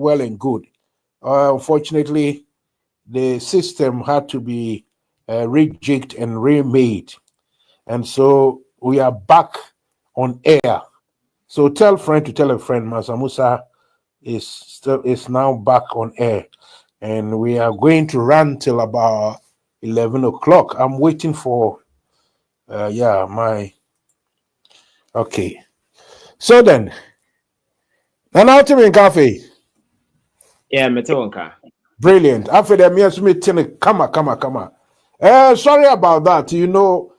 well and good. Unfortunately, the system had to be rejigged and remade. And so we are back on air. So tell friend to tell a friend, Mansah Musa is now back on air. And we are going to run till about 11 o'clock. I'm waiting for, okay. So then, an ultimate cafe. Yeah, Metonka. Brilliant. After the me assume come. Sorry about that. You know,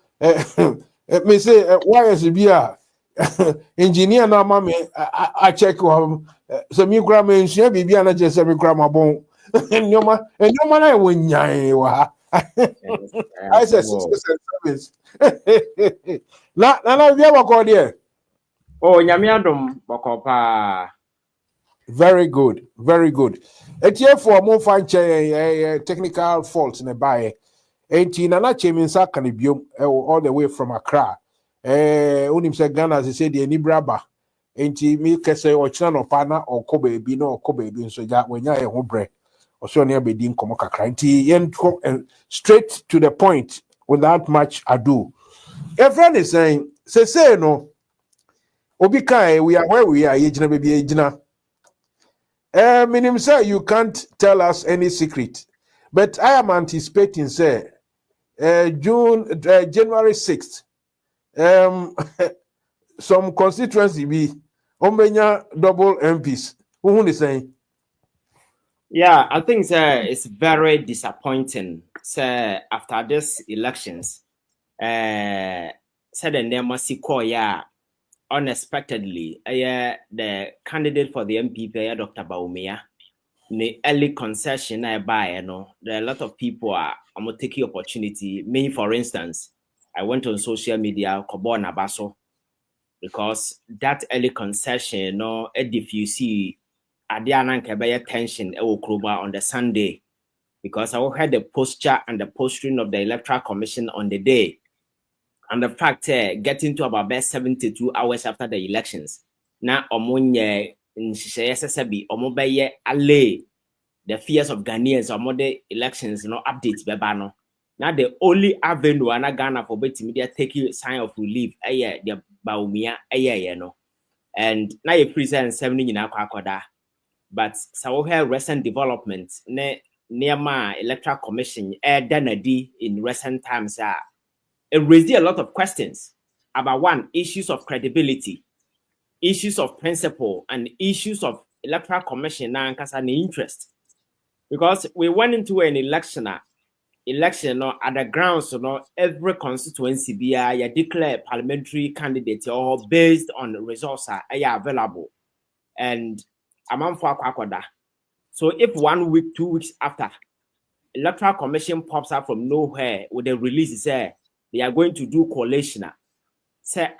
me say why is it here? Engineer na mama I check so me gra me nsia bibia na je se me gra mabon. Nyoma na wo nyan wa. I say 6 service. Na bia bako there. Oh, nyame adom bokopa. Very good, very good. Etie for mo fan technical fault in the buy. Enti na cheminsa kan biom all the way from Accra. Unim say Ghana as say the Nibraba. Enti me kese ochina no pana or kobe bi no kobe bi so ja wenya e ho bre. Oso ne be din komo kakra. Enti yen straight to the point without much ado. Everyone is saying say no obi kai we are where we are yejina baby yejina. Minim say you can't tell us any secret, but I am anticipating say January 6th, some constituency be Omenya double MPs. Who is saying? Yeah, I think it's very disappointing. After this elections, said the name unexpectedly, the candidate for the MPP, Dr. Baumia, the early concession I buy, there are a lot of people I'm gonna take the opportunity. Me, for instance, I went on social media, Kobona Baso, because that early concession, a Defusing, Adiana Kebaya tension, on the Sunday, because I had the posture and the posturing of the Electoral Commission on the day. And the fact, getting to about 72 hours after the elections, now omonye in SSB, omobeye allay the fears of Ghanaians or the elections, updates bebano. Now the only avenue and Ghana for better media taking sign of relief, the Baumia, and now you present 70 in Akwakoda. But so here recent developments, near my Electoral Commission, Danadi in recent times it raised a lot of questions about one, issues of credibility, issues of principle, and issues of Electoral Commission and interest. Because we went into an election at the grounds, every constituency be declare parliamentary candidate or based on the results are available. And among for Kwakwada. So if 1 week, 2 weeks after, Electoral Commission pops up from nowhere with the release say they are going to do collation. Say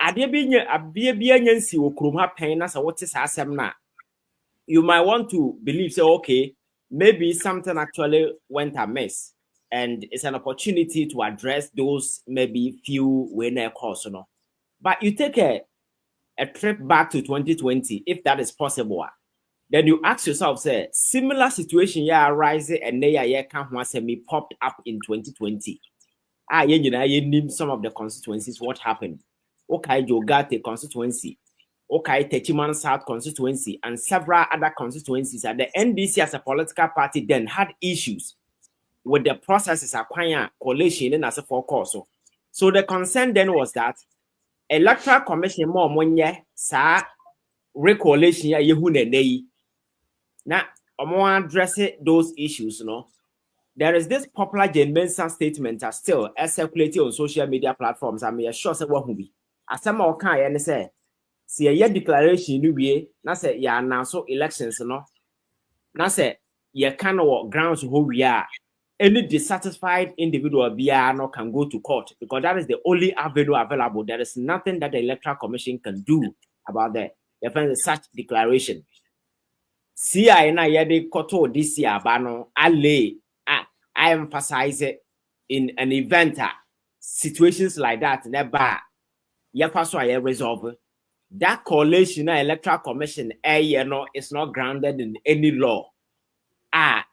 you might want to believe, say, okay, maybe something actually went amiss. And it's an opportunity to address those maybe few winner calls, But you take a trip back to 2020, if that is possible. Then you ask yourself, say, similar situation arising and they popped up in 2020. Name some of the constituencies, what happened. Okay, Jogate constituency. Okay, Techiman South constituency and several other constituencies. And the NDC as a political party then had issues with the processes acquiring coalition and as a forecast. So the concern then was that Electoral Commission more money sa recoalition ya yehune nei. Now, I'm going to address those issues, There is this popular Mansah statement that still circulating on social media platforms. I'm sure say what will be. As some more kind say, see a year declaration you be, na say ya announce elections, Na say you can what grounds who we are. Any dissatisfied individual can go to court because that is the only avenue available. There is nothing that the Electoral Commission can do about that. You find such declaration. See, I yede koto this year, bano I emphasize it in an event, situations like that, never. You pass I resolve. that coalition electoral commission is not grounded in any law. A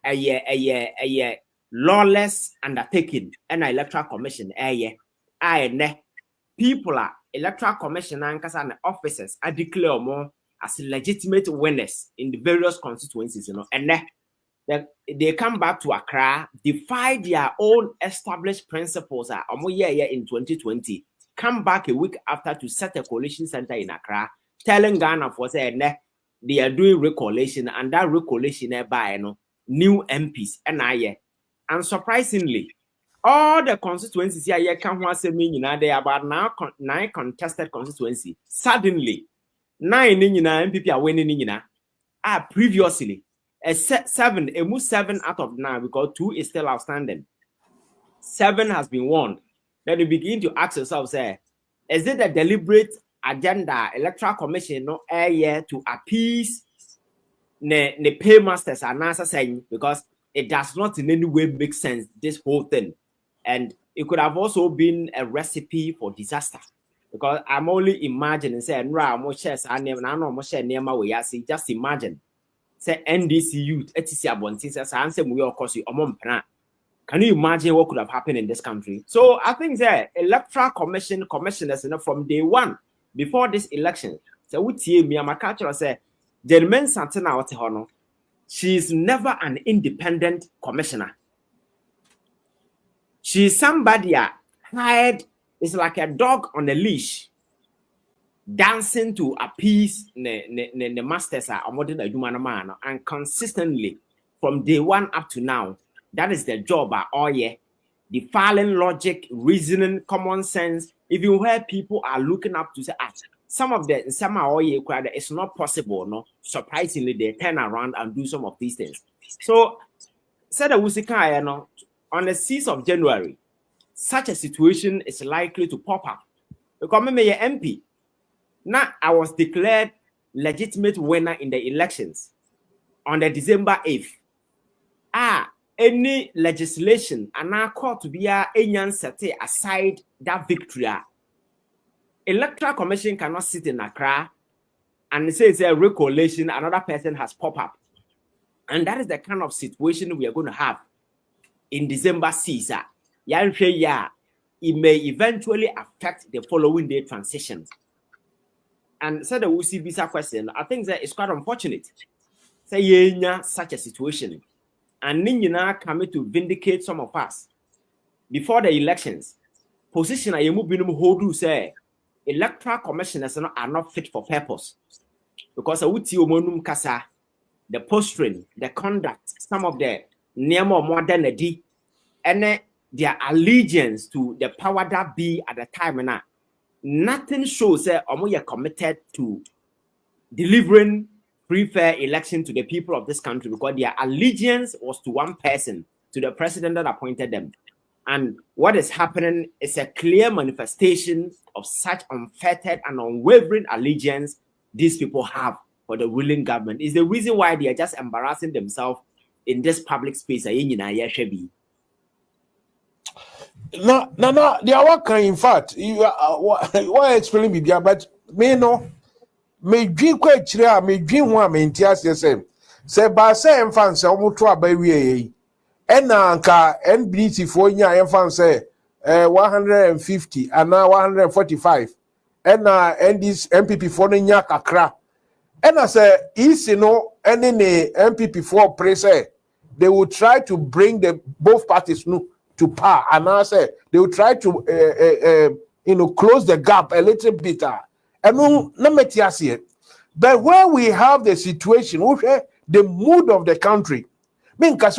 lawless undertaking and electoral commission people are electoral commission and officers are declare more as legitimate winners in the various constituencies, and they come back to Accra, defy their own established principles in 2020, come back a week after to set a coalition center in Accra, telling Ghana for say they are doing recoalition, and that recoalition by new MPs and surprisingly, all the constituencies here can once mean they are about 9 contested constituency. Suddenly, 9 MPP are winning previously. 7 out of 9 because 2 is still outstanding. 7 has been won. Then you begin to ask yourself, say, is it a deliberate agenda, electoral commission, to appease the paymasters and answer saying, because it does not in any way make sense, this whole thing. And it could have also been a recipe for disaster. Because I'm only imagining, say, just imagine. Say NDC youth, can you imagine what could have happened in this country? So I think that electoral commissioners, from day one, before this election, so we see me, my culture say, gentlemen, Santana, she is never an independent commissioner. She's somebody hired. It's like a dog on a leash, dancing to appease the masters and consistently from day one up to now. That is the job. Defiling logic, reasoning, common sense. If you hear people are looking up to say, some it's not possible. No, surprisingly, they turn around and do some of these things. So, said on the 6th of January, such a situation is likely to pop up. Because I'm a MP. Now, I was declared legitimate winner in the elections on the December 8th. Any legislation and now called to be set aside that victory. Electoral Commission cannot sit in Accra and say it's a recoalition, another person has popped up. And that is the kind of situation we are going to have in December 6th. It may eventually affect the following day transitions. And so the Visa question, I think that it's quite unfortunate. Say such a situation. And Nina coming to vindicate some of us before the elections. Position hold say electoral commissioners are not fit for purpose. Because the posturing, the conduct, some of the Nemo modernity, and their allegiance to the power that be at the time and nothing shows that you are committed to delivering free fair election to the people of this country, because their allegiance was to one person, to the president that appointed them. And what is happening is a clear manifestation of such unfettered and unwavering allegiance these people have for the ruling government. Is the reason why they are just embarrassing themselves in this public space. No, they are working. In fact, you are explaining me, but me no. Me dream quite clear, me dream one maintains the same. Say, by saying fans, almost 2 by we and anka NBC for ya fans say 150 and now 145 and this MPP for the Nyaka cra. And I say, easy no, any MPP for press, they will try to bring the both parties to par, and I say they will try to close the gap a little bit. But when we have the situation, the mood of the country, MPP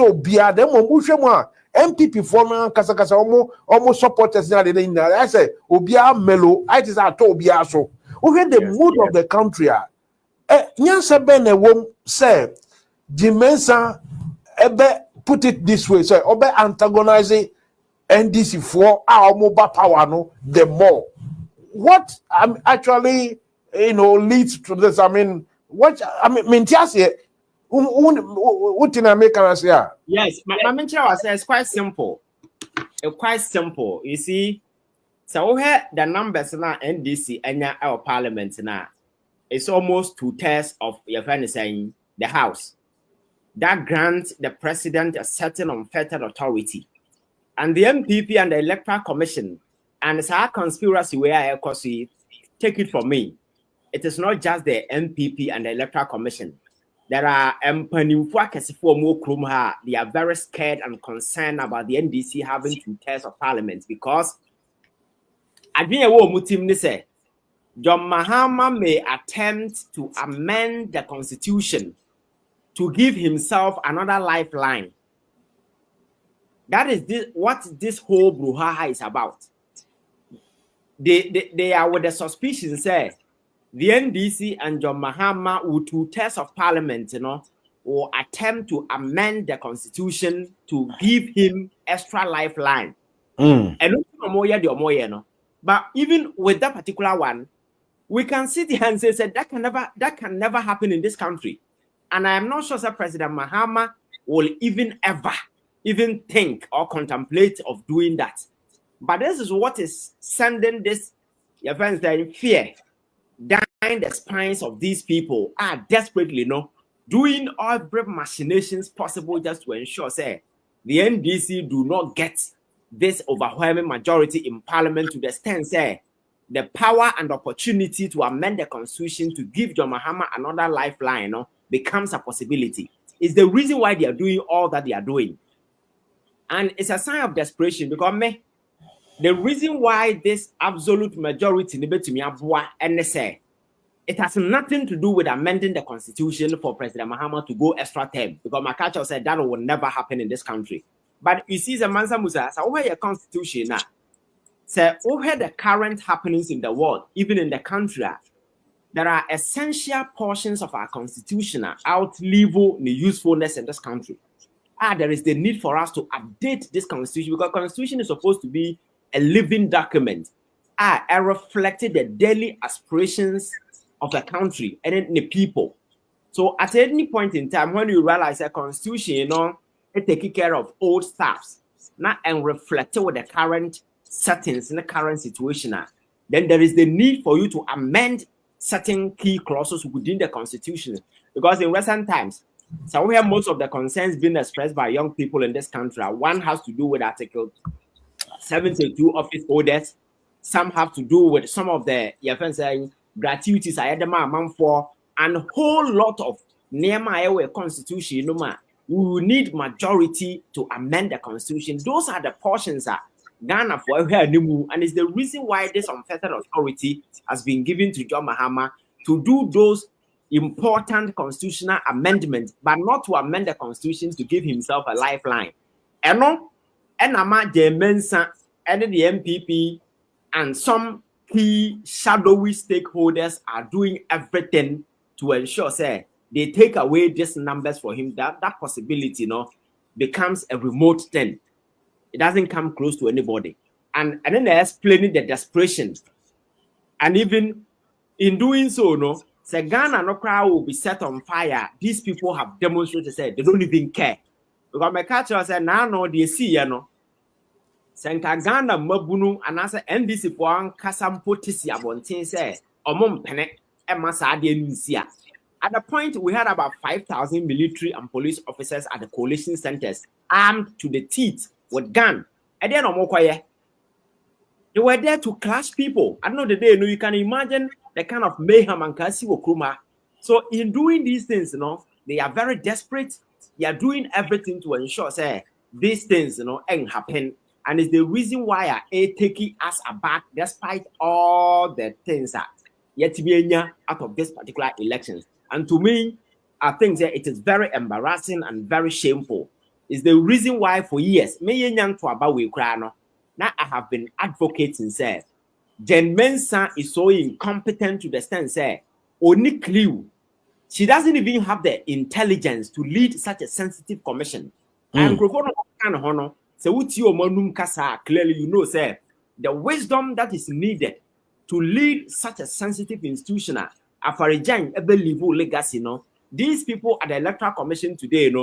former Kasa almost supporters now. I say, Obia Melo, I just told Obia so. The mood of the country. Nyansa Bene won't say, Mansah put it this way, say, Obe antagonizing NDC for our mobile power, the more. What actually leads to this? I mean, just what in America say? Yes, my mentor was it's quite simple. It's quite simple. You see, so we had the numbers now NDC and our parliament now. it's almost 2/3 of your friend is saying the House that grants the president a certain unfettered authority. And the MPP and the Electoral Commission and it's our conspiracy where I take it from me. It is not just the MPP and the Electoral Commission. There are they are very scared and concerned about the NDC having 2/3 of parliament because I think John Mahama may attempt to amend the constitution to give himself another lifeline. That is what this whole brouhaha is about. They are with the suspicion, say, the NDC and John Mahama with 2/3 of parliament, will attempt to amend the constitution to give him extra lifeline. And but even with that particular one, we can sit here and say that can never happen in this country. And I am not sure that President Mahama will even ever think or contemplate of doing that. But this is what is sending this fear down the spines of these people are desperately doing all brave machinations possible just to ensure say the NDC do not get this overwhelming majority in parliament to the extent say the power and opportunity to amend the constitution to give John Mahama another lifeline becomes a possibility. It's the reason why they are doing all that they are doing. And it's a sign of desperation because the reason why this absolute majority and say it has nothing to do with amending the constitution for President Mahama to go extra term because Makacha said that will never happen in this country. But you see, the Mansah Musa, so over your constitution now, so over the current happenings in the world, even in the country, there are essential portions of our constitution outlive the usefulness in this country. There is the need for us to update this constitution because constitution is supposed to be a living document. It reflected the daily aspirations of the country and the people. So at any point in time, when you realize a constitution, it takes care of old stuff, not and reflect with the current settings in the current situation. Then there is the need for you to amend certain key clauses within the constitution. Because in recent times, so we have most of the concerns being expressed by young people in this country. One has to do with Article 72 office holders. Some have to do with some of the gratuities I had the man for, and a whole lot of near constitution. We will need majority to amend the constitution. Those are the portions that Ghana for and it's the reason why this unfettered authority has been given to John Mahama to do those important constitutional amendments, but not to amend the constitution to give himself a lifeline. And the Mansah and the MPP and some key shadowy stakeholders are doing everything to ensure say they take away these numbers for him. That possibility becomes a remote thing. It doesn't come close to anybody. And then they're explaining the desperation. And even in doing so, say Ghana no crowd will be set on fire. These people have demonstrated say they don't even care. Because my culture said now they see Senka Ghana mabunu and answer NDC for an kasampo tisi abontin say pene emasa de nusia. At the point we had about 5,000 military and police officers at the coalition centers armed to the teeth with gun. And then they were there to clash people. I know the day you can imagine the kind of mayhem and kasi wokruma. So in doing these things, they are very desperate. They are doing everything to ensure say these things ain't happen. And it's the reason why I taking us aback despite all the things that yet to be out of this particular elections. And to me, I think that it is very embarrassing and very shameful. It's the reason why for years, now I have been advocating say Jen Mansah is so incompetent to the extent say only clue. She doesn't even have the intelligence to lead such a sensitive commission. And clearly say the wisdom that is needed to lead such a sensitive institution legacy. These people at the Electoral Commission today,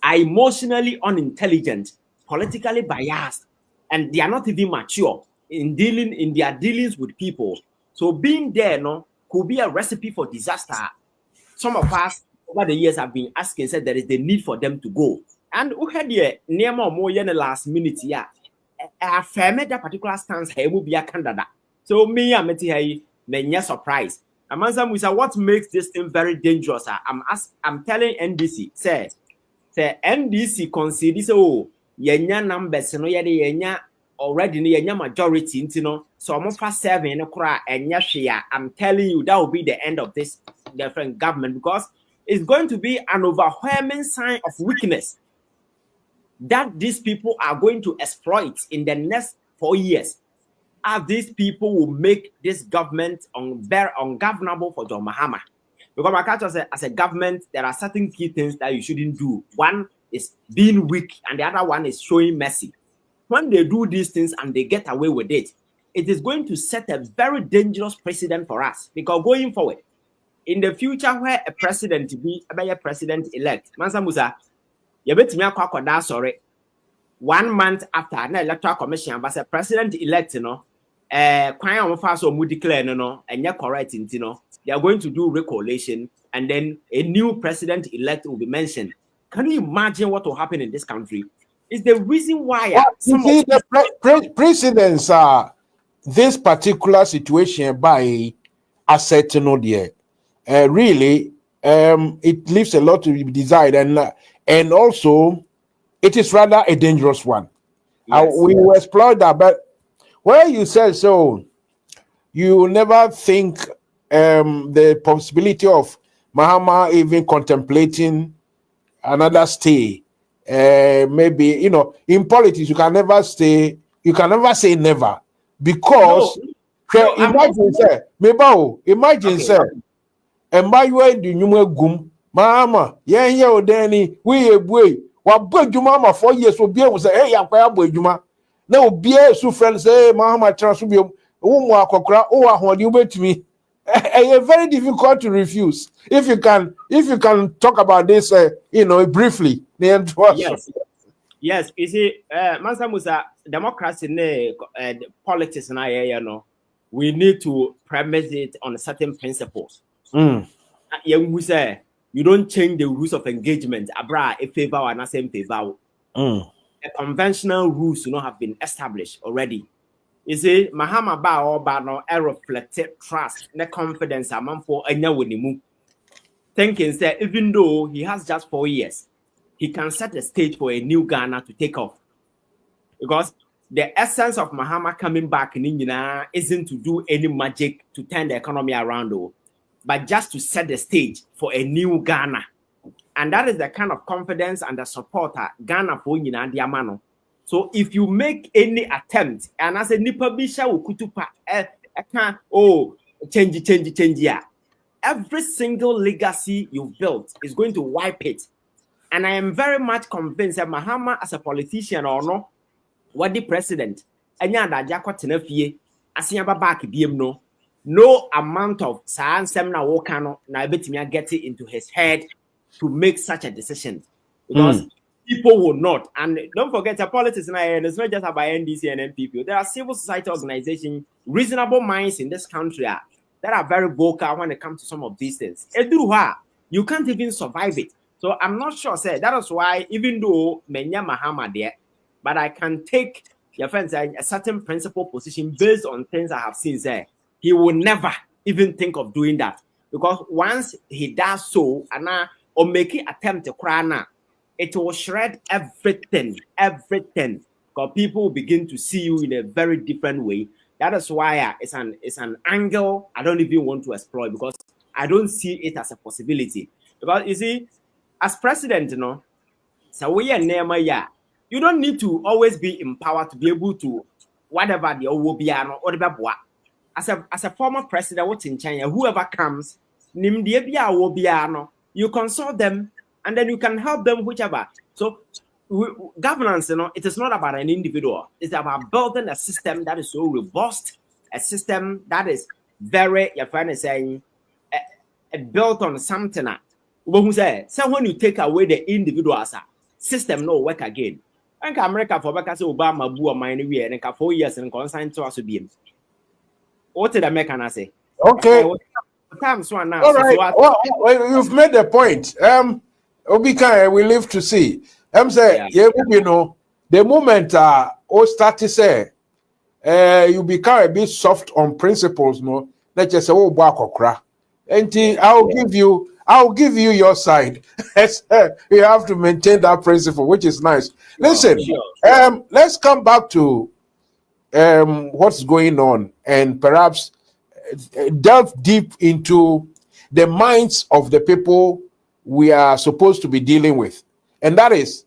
are emotionally unintelligent, politically biased, and they are not even mature in their dealings with people. So being there, could be a recipe for disaster. Some of us over the years have been asking, said there is the need for them to go. And we had the near more in the last minute, yeah. I affirmed that particular stance, he will be a candidate. So me, I'm not surprised. Mansah Musa, what makes this thing very dangerous? I'm telling NDC, say NDC consider so yenya numbers no yenya already yenya majority intino so almost past 7 no kra enya hwea. I'm telling you that will be the end of this different government, because it's going to be an overwhelming sign of weakness that these people are going to exploit in the next 4 years. As these people will make this government very ungovernable for John Mahama. Because my culture says, as a government, there are certain key things that you shouldn't do. One is being weak, and the other one is showing mercy. When they do these things and they get away with it, it is going to set a very dangerous precedent for us. Because going forward, in the future, where a president be a president-elect, Mansah Musa, you bet me a sorry. 1 month after an electoral commission, but a president-elect, you know, declare no, and you're correct, you know, they are going to do recollation, and then a new president-elect will be mentioned. Can you imagine what will happen in this country? Is the reason why the precedents are this particular situation by a certain idea. Really, it leaves a lot to be desired, and also it is rather a dangerous one. Yes. We will explore that, but where you said so, you never think the possibility of Mahama even contemplating another stay. Maybe, you know, in politics you can never say never, because imagine say and by you the new gum Mahama odeni we Juma 4 years will be able to say, hey, I'm quite Juma. Now, be a su friend say, Mahama Transfubium, you bet me. Very difficult to refuse. If you can talk about this, you know, briefly. Yes. Yes, you see, Mansah Musa, democracy, politics, and you know, we need to premise it on certain principles. We say, you don't change the rules of engagement. Abra a favor or not same favor. The conventional rules have been established already. You see, Mahama ba or ba no reflected trust, the confidence among for a new thinking that even though he has just 4 years, he can set the stage for a new Ghana to take off. Because the essence of Mahama coming back in India isn't to do any magic to turn the economy around, though, but just to set the stage for a new Ghana. And that is the kind of confidence and the support Ghana for Diamano. So if you make any attempt, and as a Nipa Bisha Ukutupa, change, yeah. Every single legacy you've built is going to wipe it. And I am very much convinced that Mahama, as a politician or no, what the president, no amount of science seminar wokano na betimia get it into his head to make such a decision, because people will not. And don't forget, the politics and it's not just about NDC and NPP. There are civil society organizations, reasonable minds in this country that are very vocal when it comes to some of these things. You can't even survive it. So I'm not sure, say that is why, even though Menya Mahama there, but I can take your friends a certain principle position based on things I have seen there. He will never even think of doing that, because once he does so, or make an attempt to cry now, it will shred everything. Because people will begin to see you in a very different way. That is why it's an angle I don't even want to explore, because I don't see it as a possibility. Because you see, as president, so we are near you don't need to always be in power to be able to whatever the Owobiano or the Babwa. As a former president, what's in China, whoever comes, you consult them and then you can help them, whichever. So governance, it is not about an individual. It's about building a system that is so robust, a system that is very, your friend is saying, built on something. Who say, so when you take away the individual system, no work again. And America for back as Obama, Bua, Miami, and 4 years and consign to us to be. What did American say? Okay. All right. Well, you've made the point. Obika, we live to see. Say, yeah, you know, the moment start to say, you become a bit soft on principles, no. Let's just say, oh, bakokra. And I'll give you your side. You have to maintain that principle, which is nice. Listen, let's come back to what's going on and perhaps delve deep into the minds of the people we are supposed to be dealing with. And that is,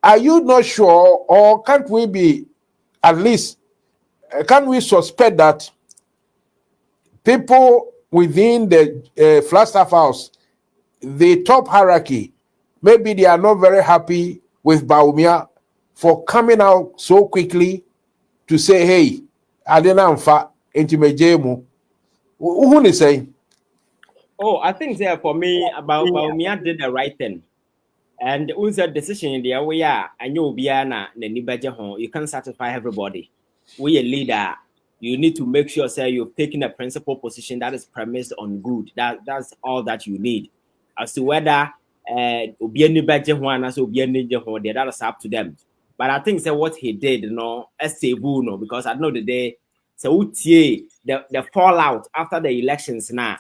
are you not sure, or can't we be, at least, can we suspect that people within the Flagstaff House, the top hierarchy, maybe they are not very happy with Bawumia for coming out so quickly to say, hey, Adena Mfa, Intimejemu. Who is saying? Oh, I think that for me, Bawumia did the right thing. And who's a decision in the way, and you'll be you can't satisfy everybody. We a leader, you need to make sure say you've taken a principal position that is premised on good. That's all that you need. As to whether that is up to them. But I think say what he did, because I know the day so the fallout after the elections now.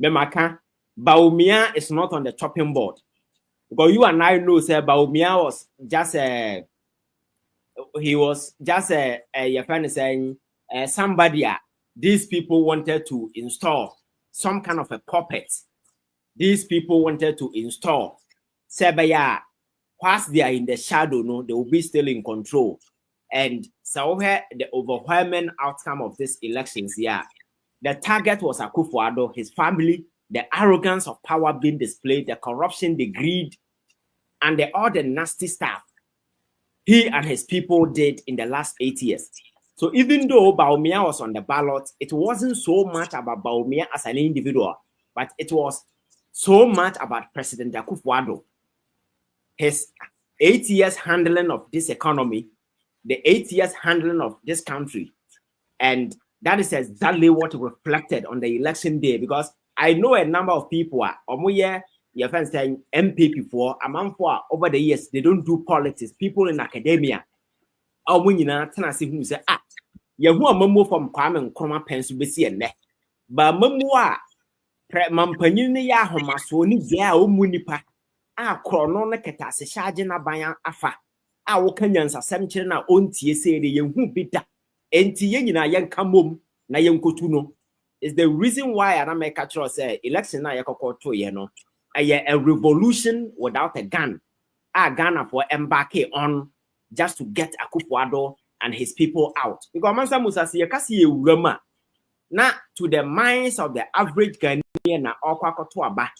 Memaka, Bawumia is not on the chopping board. Because you and I know, sir, Bawumia was just your friend is saying, somebody, these people wanted to install some kind of a puppet. These people wanted to install. Sebaya, whilst they are in the shadow, no, they will be still in control. And so here, the overwhelming outcome of this elections, the target was Akufo-Addo, his family, the arrogance of power being displayed, the corruption, the greed, and all the nasty stuff he and his people did in the last 8 years. So even though Bawumia was on the ballot, it wasn't so much about Bawumia as an individual, but it was so much about President Akufo-Addo, his 8 years handling of this economy, the 8 years handling of this country. And that is exactly what reflected on the election day, because I know a number of people your friends saying MPP for a month for over the years, they don't do politics. People in academia. Who say, you who are memo from Kwame Nkrumah Pensu Besi and ne. But memoir Mampanini ya Homasoni Dia Munipa. Chrono Neketa se charge na bayan afa. Wokanyansa semchire na ontie say the yen hu bida. Enti yen na yen kamom na yen kotuno. Is the reason why I make a choice say election na yakoko to a revolution without a gun. Ghana for embark on just to get Akufo-Addo and his people out. Because Mansah Musa see kasi urama na to the minds of the average Ghanaian na okwa to aba.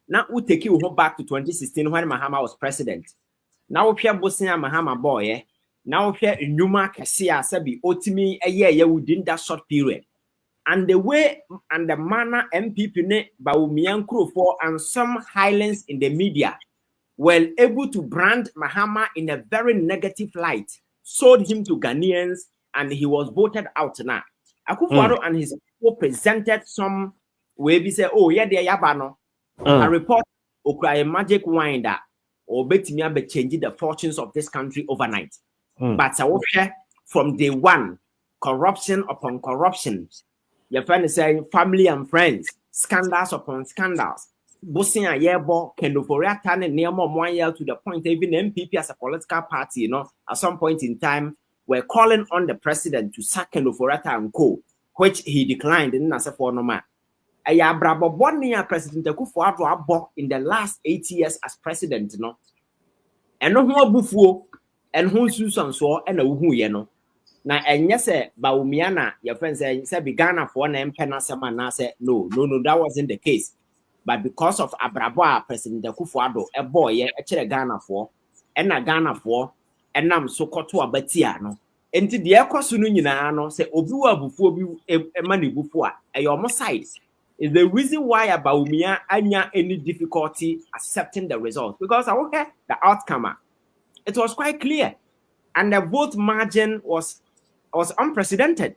Now we take you back to 2016 when Mahama was president. Now we hear Bosnia Mahama boy. Now we hear Numa Kasia Sabi Otimi a year within that short period. And the way and the manner MPP ne Bawumia for and some highlands in the media were able to brand Mahama in a very negative light, sold him to Ghanaians, and he was voted out now. Akufo-Addo and his people presented some way we say, oh, yeah, they yabano. A report a magic wine that or betting be changing the fortunes of this country overnight. But from day one, corruption upon corruption. Your friend is saying family and friends, scandals upon scandals. Bossing a yearbo, Kendoforia turning near more 1 year to the point even MPP as a political party, at some point in time, were calling on the president to sack Kendoforia and co, which he declined in Nasa for no man. Aya brabo bonia President Akufo-Addo abo in the last 8 years as president, And no more buffo and who Susan saw and a who na enye se Bawumia na your friend say be Ghana for na empena sama na say no that wasn't the case, but because of abrabo President Akufo-Addo a boy e kire Ghana for and na Ghana for enam so koto abatia no enti de ekoso no nyina no say obi wa bufuo bi mani bufuo a your side is the reason why Bawumia anya any difficulty accepting the result, because I will get the outcome. It was quite clear, and the vote margin was unprecedented,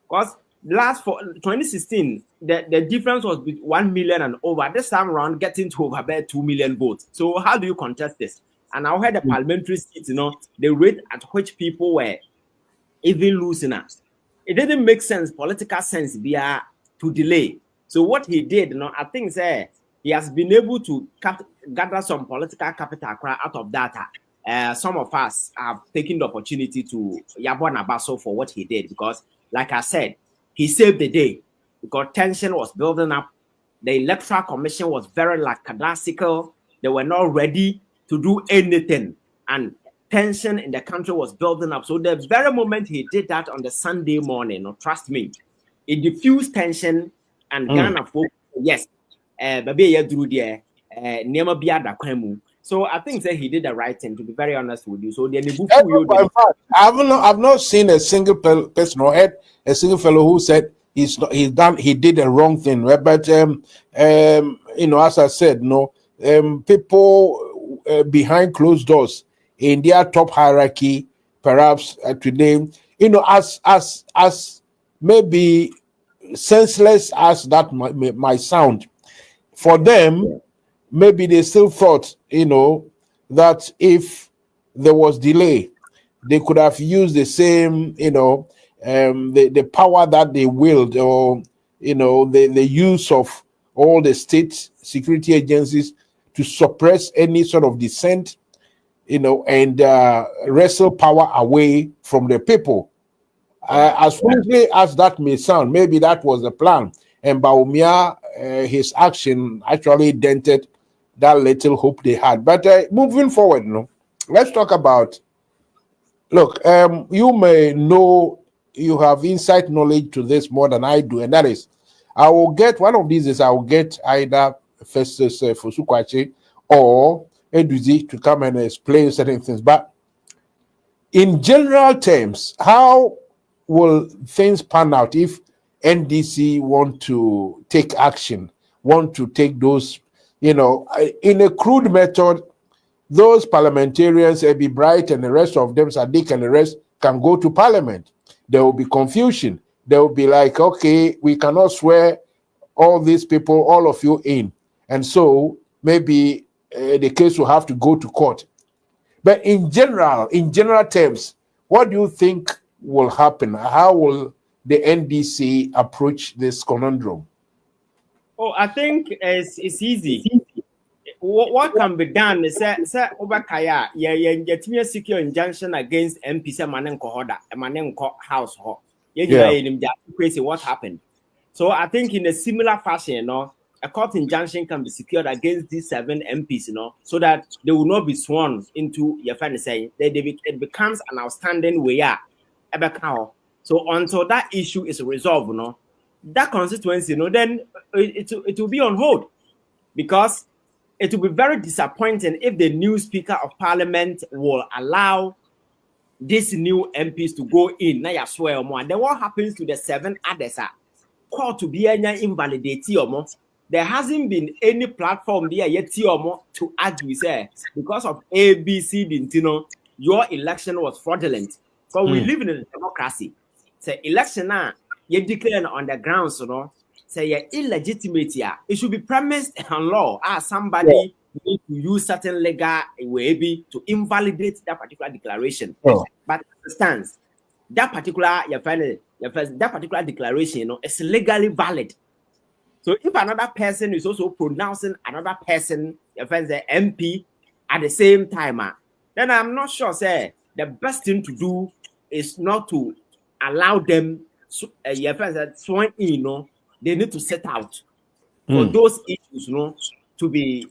because last for 2016, the difference was 1 million and over. This time around, getting to over about 2 million votes. So how do you contest this? And I heard the parliamentary seats, the rate at which people were even losing us. It didn't make sense, political sense, to delay. So what he did, I think he has been able to gather some political capital out of data. Some of us have taken the opportunity to Yabon Abaso for what he did, because, like I said, he saved the day because tension was building up. The Electoral Commission was very lackadaisical. They were not ready to do anything. And tension in the country was building up. So the very moment he did that on the Sunday morning, trust me, it diffused tension and Ghana folk, yes, so I think that he did the right thing, to be very honest with you. So I've not seen a single person or heard a single fellow who said he did the wrong thing. Right? But as I said, people behind closed doors in their top hierarchy, perhaps today, as maybe senseless as that might sound, for them, maybe they still thought, that if there was delay, they could have used the same, the power that they willed, or, the use of all the state security agencies to suppress any sort of dissent, and wrestle power away from the people. As foolishly as that may sound, maybe that was the plan. And Bawumia, his action actually dented that little hope they had. But moving forward, let's talk about, look, you may know, you have inside knowledge to this more than I do, and that is, I will get either Festus Fosukwache or Eduzi to come and explain certain things. But in general terms, how will things pan out if NDC want to take action, want to take those, in a crude method, those parliamentarians, Ebi Bright and the rest of them, Sadiq and the rest, can go to parliament. There will be confusion. There will be like, okay, we cannot swear all these people, all of you in. And so maybe the case will have to go to court. But in general terms, what do you think will happen? How will the NDC approach this conundrum? Oh, I think it's easy. What can be done is Obakaya, get me a secure injunction against MP Manenko Hoda, a Manenko house. Crazy what happened. So I think in a similar fashion, a court injunction can be secured against these 7 MPs, so that they will not be sworn into your friend saying that it becomes an outstanding way. So until that issue is resolved, that constituency, then it will be on hold, because it will be very disappointing if the new Speaker of Parliament will allow these new MPs to go in. Now you swear more. Then what happens to the 7 others? Court to be invalidate or there hasn't been any platform there yet to argue because of ABC, your election was fraudulent. So we live in a democracy. Say election you declare on the grounds, say you're illegitimate. It should be premised on law. Somebody need to use certain legal way to invalidate that particular declaration. But stands that particular that particular declaration, is legally valid. So if another person is also pronouncing another person, the MP, at the same time, then I'm not sure, the best thing to do is not to allow them, sworn in, they need to set out for those issues, to be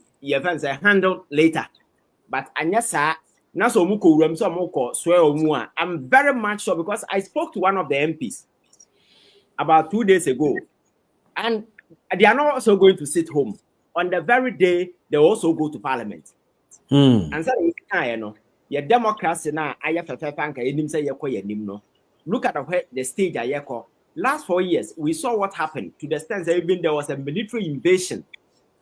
handled later. But I'm very much sure, because I spoke to one of the MPs about 2 days ago, and they are not also going to sit home. On the very day, they also go to parliament. And so, your democracy now, look at the stage. Last 4 years, we saw what happened, to the extent that even there was a military invasion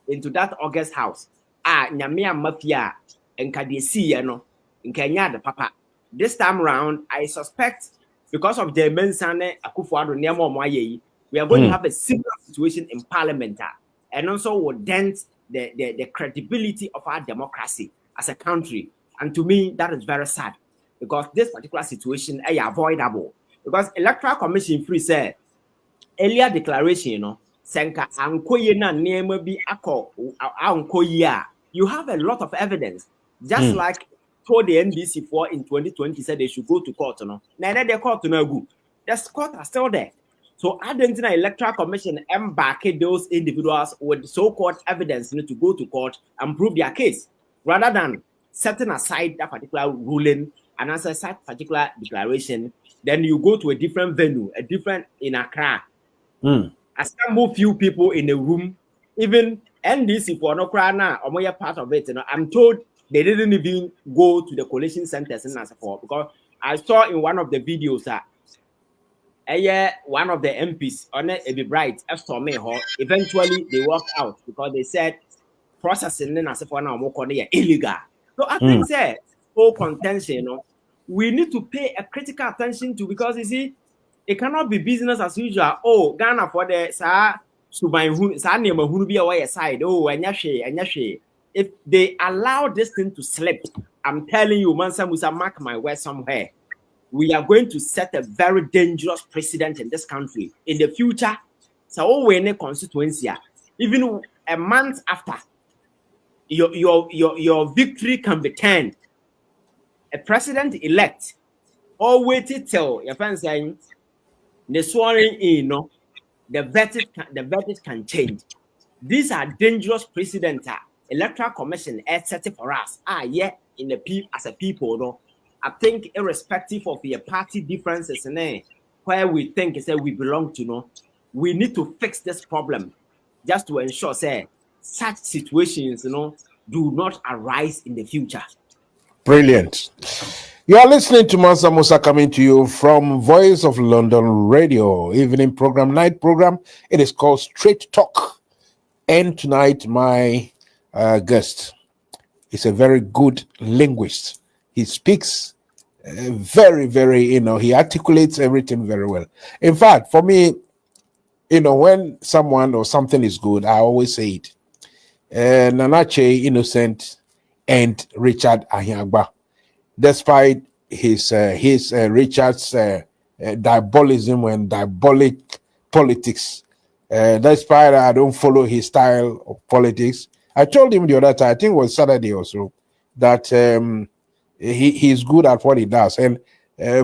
into that August house. Nyamia mafia and Kadesi, in Kenya, the papa. This time around, I suspect because of the Mansah Akufo-Addo Nneɛma ɔmo ayɛ yi, we are going to have a similar situation in Parliament, and also would dent the credibility of our democracy as a country. And to me, that is very sad, because this particular situation is avoidable. Because Electoral Commission free say earlier declaration, you know, senka ankoye na nneɛma bi akɔ ankoye, you have a lot of evidence, just like told the NDC for in 2020 said they should go to court, you know. Now the court no good. The court are still there. So Argentina Electoral Commission embark those individuals with so-called evidence, you know, to go to court and prove their case, rather than setting aside that particular ruling and answer that particular declaration. Then you go to a different venue, a different in Accra. As some few people in the room, even NDC for no crana or more part of it. You know, I'm told they didn't even go to the collation centers and as for, because I saw in one of the videos that one of the MPs on it be bright eventually they walked out because they said processing as for now more illegal. So I think say whole contention, you know, we need to pay a critical attention to, because you see, it cannot be business as usual. Oh, Ghana for the side. Oh, and if they allow this thing to slip, I'm telling you, Mansah Musa, mark my word somewhere, we are going to set a very dangerous precedent in this country in the future. So when a constituency, even a month after, your victory can be turned. A president-elect or waited till your friend saying the swearing in, no, the verdict can change. These are dangerous precedents. Electoral Commission is set for us. In the as a people, no. I think irrespective of your party differences, where we think is that we belong to, no, we need to fix this problem just to ensure say such situations, you know, do not arise in the future. Brilliant. You are listening to Mansah Musa coming to you from Voice of London Radio, evening program, night program. It is called Straight Talk. And tonight, my guest is a very good linguist. He speaks very, very, you know, he articulates everything very well. In fact, for me, you know, when someone or something is good, I always say it. Nanache Innocent and Richard Ahiagba, despite his Richard's diabolism and diabolic politics, despite I don't follow his style of politics. I told him the other time, I think it was Saturday or so, that he's good at what he does. And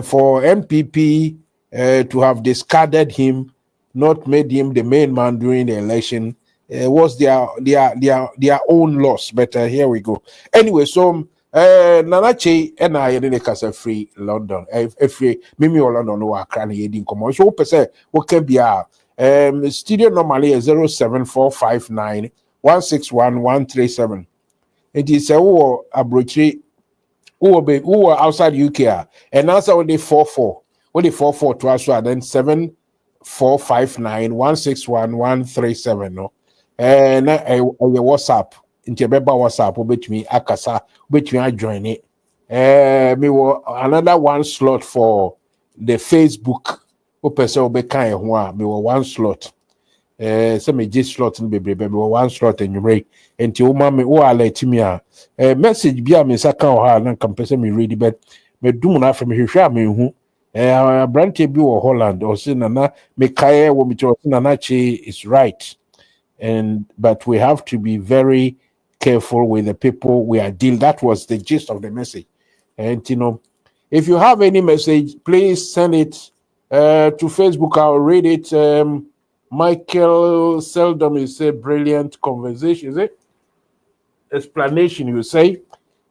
for MPP to have discarded him, not made him the main man during the election, was their own loss. But here we go. Anyway, so Nanache and I didn't free London. Free Mimi or London no Accra yedin komo. So pese what can be studio normally is 07459 161 137. It is a abrochi who are outside UK and also when they 44 to us, then 7459 161 137. No, and a WhatsApp into WhatsApp between Akasa between I join it. Me another one slot for the Facebook. Person be kind me one slot. Some just slot in baby one slot and you break until mommy let me message be a miss account and compare me read but me do not from here me who branch be or Holland or sin na me kaya wo me to Nanache is right, and but we have to be very careful with the people we are dealing. That was the gist of the message. And you know, if you have any message, please send it to Facebook. I'll read it. Michael Seldom, you say brilliant conversation, is it? Explanation, you say.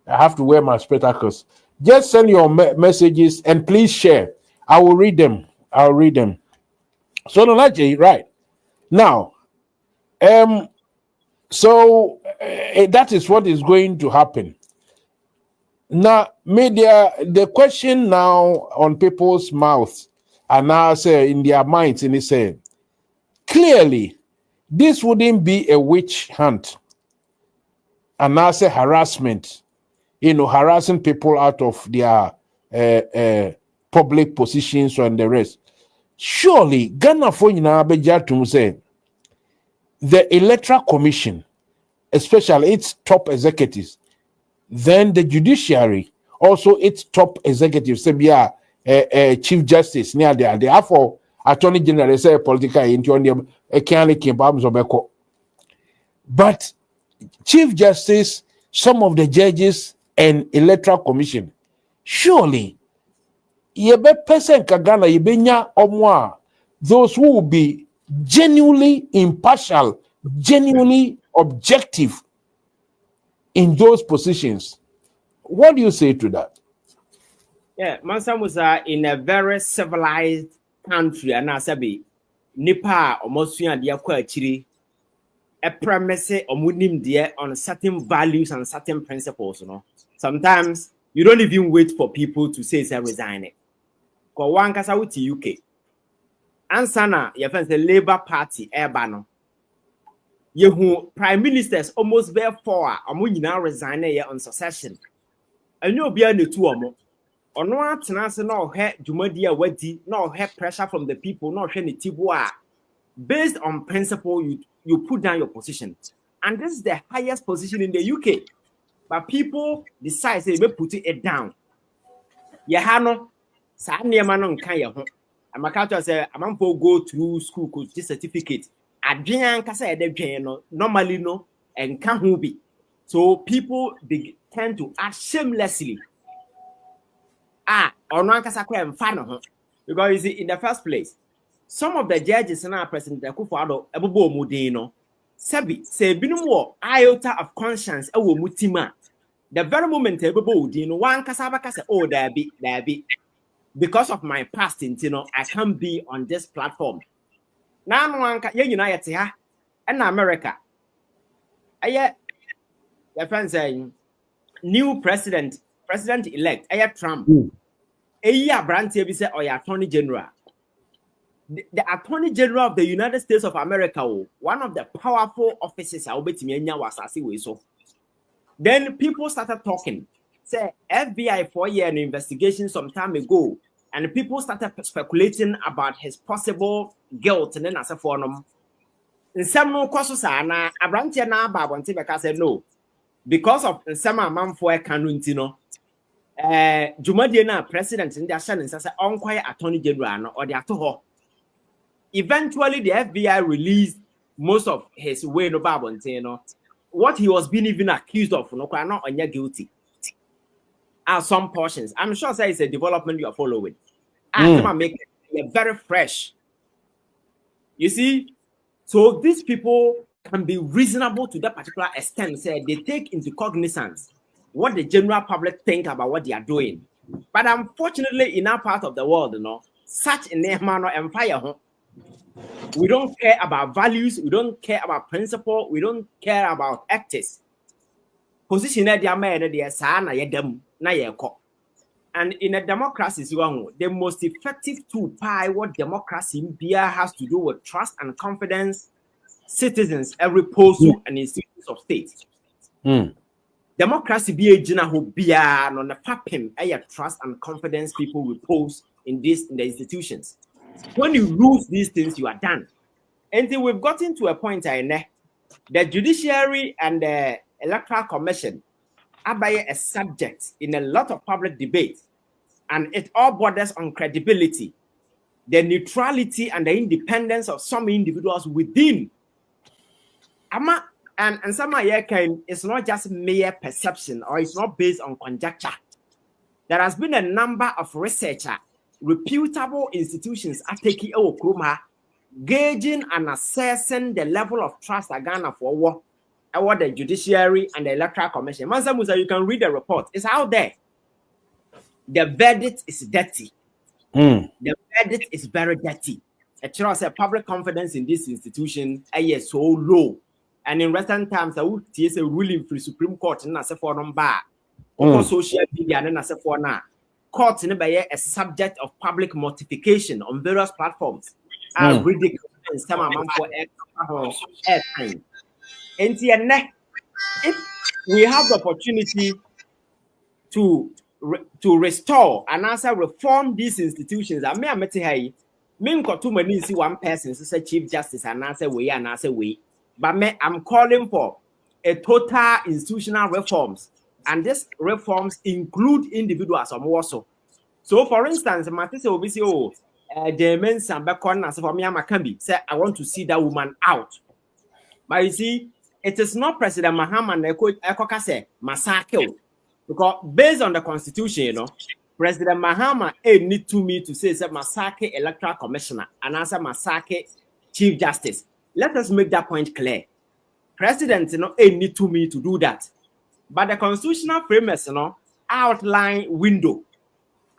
I have to wear my spectacles. Just send your messages and please share. I will read them. I'll read them. So Nanache, right now, so that is what is going to happen. Now, media, the question now on people's mouths and now say in their minds, and they say, clearly, this wouldn't be a witch hunt and now say harassment, you know, harassing people out of their public positions and the rest. Surely, Ghana for to say the Electoral Commission, especially its top executives, then the judiciary, also its top executives, say, Chief Justice, near there, therefore, Attorney General, say, political into a can't keep arms of echo. But Chief Justice, some of the judges, and Electoral Commission, surely, yebe person kagana yebenya omwa, those who will be genuinely impartial, genuinely objective in those positions. What do you say to that? Yeah, Mansah Musa, in a very civilized country, and I say, Nipa almost a premise or munim there on certain values and certain principles, you know. Sometimes you don't even wait for people to say say resign it. Because one kasa with UK. Ansana, your friends the Labour Party, Ebano. You prime ministers almost therefore now resign on succession. And you'll be on the two or more. Or no answer no head Jumadia wedi, no head pressure from the people, no any tibua. Based on principle, you put down your position. And this is the highest position in the UK. But people decide say they put it down. Yahano, Sanyamanon Kaya. I'm a culture say a man for go through school could this certificate. Adrian Casa normally no and can't be. So people tend to act shamelessly. Or no Casaqua and fan because you see, in the first place, some of the judges and our President Akufo-Addo Ebobo Mudino Sebi say binum iota of conscience ewo mutima. The very moment Ebobo Mudino one kasabaka say oh there be because of my past I can't be on this platform. Now one United here and America. Your friend saying new president-elect Trump. Branty say or your Attorney General. The Attorney General of the United States of America, one of the powerful offices, was. Then people started talking. Say FBI 4-year investigation some time ago, and people started speculating about his possible guilt. And then as a forum, in some no questions, Abrantia na Babonti said no, because of some amount for a canutino. Jumadiana president in their sentence as an unquiet Attorney General or the Atoho. Eventually, the FBI released most of his way no Babon, what he was being even accused of, no, not on your guilty. Are some portions. I'm sure it's a development you are following. I make it very fresh. You see, so these people can be reasonable to that particular extent. Say they take into cognizance what the general public think about what they are doing. But unfortunately, in our part of the world, such a manner empire. We don't care about values. We don't care about principle. We don't care about ethics. Position that they are made, they are and in a democracy, the most effective tool by what democracy has to do with trust and confidence citizens repose and institutions of state. Democracy be a jina who be on the papim trust and confidence people repose in the institutions. When you lose these things, you are done. Until we've gotten to a point, the judiciary and the Electoral Commission are by a subject in a lot of public debate, and it all borders on credibility, the neutrality and the independence of some individuals within. And some it's not just mere perception, or it's not based on conjecture. There has been a number of researchers, reputable institutions are taking gauging and assessing the level of trust Ghana for what the judiciary and the Electoral Commission. Mansah Musa, you can read the report. It's out there. The verdict is dirty. The verdict is very dirty. Public confidence in this institution is so low. And in recent times, I would see a ruling for the Supreme Court and as a forum bar. Social media and as a for now. Courts in a subject of public mortification on various platforms are ridiculous and some amount for airtime. And if we have the opportunity to to restore and answer reform these institutions. I mean, me too many see one person say Chief Justice and answer way. But I'm calling for a total institutional reforms, and these reforms include individuals also. So, for instance, Matisse will be say, "Oh, the men Sambakon as for me, Makambi say I want to see that woman out." But you see, it is not President Mahama Eko say massacre, because based on the Constitution, President Mahama need to me to say massacre Electoral Commissioner and answer massacre Chief Justice. Let us make that point clear. President, need to me to do that. But the constitutional frameworks, outline window.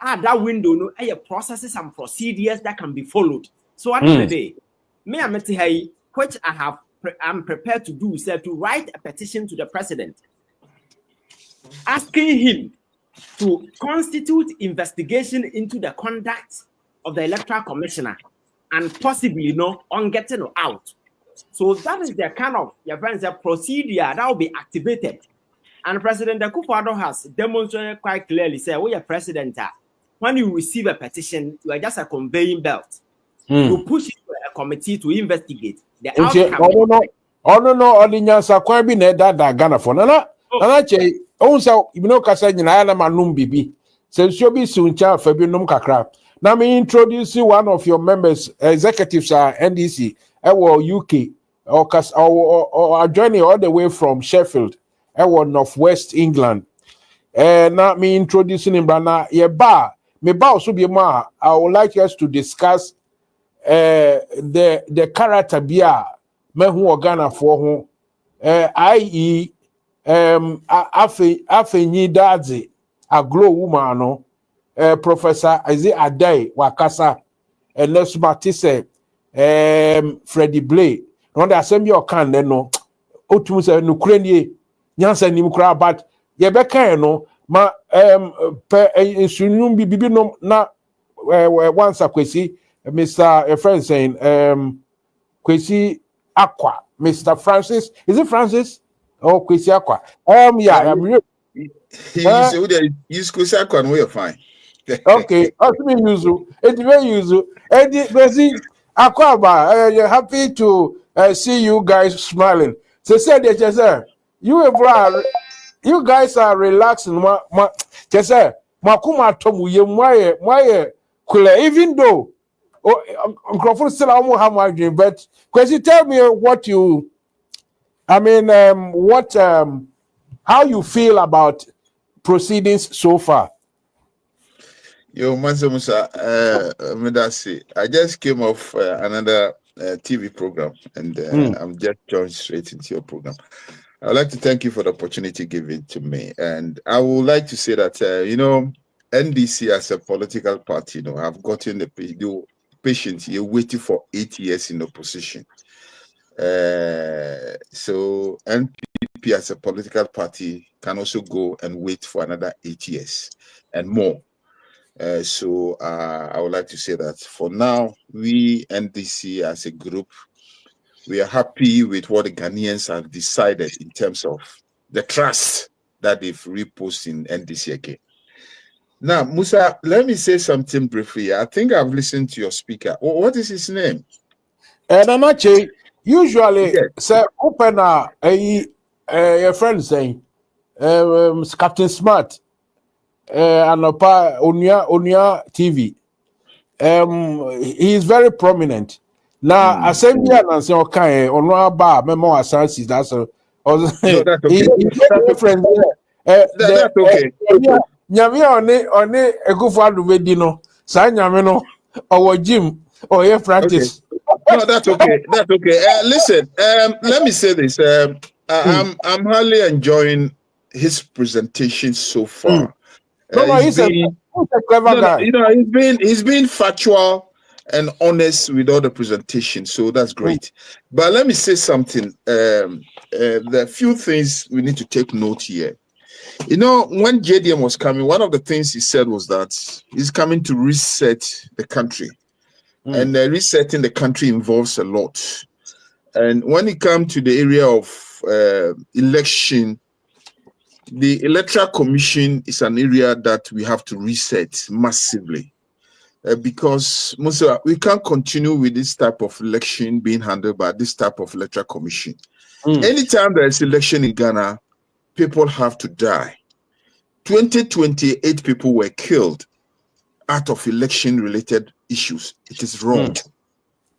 That window, processes and procedures that can be followed. So at the end of the day, me, which I'm prepared to do, is to write a petition to the president, asking him to constitute investigation into the conduct of the Electoral Commissioner and possibly, on getting out. So that is the kind of your friends a procedure that will be activated. And President Akufo-Addo has demonstrated quite clearly, say, we are president. When you receive a petition, you are just a conveying belt. You push it to a committee to investigate the outcome. Ghana for Nana. Kasa nyina na manum bibi. Since you be suncha Febinum kakra. Now me introduce one of your members, executives are NDC, UK, or joining all the way from Sheffield, Northwest England. Now me introducing him, Brana, me ba also be ma. I would like us to discuss the character bia me who Ghana for who, i.e. Afenyi Dadzi, a glow woman, Professor Isaiah Adai, Wakasa, and let's Matisse, Freddie Blay. No, the assembly or can then no, Otumus and Ukraine, Yansa Nimukra, but Yebeka, no, ma, Sunum Bibi no, na, once a Kwesi, Mr. Friend saying, Kwesi Aqua, Mr. Francis, is it Francis? Oh, Kwesi Aqua. Yeah, I'm real. Use Kwesi Aqua and we're fine. Okay, it's very useful. Eddie, Aqua, you're happy to see you guys smiling. So said that you guys are relaxing. Makuma tomu ye mwaye kule. Even though Crawford still almost have my dream, but Kwesi, tell me what you. I mean, how you feel about proceedings so far? Yo, Mansah Musa, Medasi, I just came off another TV program, and I'm just joined straight into your program. I would like to thank you for the opportunity given to me, and I would like to say that NDC as a political party, I've gotten the patience. You're waiting for 8 years in opposition. So NPP as a political party can also go and wait for another 8 years and more. So I would like to say that for now, we NDC as a group, we are happy with what the Ghanaians have decided in terms of the trust that they've reposed in NDC again. Now, Musa, let me say something briefly. I think I've listened to your speaker. What is his name? Usually, say open a friend saying, Captain Smart, and Onia TV. He is very prominent. Now, assembly and say, okay, on one bar, memo assances. That's a. That's okay. That's okay. Nyame on a good father Vedino, San Yamino, or Jim, or your practice. Okay. No, that's okay. That's okay. Listen, let me say this. I'm highly enjoying his presentation so far. He's a clever guy. He's been factual and honest with all the presentation, so that's great. But let me say something. There are a few things we need to take note here. When JDM was coming, one of the things he said was that he's coming to reset the country. And resetting the country involves a lot. And when it comes to the area of election the Electoral Commission is an area that we have to reset massively. Because Musa, we can't continue with this type of election being handled by this type of Electoral Commission. Anytime there is election in Ghana, people have to die. 2028 people were killed out of election-related issues. It is wrong.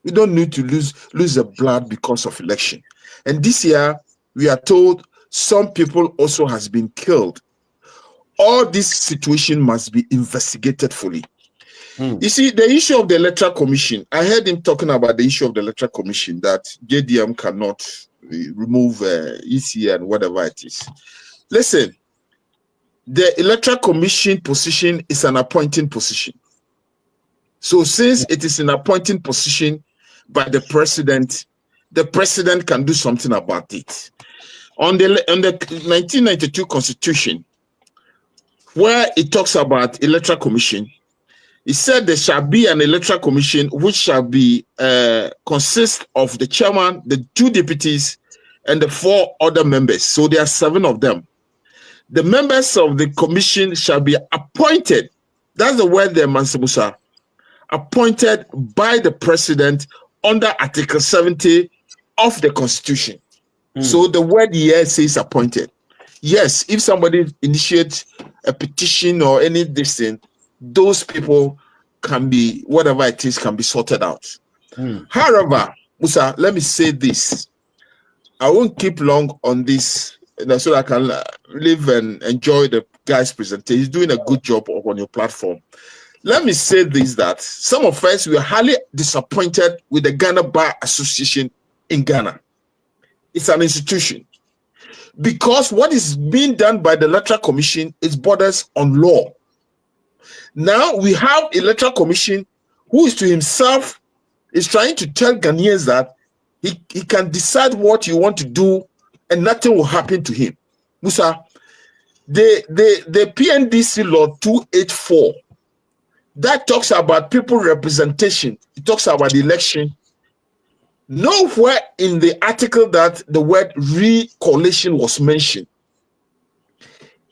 We don't need to lose the blood because of election. And this year, we are told some people also has been killed. All this situation must be investigated fully. You see, the issue of the Electoral Commission, I heard him talking about the issue of the Electoral Commission, that JDM cannot remove EC and whatever it is. Listen, the Electoral Commission position is an appointing position. So since it is an appointing position by the president can do something about it. On the 1992 Constitution, where it talks about Electoral Commission, it said there shall be an Electoral Commission which shall be consist of the chairman, the 2 deputies, and the 4 other members. So there are 7 of them. The members of the commission shall be appointed. That's the word there, Mansah Musa. Appointed by the president under Article 70 of the Constitution. So the word here says appointed. Yes, if somebody initiates a petition or any this thing, those people can be, whatever it is, can be sorted out. However, Musa, let me say this. I won't keep long on this so that I can live and enjoy the guy's presentation. He's doing a good job on your platform. Let me say this, that some of us were highly disappointed with the Ghana Bar Association in Ghana. It's an institution. Because what is being done by the Electoral Commission is borders on law. Now we have Electoral Commission who is to himself is trying to tell Ghanaians that he can decide what you want to do and nothing will happen to him. Musa, the PNDC law 284 that talks about people representation, it talks about the election. Nowhere in the article that the word recoalition was mentioned.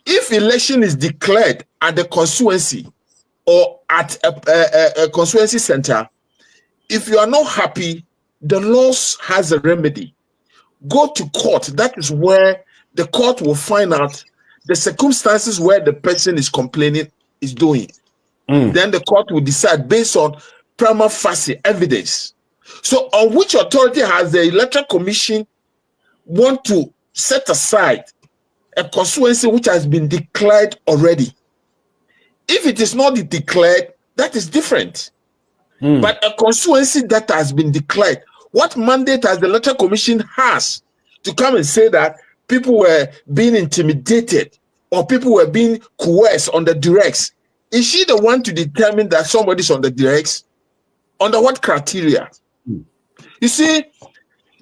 If election is declared at the constituency or at a constituency center, if you are not happy, the laws has a remedy. Go to court. That is where the court will find out the circumstances where the person is complaining is doing. Then the court will decide based on prima facie evidence. So on which authority has the Electoral Commission want to set aside a constituency which has been declared already? If it is not declared, that is different. But a constituency that has been declared, what mandate has the Electoral Commission has to come and say that people were being intimidated or people were being coerced on the directs? Is she the one to determine that somebody's on the directs? Under what criteria? You see,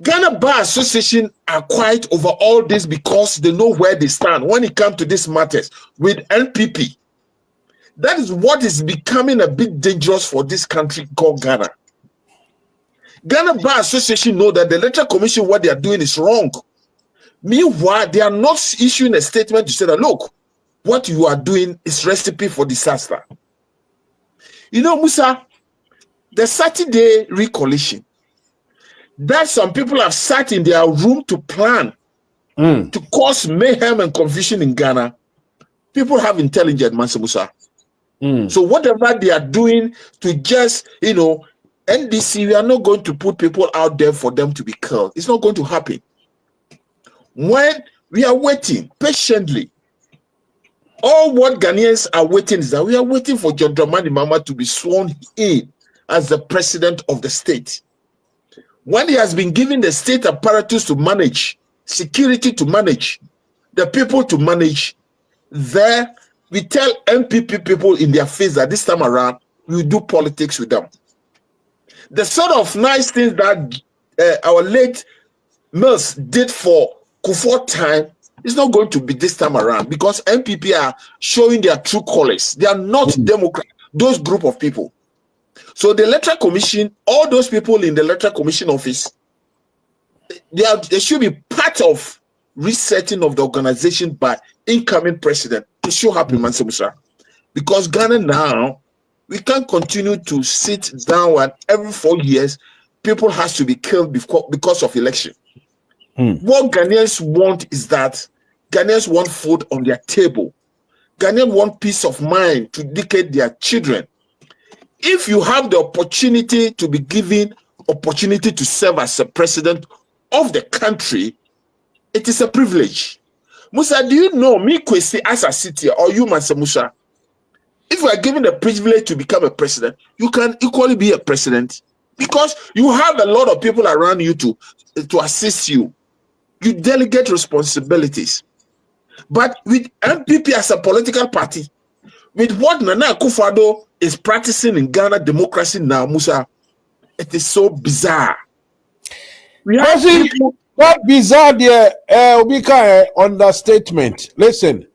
Ghana Bar Association are quiet over all this because they know where they stand when it comes to these matters with NPP. That is what is becoming a bit dangerous for this country called Ghana. Ghana Bar Association know that the Electoral Commission, what they are doing is wrong. Meanwhile, they are not issuing a statement to say that, look, what you are doing is recipe for disaster. You know, Musa, the Saturday recoalition, that some people have sat in their room to plan to cause mayhem and confusion in Ghana. People have intelligence, Mansah Musa. So whatever they are doing to just, you know, NDC, we are not going to put people out there for them to be killed. It's not going to happen. When we are waiting patiently, all what Ghanaians are waiting is that we are waiting for John Dramani Mahama to be sworn in as the president of the state. When he has been given the state apparatus to manage, security to manage, the people to manage, there we tell MPP people in their face that this time around, we will do politics with them. The sort of nice things that our late Mills did for Kufuor time is not going to be this time around because MPP are showing their true colors. They are not Democrat, those group of people. So the Electoral Commission, all those people in the Electoral Commission office, they should be part of resetting of the organization by incoming president is so happy, Mansah Musa, because Ghana now, we can't continue to sit down and every 4 years people has to be killed because of election. What Ghanaians want is that Ghanaians want food on their table. Ghanaians want peace of mind to educate their children. If you have the opportunity to be given opportunity to serve as a president of the country, it is a privilege. Musa, do you know me, Kwesi, as a city, or you, Mansah Musa? If you are given the privilege to become a president, you can equally be a president because you have a lot of people around you to assist you. You delegate responsibilities. But with MPP as a political party, with what Nana Akufo-Addo is practicing in Ghana democracy now, Musa, it is so bizarre. We have people. What bizarre there, Obika, understatement. Listen,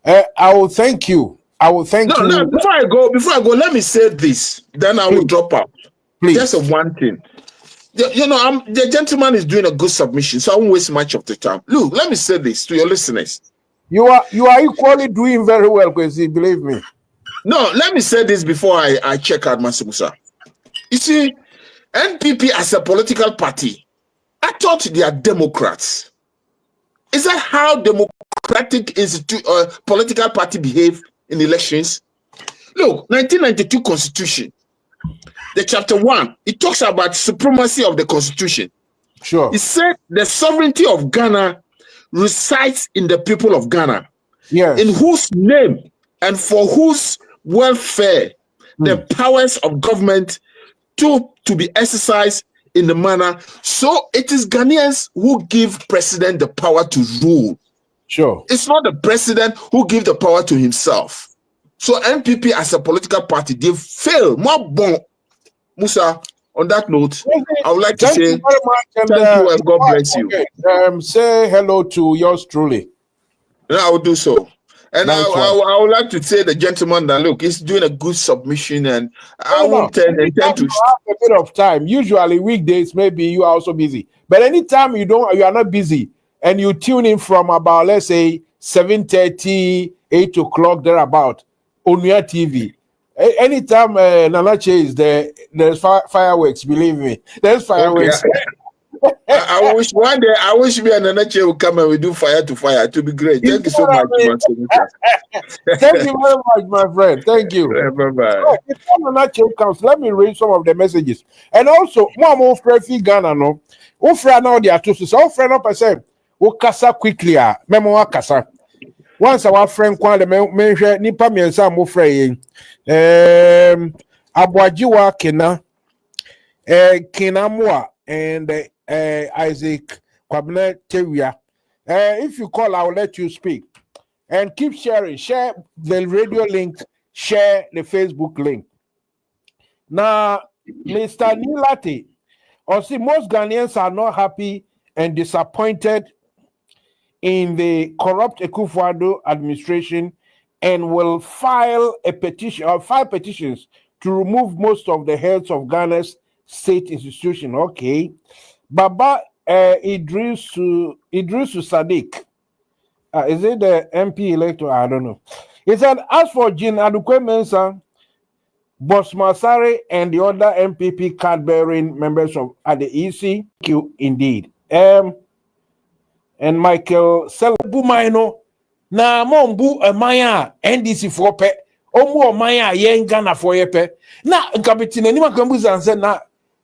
I will thank you. I will thank you. No, before I go, let me say this. Then I will drop out. Please. Just one thing. You know, the gentleman is doing a good submission, so I won't waste much of the time. Look, let me say this to your listeners. You are equally doing very well, Kwesi, believe me. No, let me say this before I check out Mansah Musa. You see, NPP as a political party, I thought they are Democrats. Is that how democratic political party behave in elections? Look, 1992 Constitution, the chapter 1, it talks about supremacy of the Constitution. Sure. It said the sovereignty of Ghana resides in the people of Ghana. Yes. In whose name and for whose welfare the powers of government to be exercised in the manner. So it is Ghanaians who give president the power to rule. Sure. It's not the president who gives the power to himself. So NPP as a political party, they fail. More bon. Musa, on that note, I would like to say very much, and, thank you and God bless you. Say hello to yours truly. Yeah, I will do so. And Nice I would like to say the gentleman that look, he's doing a good submission, and I won't intend to have a bit of time. Usually weekdays, maybe you are also busy. But anytime you are not busy, and you tune in from about, let's say, 7:30, 8 o'clock thereabout on your TV. Anytime Nanache is there, there's fireworks. Believe me, there's fireworks. Okay. I wish one day, I wish me and Nanache will come and we do fire to fire. It will be great. Thank you so much. Thank you very much, my friend. Thank you. Bye-bye. Before Nanache comes, let me read some of the messages. And also, Mama Frefi Ghana, no, Ufra now they are two. So, Ufra no person, Ukasa quickly, Memo Kasa. Once our friend Kwale mentioned Nipa Miensa Mufre, Abuajiwa Kena, Kenamwa, and Isaac Kwabne Teria. If you call, I will let you speak. And keep sharing. Share the radio link, share the Facebook link. Now, Mr. Nilati, see, most Ghanaians are not happy and disappointed in the corrupt Akufo-Addo administration and will file a petition or 5 petitions to remove most of the heads of Ghana's state institution. Okay. Baba Idrisu Sadiq. Is it the MP Electoral? I don't know. He said, as for Jean Adukwe Mensah, Boss Masari, and the other MPP card-bearing members at the EC, thank you indeed. And Michael Selebumaino, na mombu amaya NDC for pe, omu amaya yengana for yepe. Na nkabitina ni makambuza anse na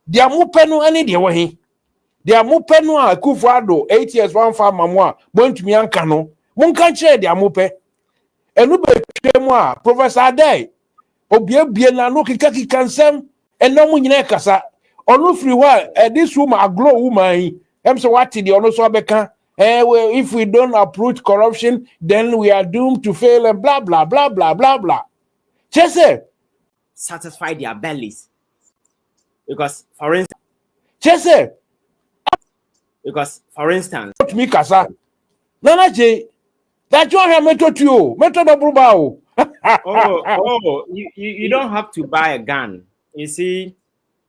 dia mupenu ani dia wahi. Dia mupenu a Akufo-Addo 8 years one farmer mwa bontumi anka no. Munka nche dia mupe. Enu betwe mu a Professor Adai obiebie na no kika nsem eno mu nyina kasa. Onu free wa this woman aglow woman. Em so what the ono so abeka. Well, if we don't uproot corruption, then we are doomed to fail and blah, blah, blah, blah, blah, blah. Chese. Satisfy their bellies. Because, for instance... Chese. Because, for instance... Me kasa. Nana J. That you have method to you. Method of Brubao. You don't have to buy a gun. You see,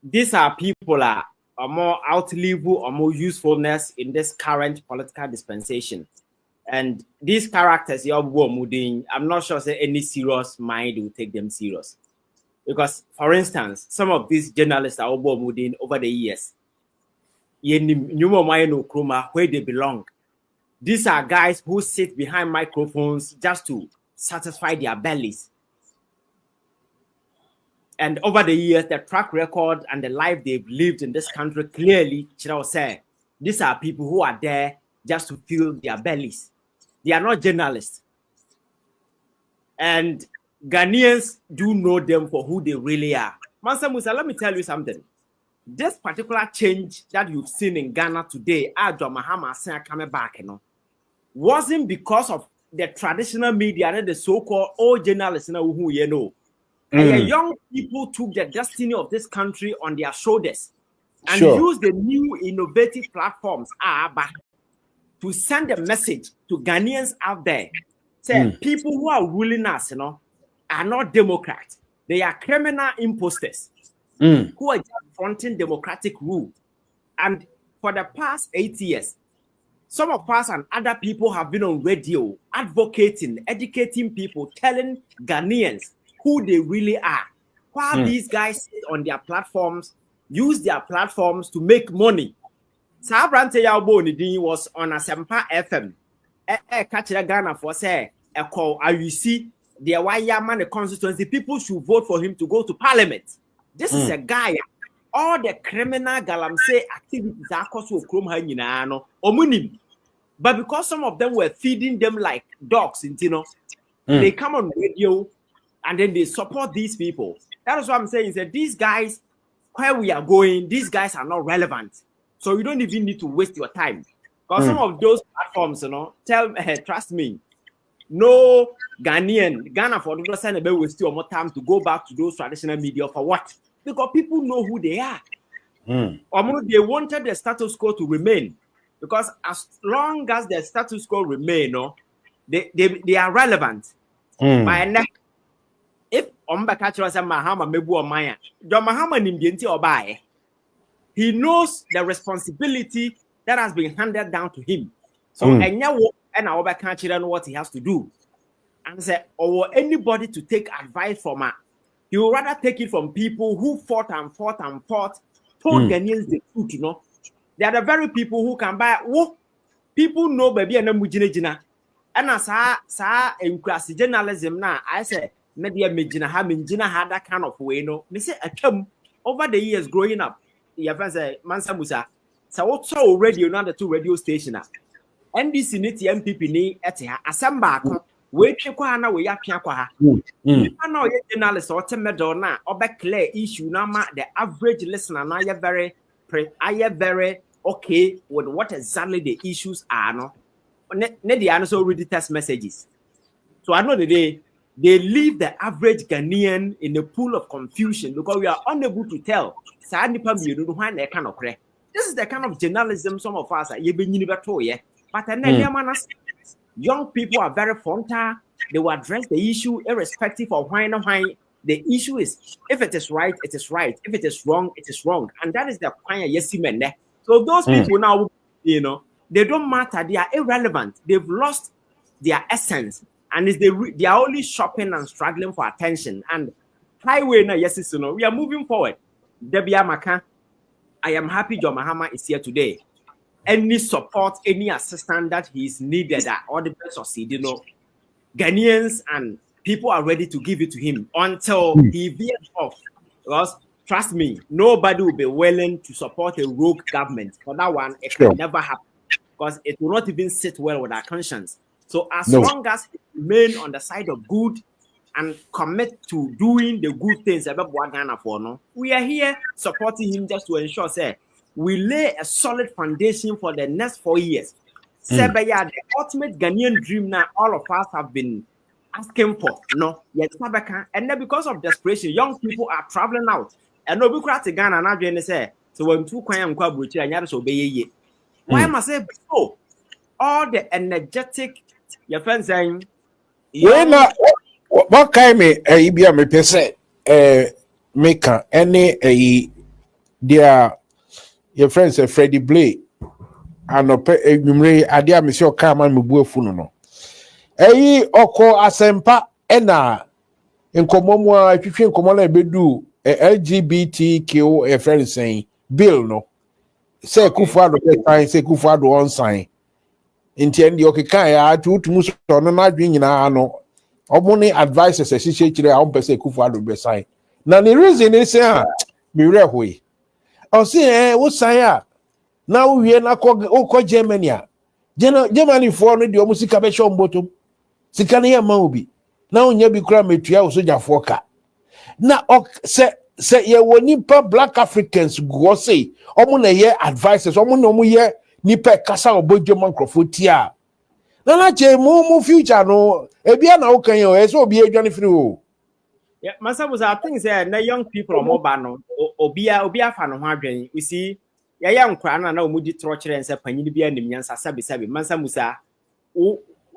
these are people are more outlive or more usefulness in this current political dispensation. And these characters, I'm not sure say any serious mind will take them serious. Because, for instance, some of these journalists are over the years. Where they belong. These are guys who sit behind microphones just to satisfy their bellies. And over the years, the track record and the life they've lived in this country clearly, say, these are people who are there just to fill their bellies. They are not journalists. And Ghanaians do know them for who they really are. Mansah Musa, let me tell you something. This particular change that you've seen in Ghana today, John Mahama saying coming back, wasn't because of the traditional media and the so-called old journalists who you know. And young people took the destiny of this country on their shoulders and used the new innovative platforms to send a message to Ghanaians out there. Say people who are ruling us, are not Democrats. They are criminal imposters who are just fronting democratic rule. And for the past 8 years, some of us and other people have been on radio advocating, educating people, telling Ghanaians who they really are. While these guys sit on their platforms, use their platforms to make money. Sabrante Yalbo was on a Sempa FM. Catch Ghana for say a call. You see, the Wayaman the constituency, people should vote for him to go to parliament. This is a guy. All the criminal galamsey activities are caused to omunim. But because some of them were feeding them like dogs, they come on radio and then they support these people. That is what I'm saying, is that these guys, where we are going, these guys are not relevant. So you don't even need to waste your time. Because some of those platforms, trust me, no Ghana for the send about waste your more time to go back to those traditional media for what? Because people know who they are. They wanted the status quo to remain. Because as long as the status quo remain, they are relevant. If Mahama Mebu Maya, John Mahama Nimbienti Obaye, he knows the responsibility that has been handed down to him. So and I can't know what he has to do. And say, or anybody to take advice from her, he would rather take it from people who fought, told Ghanaians the truth, They are the very people who can buy. People know baby and mujina. And as in class journalism now, I say media mijina had that kind of way. Me say over the years growing up. Your friend say Mansah Musa. So also radio now the two radio stations. NDC ni MPP ni etia asamba we twekwa na we yapia kwa ha. Na o journalist o te medal na obe clear issue na ma the average listener na very okay with what exactly the issues are they are also already test messages. So I know that they leave the average Ghanaian in a pool of confusion because we are unable to tell. This is the kind of journalism some of us are but young people are very frontal. They will address the issue irrespective of why. The issue is, if it is right, it is right. If it is wrong, it is wrong. And that is the point. So those people now, they don't matter. They are irrelevant. They've lost their essence. And they are only shopping and struggling for attention. And highway now, we are moving forward. Debia Maka, I am happy John Mahama is here today. Any support, any assistance that he is needed at all the best succeed, Ghanaians and people are ready to give it to him until he veers off. Because trust me, nobody will be willing to support a rogue government. For that one, it can never happen. Because it will not even sit well with our conscience. So as long as he remain on the side of good and commit to doing the good things about Ghana for we are here supporting him just to ensure we lay a solid foundation for the next 4 years. The ultimate Ghanaian dream now all of us have been asking for. And then because of desperation, young people are traveling out. And no because to Ghana now they say so when two kwanya nkwa brochi anya so be why must I so all the energetic your friends saying what kind me be me pese make any their your friends say Freddie Blake anope enwumre ade a mesi oka man mebu afunu no eyi oko asempa ena nkomomu a twitwe nkomo na bedu LGBTQ friend saying bill no say Kufuado sign say Kufuado on sign intend okeka ya tutumu so no na adwen nyina no omuni advices e hihye kire a ompese Kufuado be sign na the reason is say me rehoi o say wo sign a na wo wie na ko Germany a Germany for no de o musika be shom bottom sika na yema obi na onya bi kura metua wo soja foka na se ye wonipa black Africans go say omo na ye advices omo na omo ye nipa kasa obodwo microphone a na che mu future no ebia na wo kan ye o e so obi edwane free o. Yeah, Mansah Musa, I think say na young people on mobile no obi afa no ho adwen. You see, ya young kwana na omo di trochere nse panyin bia nim nyansa sabi Mansah Musa.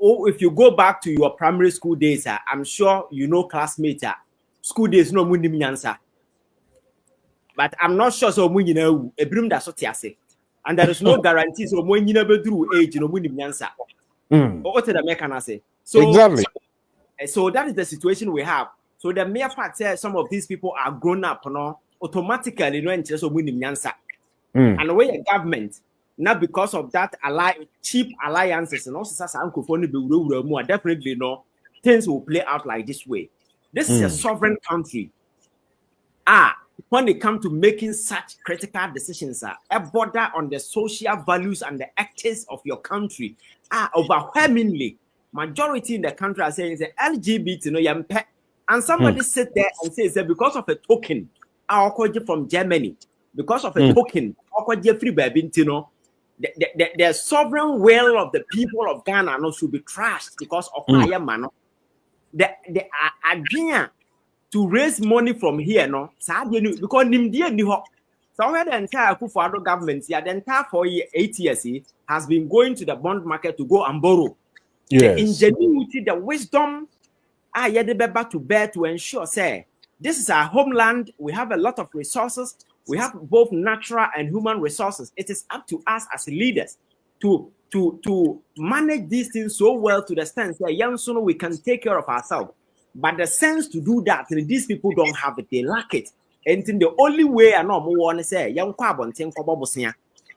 If you go back to your primary school days, I'm sure you know classmates. School days no munim nyansa. But I'm not sure so mu nyina wu ebrim da so tiase. And there is no guarantee so mu nyina bedru age no munim nyansa. What the make can say? So exactly. So that is the situation we have. So the mere fact that some of these people are grown up, no, automatically no interest of munim nyansa. And the way a government, not because of that cheap alliances and also definitely no things will play out like this way. This is a sovereign country. When they come to making such critical decisions, a border on the social values and the ethics of your country overwhelmingly majority in the country are saying the LGBT no yampe, and somebody sit there and says that because of a token, from Germany, because of a token, free baby, the sovereign will of the people of Ghana no should be trashed because of higher man. The idea to raise money from here, no, because Nimdia Niho, somewhere the entire Kufuado government, the entire 8 years has been going to the bond market to go and borrow. Yes. The ingenuity, the wisdom, to bear to ensure, say, this is our homeland. We have a lot of resources. We have both natural and human resources. It is up to us as leaders to manage these things so well to the extent that young soon we can take care of ourselves. But the sense to do that, these people don't have it. They lack it. And the only way I know more want to say, young carbon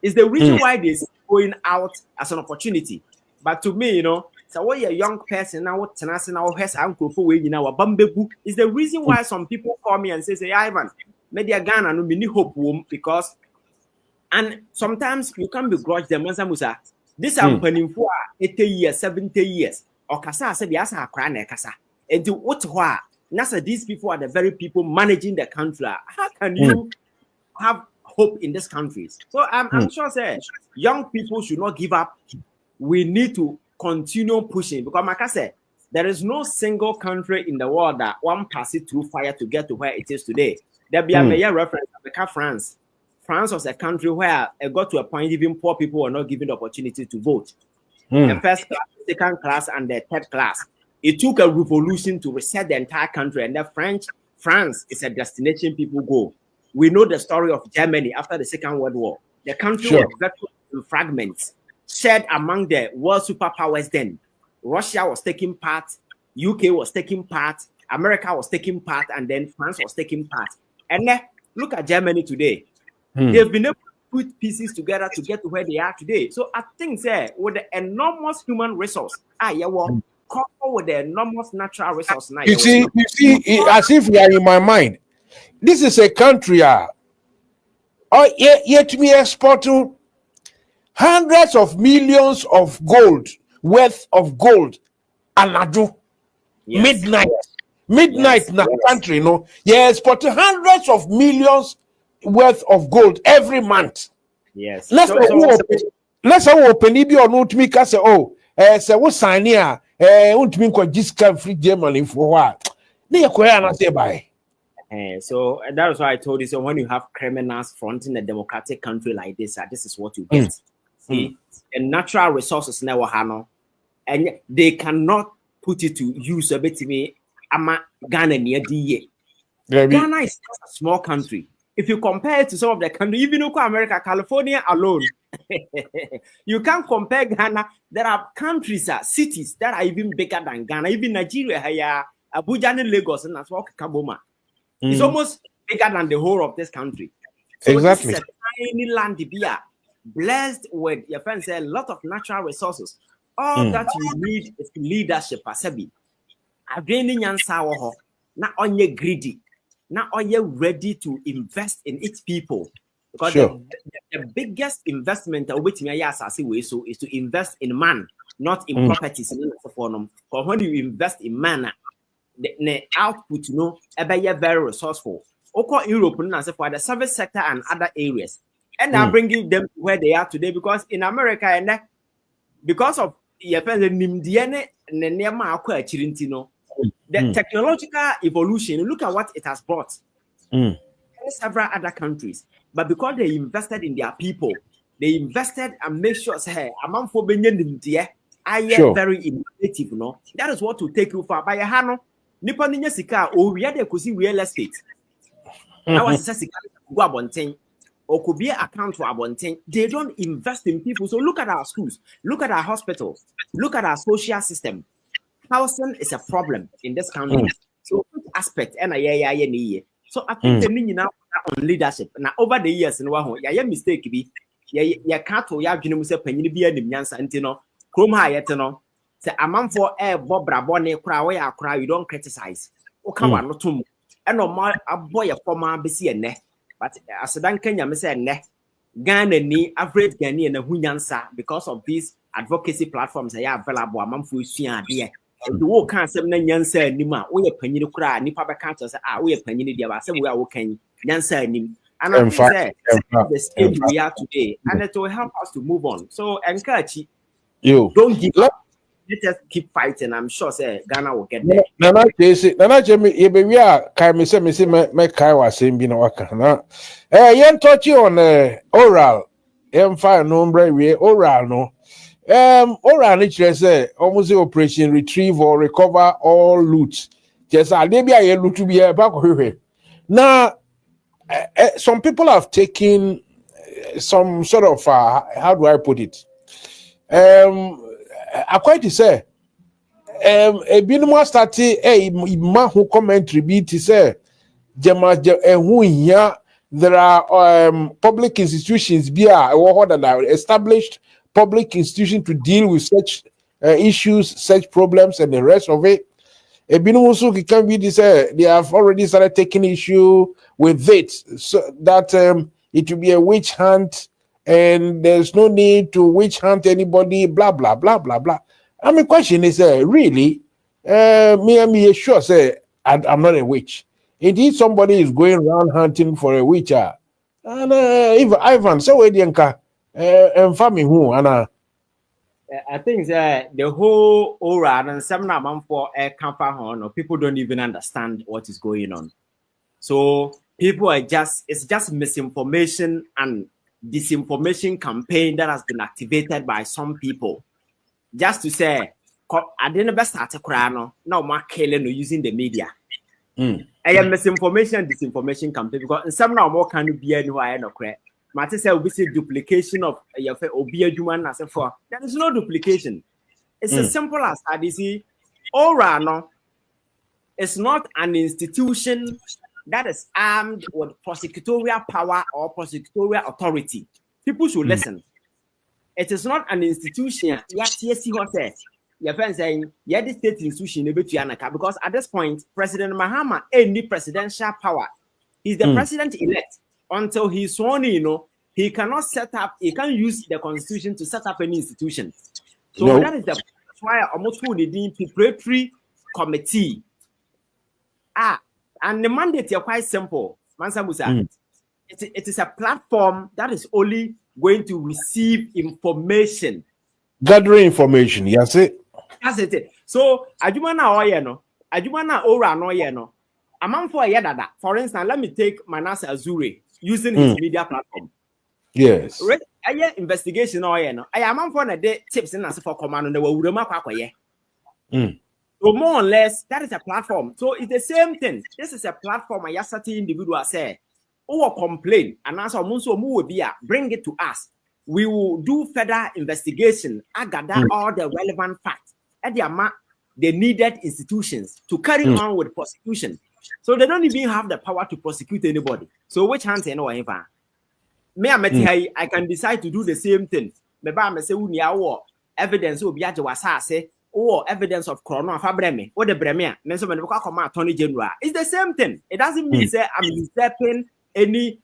is the reason why this is going out as an opportunity. But to me, so when you're a young person now, is the reason why some people call me and say, Ivan, media Ghana no mini hope because, and sometimes you can begrudge them. Mansah Musa, this are planning for 80 years, 70 years, or Kasa said, yes, I cry Kasa. And to what Nasa, these people are the very people managing the country. How can you have hope in this country? So I'm sure say young people should not give up. We need to continue pushing because, like I said, there is no single country in the world that one pass it through fire to get to where it is today. There be a major reference to France. France was a country where it got to a point even poor people were not given the opportunity to vote. The first class, second class, and the third class. It took a revolution to reset the entire country, and France is a destination people go. We know the story of Germany after the Second World War. The country was virtually in fragments, shared among the world superpowers then. Russia was taking part, UK was taking part, America was taking part, and then France was taking part. And then look at Germany today. They've been able to put pieces together to get to where they are today. So I think with the enormous human resource, coupled with the enormous natural resource now. You see, as if you are in my mind. This is a country, yet me exporting hundreds of millions of gold worth of gold and adu midnight in the country, exporting hundreds of millions worth of gold every month. Yes. Let's open it or not me say say what sign here me ko free Germany for what say bye. So that is why I told you. So when you have criminals fronting a democratic country like this, this is what you get. See, the natural resources never have, and they cannot put it to use a bit to me. Ghana near DA. Ghana is a small country. if you compare it to some of the countries, even America, California alone, you can't compare Ghana. There are countries, cities that are even bigger than Ghana. Even Nigeria, Abuja and Lagos, and that's what Kaboma. It's almost bigger than the whole of this country. So exactly. This is a tiny land here, blessed with your friends say a lot of natural resources. All that you need is leadership. Asebi, Adrenaline and sour, not on your greedy. Now are you ready to invest in its people? Because the biggest investment is to invest in man, not in properties. Because when you invest in man, the output, very resourceful. Okay, Europe, for the service sector and other areas, and I'm bringing them to where they are today. Because in America, and because of the technological evolution, look at what it has brought. Several other countries, but because they invested in their people, they invested and make sure say among for very innovative. That is what will take you far. By a hano, Nippon Sika, or we had a real estate. Now, as a Sika, go abonting, or could be an account for abonting. They don't invest in people. So look at our schools, look at our hospitals, look at our social system. Housing is a problem in this country. So aspect and so I think the meaning now on leadership. Now over the years in one mistake be can't say penny be a nyansa antino chrome high say a man for air bob brabone cry you don't criticize. Okay, one no tum and no more a boy a former BC ne. But as a Kenya me say ne Ghana ni average Ghanaian and hunyansa because of these advocacy platforms they are available a man for you the war can't say Nansa Nima, we a penny cry, Nipa can't say, we a penny dear, we are working Nansa Nim. And I think the stage we are today, and it will help us to move on. So, encourage you, don't give up. Let us keep fighting. I'm sure say Ghana will get there. Nana Jimmy, we are kind of me Kai was saying, Bino Waka. Yen touch you on oral, fire nombre, we oral no. Oral nature say almost operation retrieve or recover all loot. Just maybe I loot to be a back of now. Some people have taken some sort of how do I put it? I quite say a binuma started a man who commentary be to say there are public institutions established public institutions to deal with such issues, such problems, and the rest of it. Ebinumusu can be this. They have already started taking issue with it, so that it will be a witch hunt, and there's no need to witch hunt anybody. Blah blah blah blah blah. I mean, question is, really, me sure say I'm not a witch. Indeed, somebody is going around hunting for a witch. And if Ivan, so and family who and I think that the whole aura and some amount for a camper horn or people don't even understand what is going on. So people are it's just misinformation and disinformation campaign that has been activated by some people. Just to say, I didn't best start a crown now more killing or using the media. I am misinformation, disinformation campaign because some now more can be anywhere no credit. Matter say we see duplication of your obia human as for there is no duplication. It's as simple as that. You see, Ora no, it's not an institution that is armed with prosecutorial power or prosecutorial authority. People should listen. It is not an institution. Yes, what says. Your friend saying, yeah, the state institution because at this point, President Mahama any presidential power. He's the president elect. Until he's sworn in, he cannot set up, he can't use the constitution to set up any institution. So that is that's why almost who the preparatory committee. And the mandate is quite simple. Mansah Musa, it is a platform that is only going to receive information. Gathering information, yes it. That's it. So Ajumana Oyeno, Ajumana Ora no. Among for a yada. For instance, let me take Mansah Azure using his media platform. Yes. I investigation I am for a day tips and for command on the Wurama Quakoye. So more or less, that is a platform. So it's the same thing. This is a platform I certain individual say, or complain, and answer Munso will be bring it to us. We will do further investigation. I gather all the relevant facts at the needed institutions to carry on with prosecution. So they don't even have the power to prosecute anybody. So which hands I know I can decide to do the same thing. Maybe say evidence will be or evidence of corona fabreme or the bremia. Attorney General. It's the same thing. It doesn't mean say I'm usurping any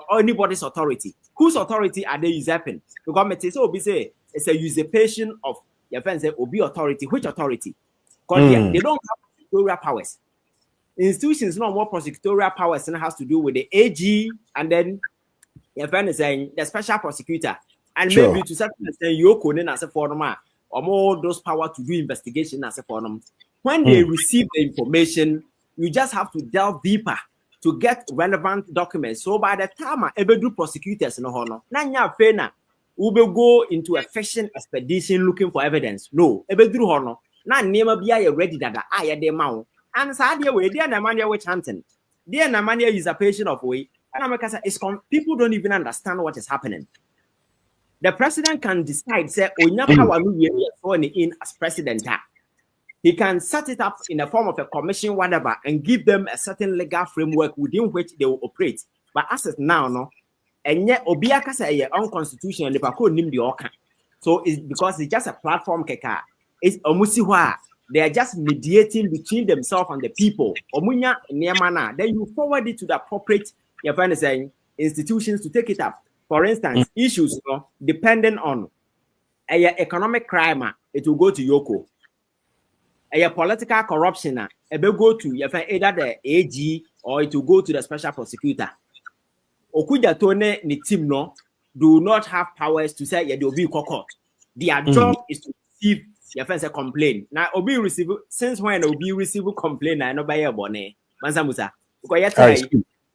or anybody's authority. Whose authority are they usurping? Because say it's a usurpation of your friends say obi authority. Which authority? Because they don't have prosecutorial powers. Institutions no more prosecutorial powers and has to do with the AG and then your friend is saying the special prosecutor and maybe to certain extent you couldn't as a forum or more those power to do investigation as a forum. When they receive the information, you just have to delve deeper to get relevant documents. So by the time I ever do prosecutors no honor, nanya fena we will go into a fishing expedition looking for evidence. No, ever do honor. Na nema biya ready that I de mount. And Sadia way, dear Namania which hunting. Dear Namania usurpation of way. And I'm people don't even understand what is happening. The president can decide, say, in as president. He can set it up in the form of a commission, whatever, and give them a certain legal framework within which they will operate. But as of now, no, and yet Obiaka say unconstitutional, so it's because it's just a platform keka. It's omusiwa. They are just mediating between themselves and the people. Omunya niamana. Then you forward it to the appropriate institutions to take it up. For instance, issues depending on economic crime, it will go to Yoko. Political corruption, it will go to either the AG or it will go to the special prosecutor. Okuja Tone ni team do not have powers to say they will be court. Their job is to receive your friends a complaint. Now Obi receive since when Obi receive complaint I know by your bonnet. Mansah Musa. Because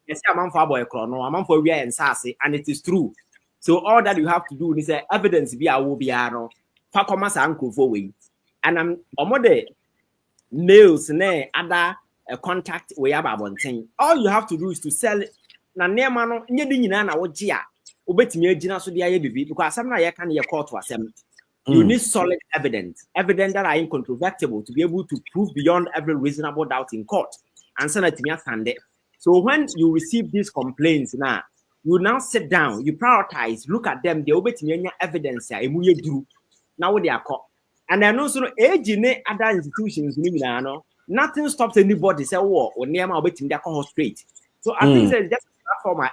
yes, I'm for boy chrono, I'm for we and sassy, and it is true. So all that you have to do is evidence be a will be no Facomas uncle for way. And I'm omode mails ne other contact we have about thing. All you have to do is to sell it. Na near na wojia. Ubetimi agina so dia ye bibi because some na ye can ye court to assembly. You need solid evidence that are incontrovertible to be able to prove beyond every reasonable doubt in court. And so so when you receive these complaints now, you now sit down, you prioritize, look at them, they obey evidence now what they are caught. And then also other institutions, nothing stops anybody say war or near my waiting their call straight. So I think it's just a platform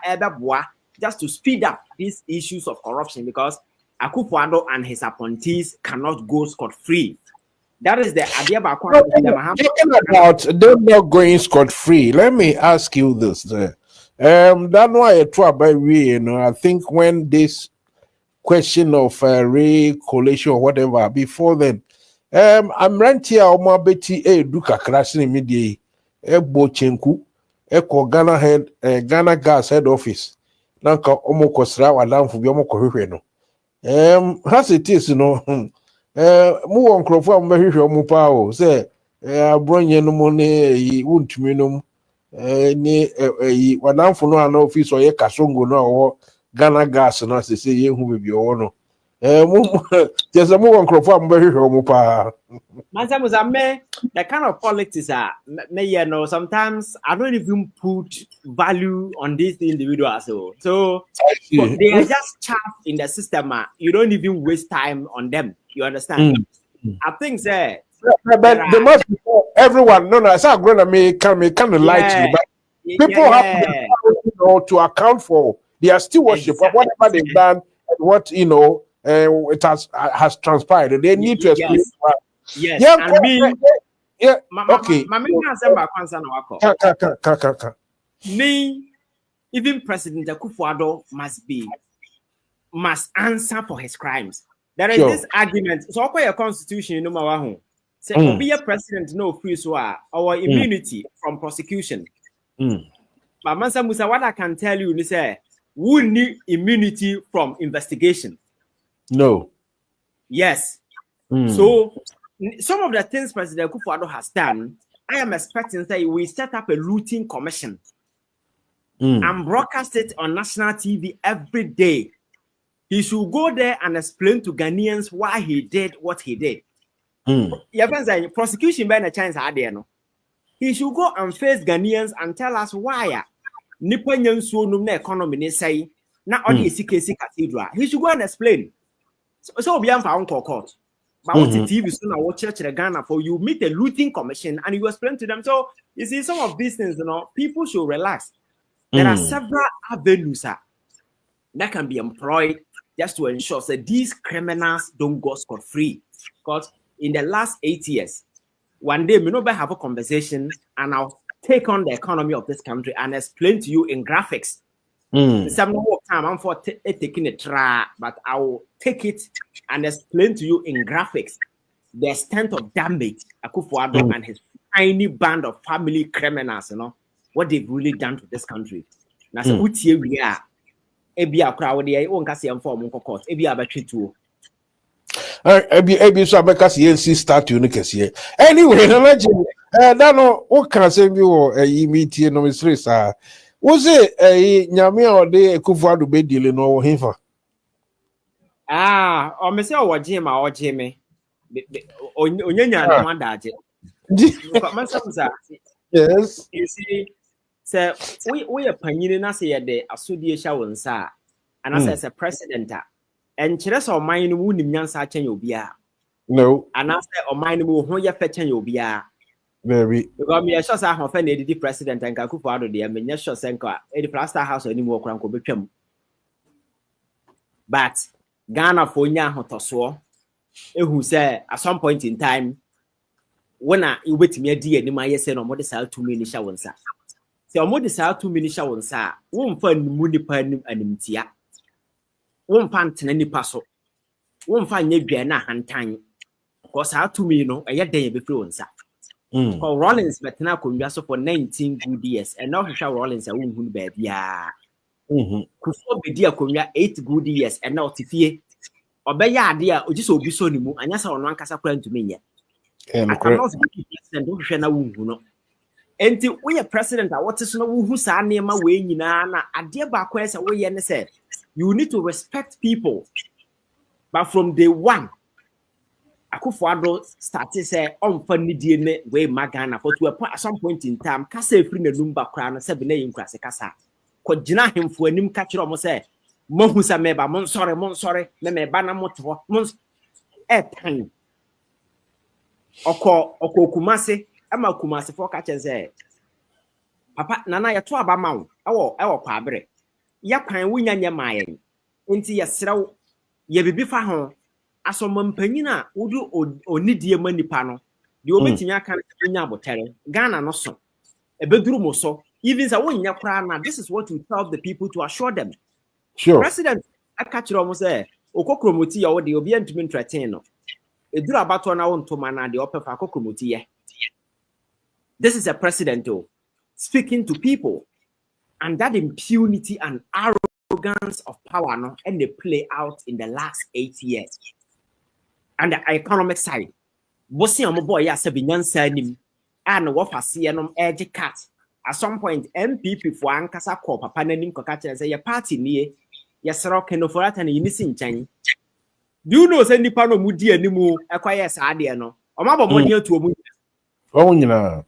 just to speed up these issues of corruption because Akufo-Addo and his appointees cannot go scot-free. That is the idea about them not going scot-free. Let me ask you this. That's why I try by I think when this question of recollation or whatever, before then, I'm renting out my Betty Duka crashing immediately. Bochenku, Ghana Gas Head Office. Nanka Omo Kosra, Alam for Yomo Kohino. As it is, mu on crofo mehwehwe mu pa o say abronye no mo ne wuntumi no ni wadanfo no ana office oye kasongo no wo Ghana Gas no say ye hu bebi o no mu just mu on crofo mehwehwe mu pa Mansah Musa me the kind of politics me sometimes I don't even put value on these individuals so they are just chaff in the system you don't even waste time on them. You understand? I think that. But they must be everyone. No, it's not going to make kind of light. But people have to account for. They are still worship for whatever they've done and what it has transpired. They need to explain. Yes. Yeah. And me. Yeah. Okay. Me, even President Akufo-Addo must answer for his crimes. There is this argument. So, okay, a constitution, say, be a president, no free or immunity from prosecution. But Mansah Musa, what I can tell you is, we need immunity from investigation. No. Yes. So, some of the things President Akufo-Addo has done, I am expecting that we set up a routine commission and broadcast it on national TV every day. He should go there and explain to Ghanaians why he did what he did. Your friends say prosecution by a chance idea no. He should go and face Ghanaians and tell us why Nipa nyansuo num na economy ne say na odi esikesi cathedral. He should go and explain. So be am for court. But what TV so na watch church Ghana for you meet a looting commission and you explain to them. So you see some of these things, people should relax. There are several avenues that can be employed just to ensure that these criminals don't go scot-free. Because in the last 8 years, one day, we know have a conversation and I'll take on the economy of this country and explain to you in graphics. Some more time I'm for taking a try, but I will take it and explain to you in graphics the extent of damage Akufo-Addo and his tiny band of family criminals, what they've really done to this country. Now, so we are. Ebia crowd there, one can see form court. Ebia battery too. Ebi so abeka CNC start unique here. Anyway, imagine that no what can say you meeting no mysteries was it nyame or de Akufo-Addo be dealing no himfa. Or me say o Jim or Jimmy. Onyanya no wadaje. Mansah Musa. Yes. You see, so we are panyin na say the asodie sha wonsa and as a president and kyerɛ sɛ ɔman no mu nim nyansa kyɛn obia. No. And as a ɔman no mu ho yɛ fɛ kyɛn obia. Very. Because me sure say ho fɛ na the president and Akufo-Addo de me nya sure say nka the plaster house ani mu okran ko betwam. But Ghana for nya hotoso ehu say at some point in time when you wait me adi ani ma yɛ sɛ no mo de saa tumi ni sha wonsa. Se omo de saa tumi ni sha wonsa wo mfa mu nipa anim animtia. Wo mfa ntena nipa so. Wo mfa nya dwa na hantan. Because saa tumi no ɛyɛ den be free wonsa. Because Rollins betena konwa so for 19 good years and now hwehwa Rollins a wo hu ba bia. Kufo be dia konwa 8 good years and now tifie. Obeya ade a ogi so obi so ni mu anya sa ono ankasa kura ntumi nya. I cannot be president wo hwehwa na wo hu no. Enti we are president a what is no who sa nema we nyina na ade ba kwa se we ye ne say you need to respect people. But from day one Akufo-Addo started say omfa nidie ne we magana for to at some point in time kasa efri na numba kra no se be na yinkra se kasa ko gina hemfo anim ka kire omo say mohu sa meba mon sorry me meba na moto mon tan oko Kumase ama Kumase for ka say papa nana ye to aba mawo ewo kwa abere ya kwan wunya nya mayen enti ye serew ye bibi fa ho asommpanyina wudu onidie manipa no de obetinya aka nya abotere Ghana no so ebeduru mo so even say wonya kra na this is what we tell the people to assure them. Sure. President aka kire omo say okokromoti ya wo de obi antumi ntretin no eduru abato na wo ntoma na de opefa akokromoti ye. This is a president speaking to people, and that impunity and arrogance of power no and they play out in the last 8 years. And the economic side, bossy on my boy ya sabinyansa nim and wafasi no edge cat. At some point, MPP for ankasa ko papa nanim ko kache say your party nie yes rock no for that and you missing chan. Do you know say nipa no mudi animu ekwaye sa de no? Omabo money to omu. Oh nyina.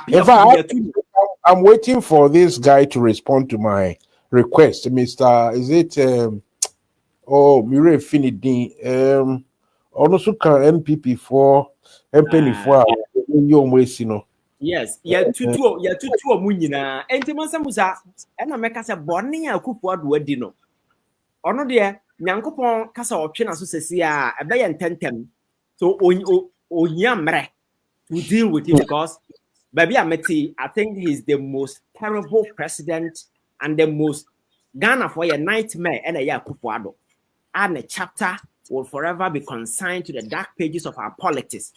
In fact, I'm waiting for this guy to respond to my request, Mr. Is it Mire Finidi? Also, can NPP for MPN for your ways, you know. Yes, two munina. And Mansah Musa, and I make us a bonny a Akufo-Addo dino. Or no, dear, Yankopon Casa option associate a bay and tentem. So, yamre to deal with him because. Baby Ameti, I think he's the most terrible president and the most Ghana for a nightmare and a Akufo-Addo. And a chapter will forever be consigned to the dark pages of our politics.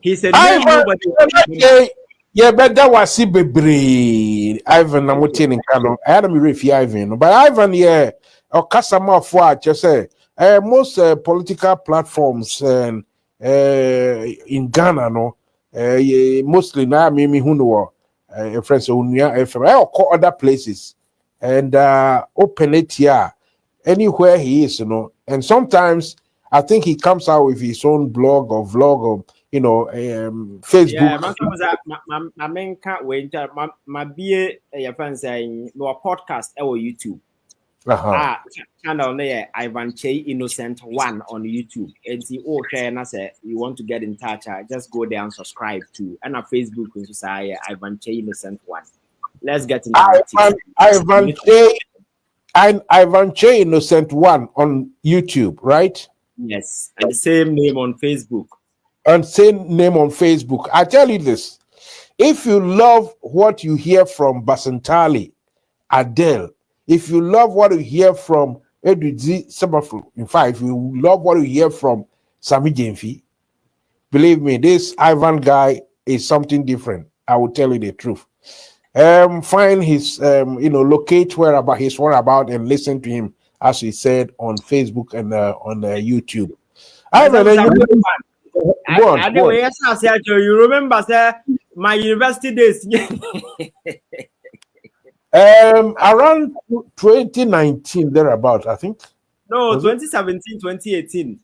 He said, nobody. Yeah, but that was Sibebre. Ivan, I'm waiting in Kano. I had me refi Ivan, but Ivan, yeah, or customer for just say most political platforms in Ghana, no. Mostly now, Mimi Huno, friends Unia FM, or other places, and open it here anywhere he is, And sometimes I think he comes out with his own blog or vlog or Facebook. Yeah, my main can't wait. My be your friends saying no podcast or YouTube. Channel there Ivan Che Innocent 1 on YouTube. And see, and I say you want to get in touch, just go there and subscribe to. And on Facebook, we say Ivan Che Innocent 1. Let's get into Ivan Che Innocent 1 on YouTube, right? Yes, and the same name on Facebook. And same name on Facebook. I tell you this: if you love what you hear from Basantali, Adele, if you love what you hear from Edwidzi Sabafru, in fact, if you love what you hear from Sami Jemfi, believe me, this Ivan guy is something different. I will tell you the truth. Find his, locate his whereabout and listen to him, as he said, on Facebook and on YouTube. You remember, sir, my university days. Around 2019, thereabout, I think. No, 2017, 2018.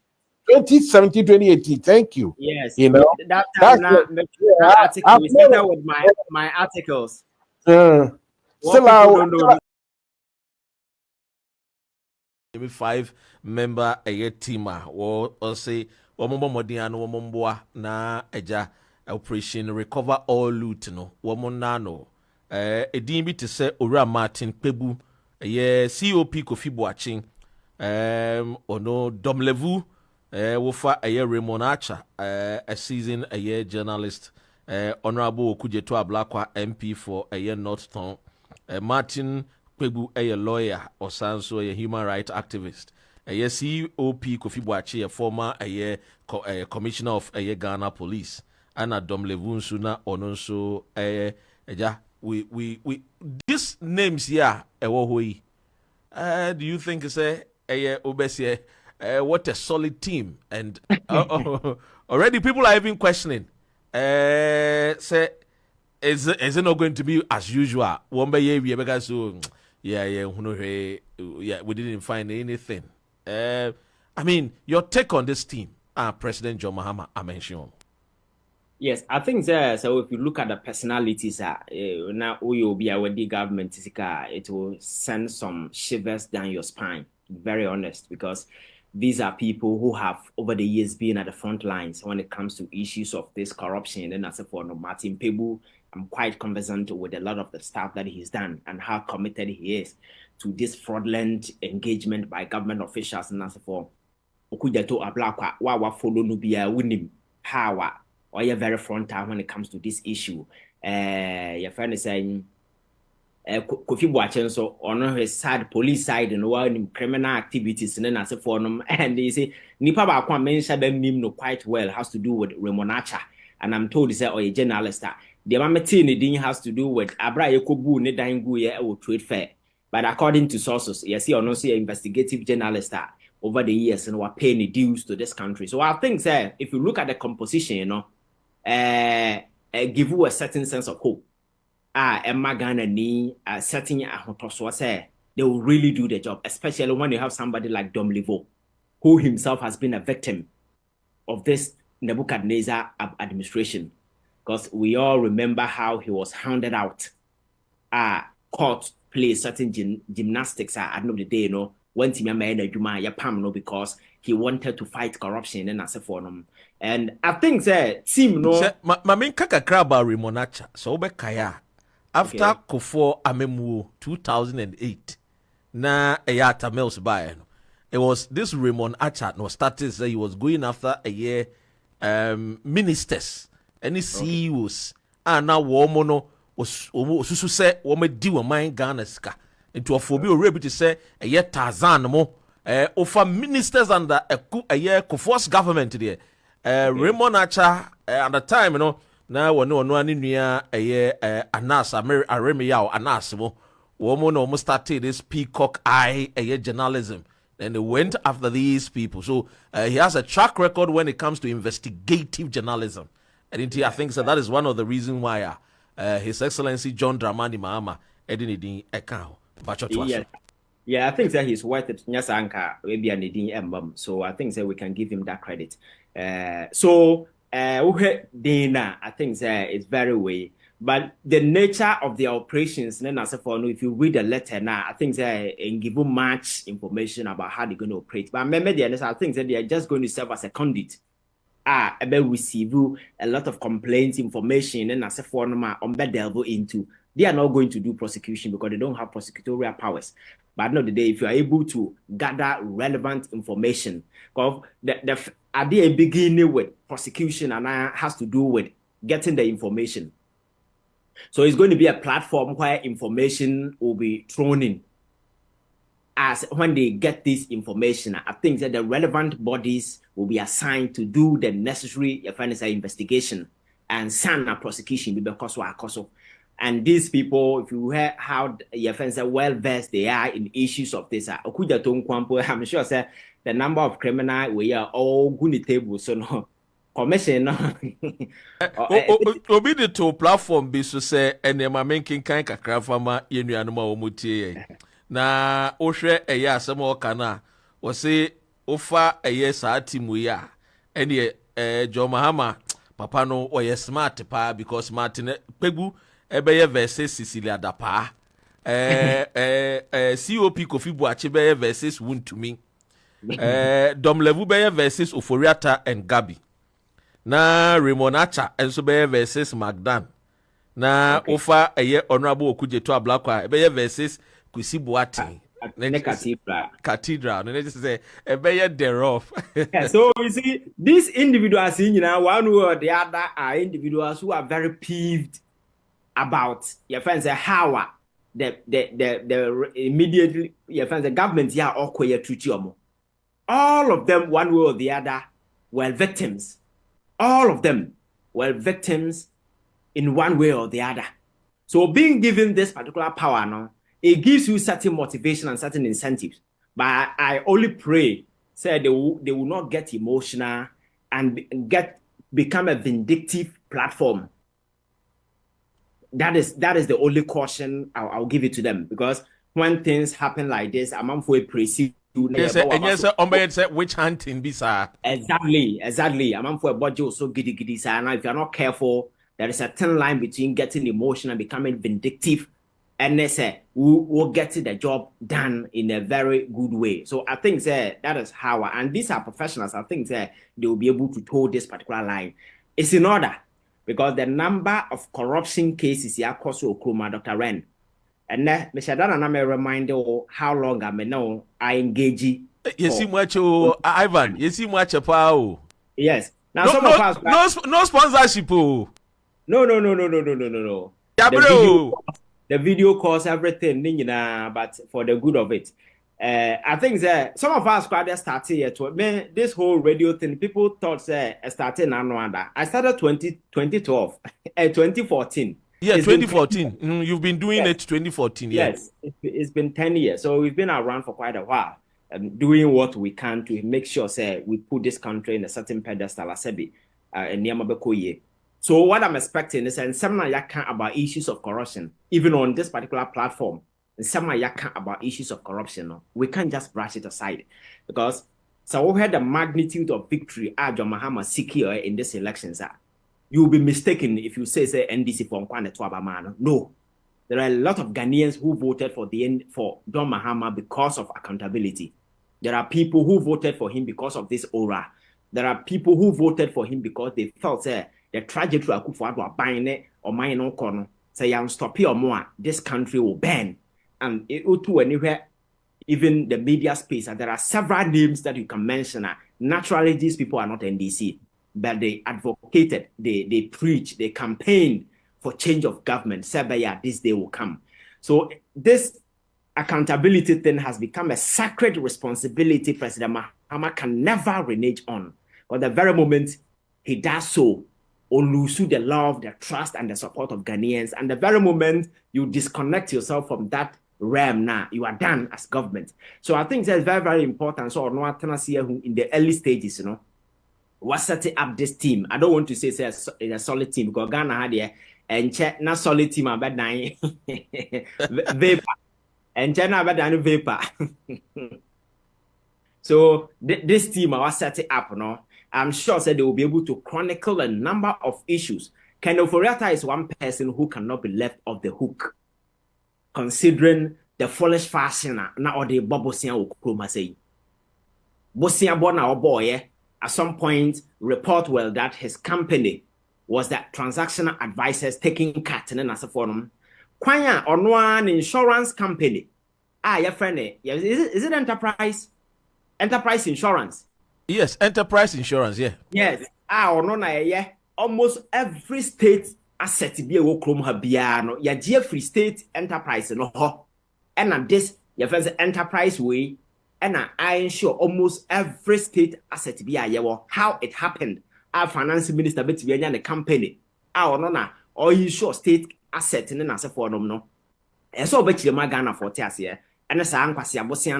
2017, 2018. Thank you. Yes. That time article. We started with my articles. Still 5-member team or say Modiano na eja operation recover all loot no womonano edin bi te say Owura Martin Pebu COP Kofi Boachin ono Domlevu wofa Raymond Archer a season journalist Honorable Okujeto Ablakwa MP for Northtown Martin Pebu lawyer or sanso a human rights activist COP Kofi Boachi a former commissioner of Ghana police and a Domlevu Suna ononso we these names here do you think say Obesie what a solid team and already people are even questioning say is it not going to be as usual one by year because we didn't find anything. I mean, your take on this team, President John Mahama, I mentioned. Yes, I think so. If you look at the personalities, now will be our government, it will send some shivers down your spine. Very honest, because these are people who have over the years been at the front lines when it comes to issues of this corruption. And as for Martin Pebu, I'm quite conversant with a lot of the stuff that he's done and how committed he is to this fraudulent engagement by government officials. And as for Okujeto Ablakwa, wa follow Nubia Winim power or you're very frontal when it comes to this issue. Your friend is saying Kofi Boachin so on his side, police side, and one criminal activities, and then as for them, and they say Nipa Bakwa mentioned them no quite well has to do with Raymond Archer, and I'm told he said a journalist. The Mametini has to do with Abra Yokobu ne Dangu or trade fair. But according to sources, you see or not see investigative journalist over the years and were paying the dues to this country. So I think if you look at the composition, give you a certain sense of hope. Emma Ghana ni setting say they will really do the job, especially when you have somebody like Dom Levo, who himself has been a victim of this Nebuchadnezzar administration. Because we all remember how he was hounded out. Court plays certain gymnastics at the end of the day, when because he wanted to fight corruption and as for them. And I think team my main kakra Raymond Archer, so be kaya after Kofo Amemu 2008 na Eyata Mills by it was this Raymond Archer started say he was going after a year ministers. Any CEOs now woman was say woman do a mind Ghana ska into a phobia or to say a year Tarzan mo over ministers under a year Kofo's government there. Raymond Archer at the time, now we no near a year Anas Aremiao Anasimo woman almost started this peacock eye a year journalism. Then they went after these people. So he has a track record when it comes to investigative journalism. And I think so that is one of the reasons why His Excellency John Dramani Mahama edin din eka bacho to aso. Yeah, I think that he's worth it. Nyasanka maybe an edin so I think that we can give him that credit. Dana, I think that is very way. But the nature of the operations, then as for if you read the letter now, I think they give you much information about how they're going to operate. But remember, I think that they are just going to serve as a conduit. About receive a lot of complaints, information, and as for on delve into. They are not going to do prosecution because they don't have prosecutorial powers. But at the end of the day, if you are able to gather relevant information, because the idea beginning with prosecution and has to do with getting the information. So it's going to be a platform where information will be thrown in. As when they get this information, I think that the relevant bodies will be assigned to do the necessary investigation and send a prosecution because of. And these people, if you hear how your friends are well versed, they are in issues of this. I'm sure say the number of criminals we are all good table. So no. Commission obi the to platform bi so say enema menkin kan kakra fama yenuanoma omutie na ohwe eye asem o kana wo se ofa eye saati mu ya ene John Mahama papa no o smart pa because Martin pegu ebeye versus Cecilia Dapa COP Kofi Buachi beye versus Wuntumi Dom Levu beye versus Oforiata and Gabi na Remonacha enso be versus Magdan na ofa eye honorable Okujeto Ablakwa be versus Kwesi Boateng cathedral no just say be thereof. Yeah, so you see these individuals in one way or the other are individuals who are very peeved about your friends how the immediately your friends the government here or all of them one way or the other were victims. All of them were victims in one way or the other. So being given this particular power now, it gives you certain motivation and certain incentives. But I only pray, say they will not get emotional and become a vindictive platform. That is the only caution I'll give it to them, because when things happen like this, I'm for a precede. Yes, and yes, witch hunting bisa. Exactly. I'm for a budget so giddy. And if you're not careful, there is a thin line between getting emotional and becoming vindictive. And they say we'll get the job done in a very good way. So I think that is how, and these are professionals. I think they will be able to toe this particular line. It's in order because the number of corruption cases here across Okroma, Dr. Ren. And then, Mr. Dana, may remind you how long I engage. You see much, Ivan. You see much, Pao. Yes. Now, no sponsorship. No. The video costs everything, but for the good of it. I think that some of us quite started here. This whole radio thing, people thought started in I started 2012, 2014. Yeah, 2014. You've been doing it 2014. Yeah. Yes, it's been 10 years. So we've been around for quite a while, doing what we can to make sure we put this country in a certain pedestal. So what I'm expecting is someone about issues of corruption, even on this particular platform, someone about issues of corruption. We can't just brush it aside, because so we had the magnitude of victory John Mahama secure in this elections. You'll be mistaken if you say NDC for Nkwane Twabamano. No. There are a lot of Ghanaians who voted for John Mahama because of accountability. There are people who voted for him because of this aura. There are people who voted for him because they felt the trajectory of Akufo-Addo buying it or mine on corner. Say I'm stop here or more, this country will burn. And it will to anywhere, even the media space. And there are several names that you can mention. Naturally, these people are not NDC. But they advocated, they preached, they campaigned for change of government. Said, yeah, this day will come. So this accountability thing has become a sacred responsibility President Mahama can never renege on. But the very moment he does so, or lose the love, the trust, and the support of Ghanaians, and the very moment you disconnect yourself from that realm now, you are done as government. So I think that's very, very important. So in the early stages, was setting up this team. I don't want to say it's a solid team, because Ghana had and check na solid team about nine vapor and check na about nine vapor. So this team I was set it up, no. I'm sure that they will be able to chronicle a number of issues. Ken Oforiatta is one person who cannot be left off the hook, considering the foolish fashion now or the Bobosia Okroma say. Bosia Bona or boy, at some point, report well that his company was that transactional advisors taking cut in as a forum. Kwanya on one insurance company. Your friend, is it Enterprise? Enterprise Insurance. Yes, Enterprise Insurance, yeah. Yes. Or no, yeah. Almost every state asset be a wokrom habiano. Ya Free State Enterprise no ho. And at this, your friends Enterprise way. And I ensure almost every state asset be a yawo. How it happened. Our finance minister bet to be a company. Or no, or you sure state asset in an answer for them no. And so bet you magana for tears here. And as I am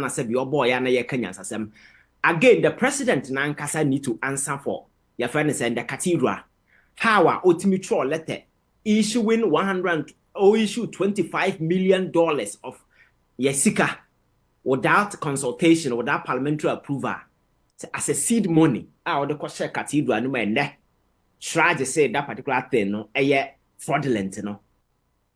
said, your boy and a Kenyan. Again, the president Nankasa need to answer for your friends and the cathedral. How our ultimate letter issuing 100 or issue $25 million of Yesika without consultation, without parliamentary approval as a seed money. Our the question cathedral no man try to say that particular thing, no, fraudulent, you know.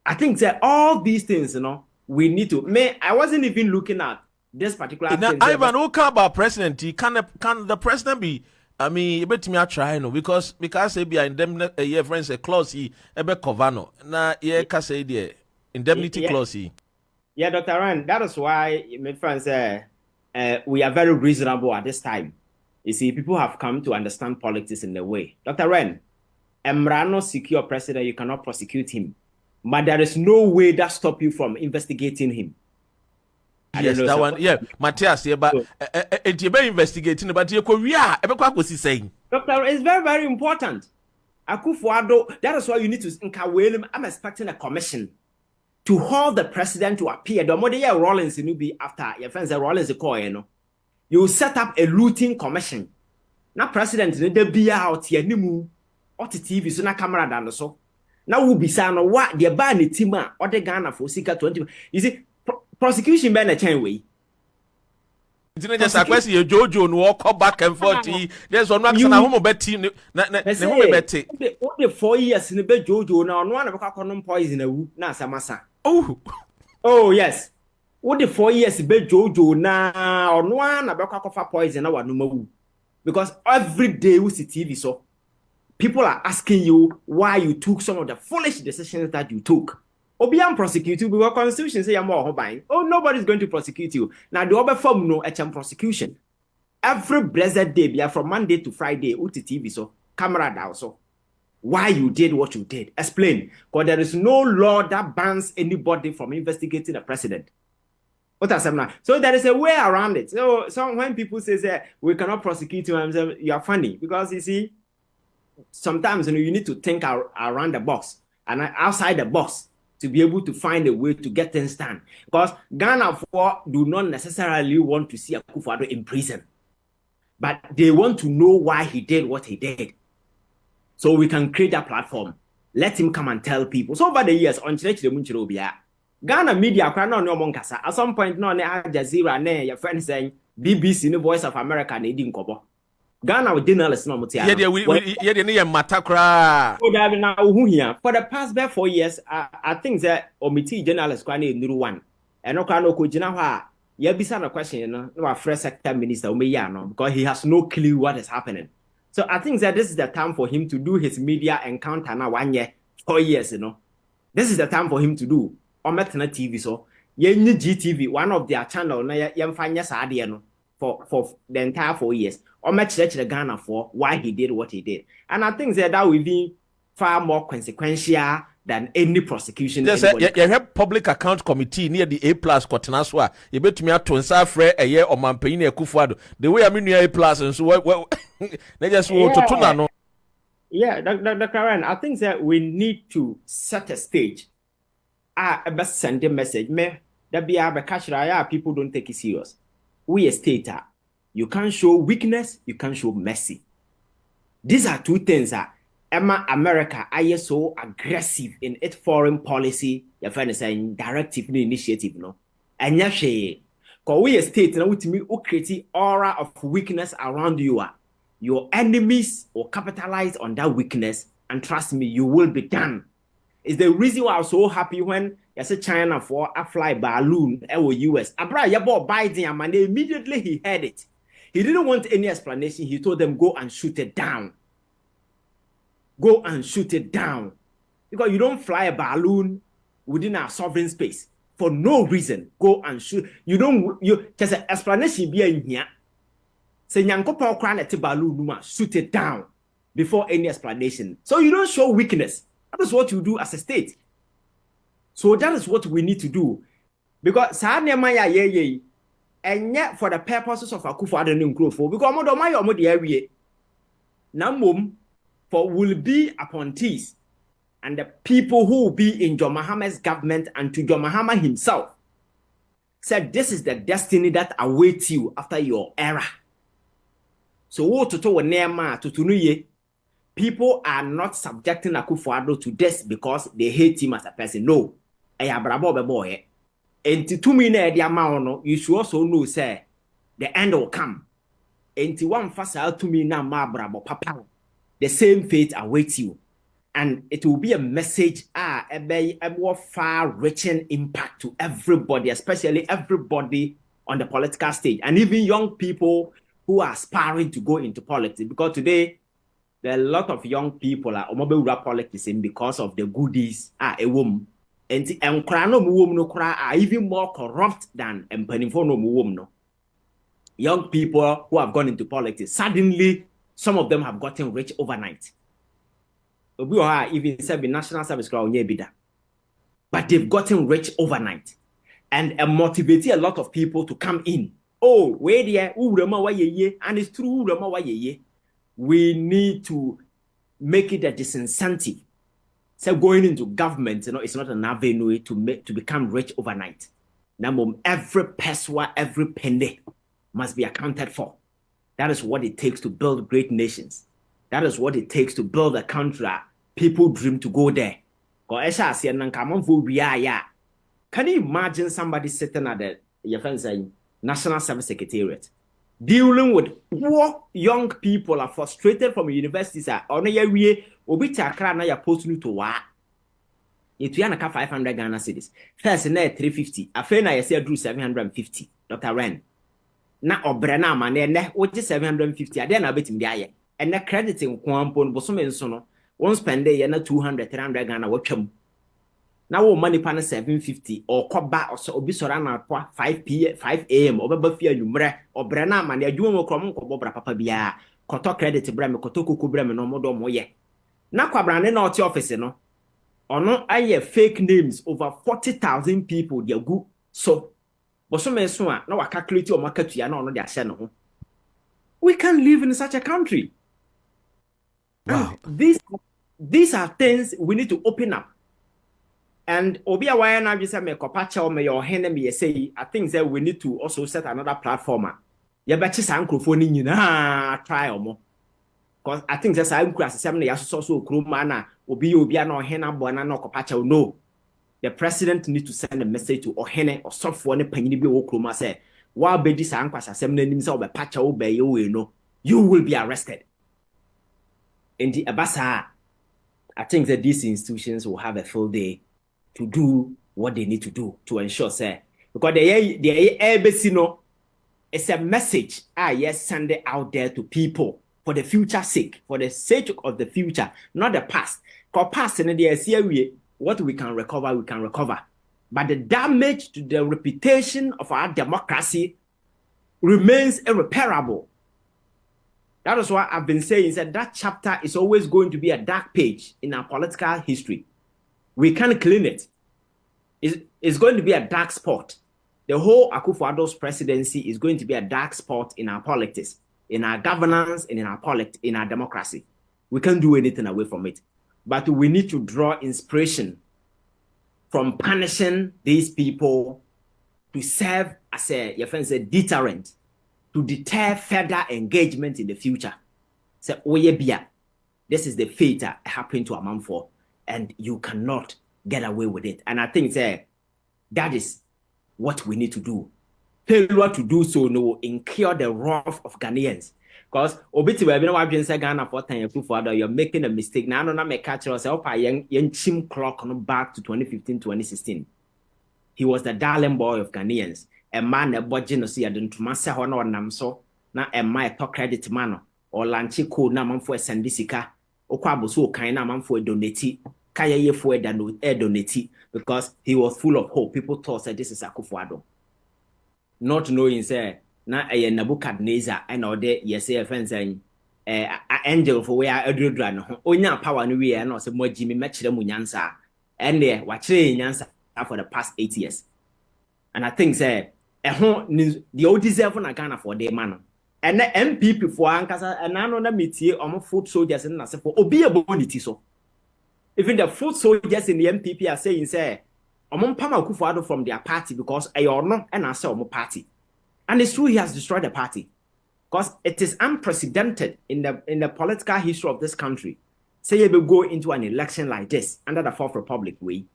I think that all these things, you know, we need to. I wasn't even looking at this particular thing. Ivan, who care about president? Can the president be? I mean, you better me try no because they be indemnity. Your friends a clause he ebe covano na ye kase the indemnity clause. Yeah, Dr. Rand, that is why my friends we are very reasonable at this time. You see, people have come to understand politics in a way. Dr. Rand, Emrano secure president, you cannot prosecute him. But there is no way that stop you from investigating him. Yes, that one. Yeah, Matthias. Yeah, but you be investigating, but you could saying. Doctor, it's very, very important. Akufo-Addo, that is why you need to. I'm expecting a commission to hold the president to appear. The more year Rollins will be after your friends. Rollins call you know. You set up a looting commission. Now, president, they be out here. Nimu, or the TV, so na camera down so. Now we'll be saying what the ban team or the Ghana for Sika 20. You see, prosecution ban a chain way. It's not just a question. You Jojo and walk back and forth. There's one man who bet team. What the 4 years in the bed Jojo now one of a condom poison a na samasa. Oh yes. What the 4 years bed Jojo now or one about coffee poison our no because every day we see TV so. People are asking you why you took some of the foolish decisions that you took. Obian prosecute you because Constitution say you're more buying. Oh, nobody's going to prosecute you. Now the other form no prosecution. Every blessed day, be from Monday to Friday, TV so camera down so. Why you did what you did? Explain. Because there is no law that bans anybody from investigating the president. What are some? So there is a way around it. So when people say we cannot prosecute you, you are funny because you see. Sometimes you need to think around the box and outside the box to be able to find a way to get things done. Because Ghana do not necessarily want to see Akufo-Addo in prison, but they want to know why he did what he did. So we can create a platform. Let him come and tell people. So over the years, on Ghana media at some point, no, Al Jazeera, your friend saying BBC, the Voice of America, they didn't cover. Ghana with journalists no mutia. For the past 4 years, I think that omiti journalists kwani new one. And no kwano ko jina hwa ya bisa na question no our first sector minister no because he has no clue what is happening. So I think that this is the time for him to do his media encounter now 1 year, 4 years, you know. This is the time for him to do on Metna TV so yenye GTV one of their channel na yemfanya saade no for the entire 4 years. Or match the Ghana for why he did what he did. And I think that will be far more consequential than any prosecution. Yes, you have public account committee near the A+ Kotenaswa. You bet me to answer a year or Mampini Akufo-Addo. The way I mean A+ and so well they just want to turn. Yeah, Dr. Karen, I think that we need to set a stage. I best send a message. Me that be a catch people don't take it serious. We a state. You can't show weakness, you can't show mercy. These are two things that Emma America are so aggressive in its foreign policy, your friend is saying directive initiative, no. And yashe, because we a state now with me create aura of weakness around you are. Your enemies will capitalize on that weakness, and trust me, you will be done. It's the reason why I was so happy when you said China for a fly balloon or US. Abra yabo Biden, and immediately he heard it. He didn't want any explanation. He told them, go and shoot it down. Go and shoot it down. Because you don't fly a balloon within our sovereign space for no reason. Go and shoot. There's an explanation be in here. Say, Nyankopo crown at balloon, shoot it down before any explanation. So you don't show weakness. That is what you do as a state. So that is what we need to do. Because and yet for the purposes of Akufo-Addo Nkrumah, because Namum for will be appointees and the people who will be in John Mahama's government and to John Mahama himself said this is the destiny that awaits you after your era. So what to people are not subjecting Akufo-Addo to this because they hate him as a person. No. And to me, you should also know, say, the end will come. And to one facile to me now, papa, the same fate awaits you. And it will be a message, a more far-reaching impact to everybody, especially everybody on the political stage, and even young people who are aspiring to go into politics. Because today, there are a lot of young people are politics because of the goodies a woman. And are even more corrupt than young people who have gone into politics. Suddenly, some of them have gotten rich overnight. Even serving national service, but they've gotten rich overnight and motivated a lot of people to come in. Oh, where there, and it's true. We need to make it a disincentive. So going into government, it's not an avenue to become rich overnight. Now, every peswa, every penny must be accounted for. That is what it takes to build great nations. That is what it takes to build a country that people dream to go there. Can you imagine somebody sitting at the National Service Secretariat dealing with poor young people are frustrated from universities on a year obi takra na ya post nu to wa etu ya na ka 500 Ghana cedis first na 350 afei na yesi adru 750 Dr. Ren na obre na ama na ne wo 750 ade na betim dia ye ene credit nkwampo no boso menso no won spend ye na 200 300 Ghana watwam na wo money pan 750 or koba obi sora na 5 am obeba fia numre obre na ama na adwuma mo krom nkobo bra papa bia koto credit bra me koto koku bra me no modo mo ye na kwabrane na oti office no ono aye fake names over 40,000 people they go so boso me so a na wa calculate o makatua na ono de ahye no ho. We can live in such a country. Wow. These are things we need to open up. And Obia why na just me kopacha o me your hand me say I think that we need to also set another platform. Ya bechi sa nkrofo ni nyina try omo. Because I think that's I'm class 7 years so kroma obi na ohena bona na kopacha no. The president need to send a message to ohene or sofo ne panyini bi wo kroma say wa bedi sa nkwasa 7 nanim say obepacha wo be we no you will be arrested. In the abasa I think that these institutions will have a full day to do what they need to do to ensure say because the ABC no it's a message yes send it out there to people for the future sake, for the sake of the future, not the past. Because past in the year what we can recover. But the damage to the reputation of our democracy remains irreparable. That is why I've been saying that chapter is always going to be a dark page in our political history. We can't clean it. It's going to be a dark spot. The whole Akufo-Addo's presidency is going to be a dark spot in our politics, in our governance, and in our politics, in our democracy. We can't do anything away from it. But we need to draw inspiration from punishing these people to serve as a deterrent, to deter further engagement in the future. So, this is the fate that happened to Amanfoɔ, and you cannot get away with it. And I think that is what we need to do. Failure to do so will incur the wrath of Ghanaians. Because Ghana for 10 years, you're making a mistake. Now, I'm not catch yourself. Young chim clock back to 2015, 2016. He was the darling boy of Ghanaians. A man that bought genocide and to Mansah Musa Namso. Now, a my talk credit man or Lanchi code Naman for Sandisika. Okwabuso kind Naman for donati. Kaya ye for a donati. Because he was full of hope. People thought that this is Akufo-Addo. Not knowing, na a Nebuchadnezzar and all that, yes, a friend saying, angel for where I do run. Onya power no way, and also more Jimmy match them Nyansa. And there, watching Nyansa for the past 8 years. And I think, the old deserve on a Ghana for their man. And the MP for Ankasa, and I know that meet on foot soldiers and Nasa for Obia Bonity so. Even the foot soldiers in the MPP are saying, Among Pama Akufo-Addo from their party because I or not and I saw more party. And it's true he has destroyed the party. Because it is unprecedented in the political history of this country. Say you will go into an election like this under the Fourth Republic way.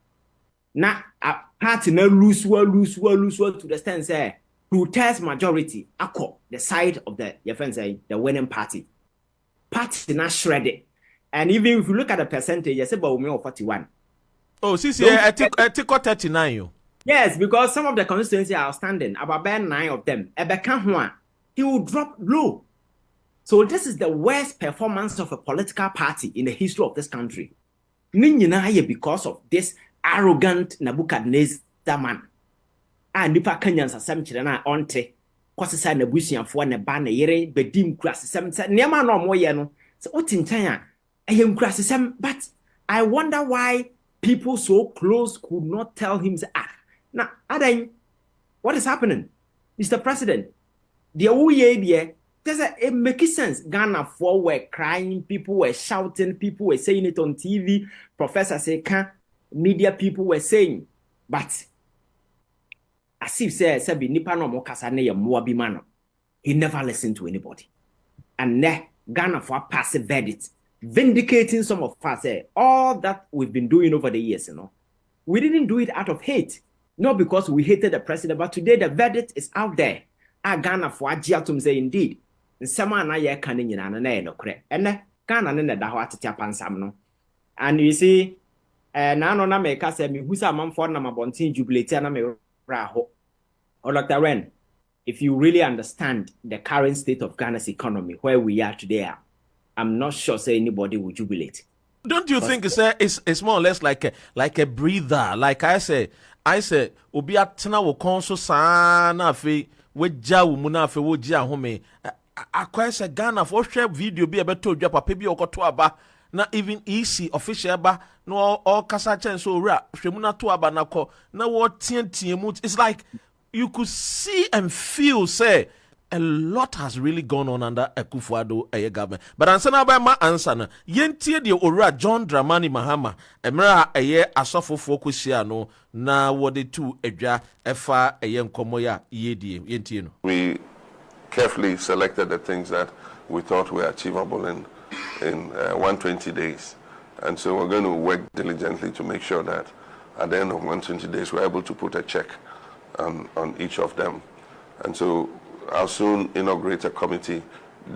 Now a party now lose to the extent say two-thirds majority accord the side of the the winning party. Party not shredded. And even if you look at the percentage, you say about 41. Oh, I take 39. Yes, because some of the constituencies are outstanding, about 9 of them. He will drop low. So this is the worst performance of a political party in the history of this country. Because of this arrogant Nebuchadnezzar man. And Nipa Kenyans are some children on te. Kwasisa Nebusian for ne ban yere bedim krasisem. Nema no more yeno. So what in China? I am krasisem, but I wonder why people so close could not tell him. Now, Adan, what is happening? Mr. President, it makes sense. Ghana for were crying, people were shouting, people were saying it on TV. Professor Seka, media people were saying, but as if said nipa no mo kasa ne ye moabi man. He never listened to anybody. And ne Ghana for passive verdict, vindicating some of us. All that we've been doing over the years, we didn't do it out of hate. Not because we hated the president, but today the verdict is out there. Ghana for Ajiatum say indeed. Sama na ye kanin yina na no kre. Ene Ghana ne da ho atete apansam no. And you see, na no na me ka say me husa manfo na mabontin jubilate na me ra ho. Electoral, if you really understand the current state of Ghana's economy, where we are today, I'm not sure say anybody will jubilate. Don't you think it's more or less like a breather? Like I said, obi atena wo konso sa na afi weja wo mu na afi wo gia home. Akwa say Ghana for share video bi ebeto dwa papa bi okoto aba na even EC official ba no all kasa chen so ora hwemu na to aba na ko na wo tie mu. It's like you could see and feel say a lot has really gone on under Akufo-Addo government. But answer na ba ma answer na yentie de ora John Dramani Mahama emra asofo fokusia no na wode tu edwa efa nkomo ya yedie yentie no. We carefully selected the things that we thought were achievable in 120 days. And so we're going to work diligently to make sure that at the end of 120 days we're able to put a check on each of them. And so I'll soon inaugurate a committee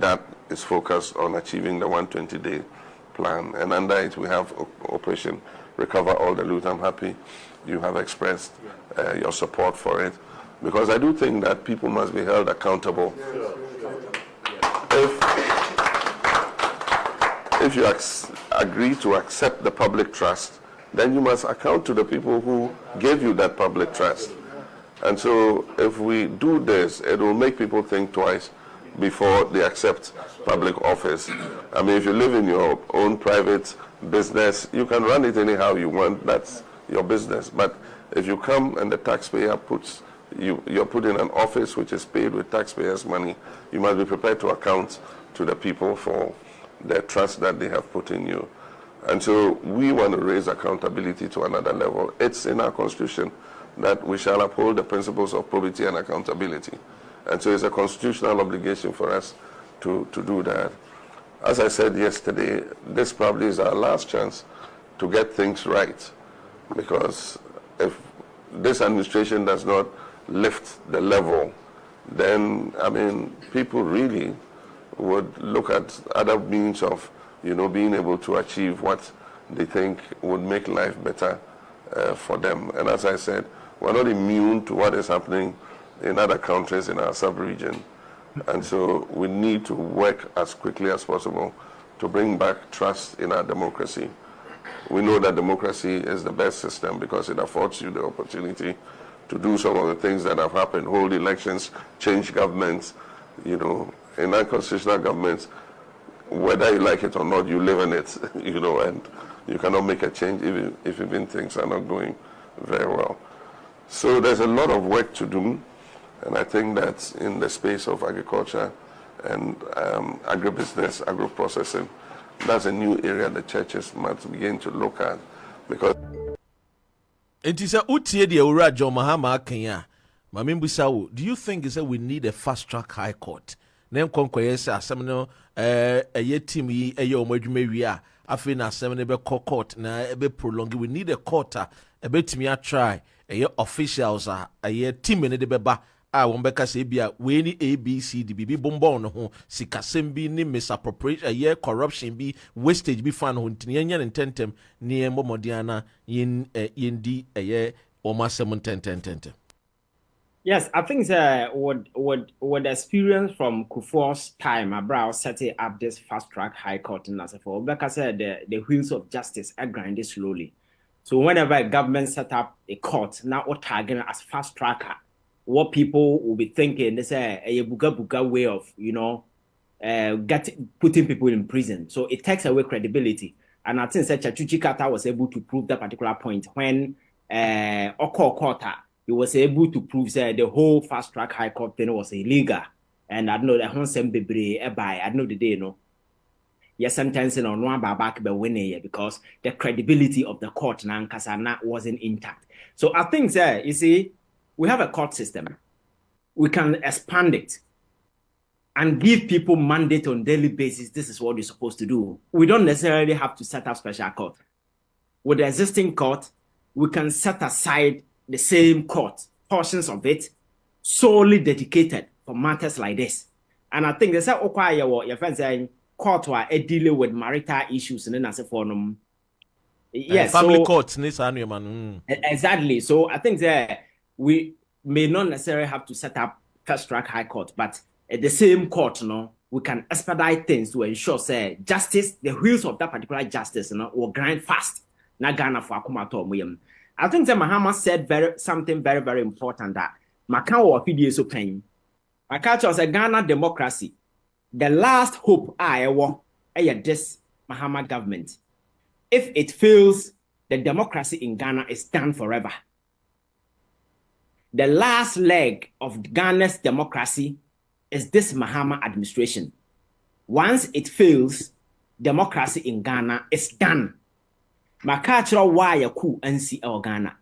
that is focused on achieving the 120-day plan. And under it, we have Operation Recover All the Loot. I'm happy you have expressed your support for it, because I do think that people must be held accountable. If you agree to accept the public trust, then you must account to the people who gave you that public trust. And so if we do this, it will make people think twice before they accept public office. I mean, if you live in your own private business, you can run it anyhow you want. That's your business. But if you come and the taxpayer puts, you're put in an office which is paid with taxpayers' money, you must be prepared to account to the people for the trust that they have put in you. And so we want to raise accountability to another level. It's in our constitution that we shall uphold the principles of probity and accountability. And so it's a constitutional obligation for us to do that. as I said yesterday, this probably is our last chance to get things right, because if this administration does not lift the level, then, I mean, people really would look at other means of, being able to achieve what they think would make life better for them. And as I said, we're not immune to what is happening in other countries in our sub-region. And so we need to work as quickly as possible to bring back trust in our democracy. We know that democracy is the best system because it affords you the opportunity to do some of the things that have happened, hold elections, change governments. In unconstitutional governments, whether you like it or not, you live in it, and you cannot make a change even if things are not going very well. So there's a lot of work to do, and I think that in the space of agriculture and agribusiness, agro-processing, that's a new area the churches must begin to look at, because it is a utie de ura John Mahama Kenya. Mamimbusawu, do you think is that we need a fast track high court? Name conquest assemino a ye team ye a yo modumewia afi na assemino be court na be prolong. We need a court a bit me a try a ye officials a ye team in the beba. I won't be Casabia, Winnie ABC, the BB Bombon, who Sikasembi, ni misappropriation, a year corruption be wastage be found on Tinian and Tentem near Momodiana in D a year or Massam 10. Yes, I think what experience from Kufuor's time about setting up this fast track high court in Nasafo, like I said, the wheels of justice are grinding slowly. So whenever a government set up a court, now what targeting as fast tracker, what people will be thinking, they say a buga way of, putting people in prison. So it takes away credibility. And I think such a Chuchikata was able to prove that particular point when Oko Kota, he was able to prove that the whole fast track high court thing was illegal. And I know that Honsem Bebre by I know the day, yes, sentencing on one back by winning because the credibility of the court Nankasana wasn't intact. So I think that you see, we have a court system. We can expand it and give people mandate on daily basis. This is what you're supposed to do. We don't necessarily have to set up special court. With the existing court, we can set aside the same court, portions of it, solely dedicated for matters like this. And I think there's your friends saying court were dealing with marital issues and then as a forum. Yes, family courts, exactly. So I think that we may not necessarily have to set up fast track high court, but at the same court, we can expedite things to ensure, say, justice, the wheels of that particular justice, will grind fast. Na Ghana for Akumato. I think that Mahama said something very, very important that Macau or PDA so pain. Makacha was a Ghana democracy. The last hope I want this Mahama government. If it fails, the democracy in Ghana is done forever. The last leg of Ghana's democracy is this Mahama administration. Once it fails, democracy in Ghana is done. Makachra why ku NC or Ghana.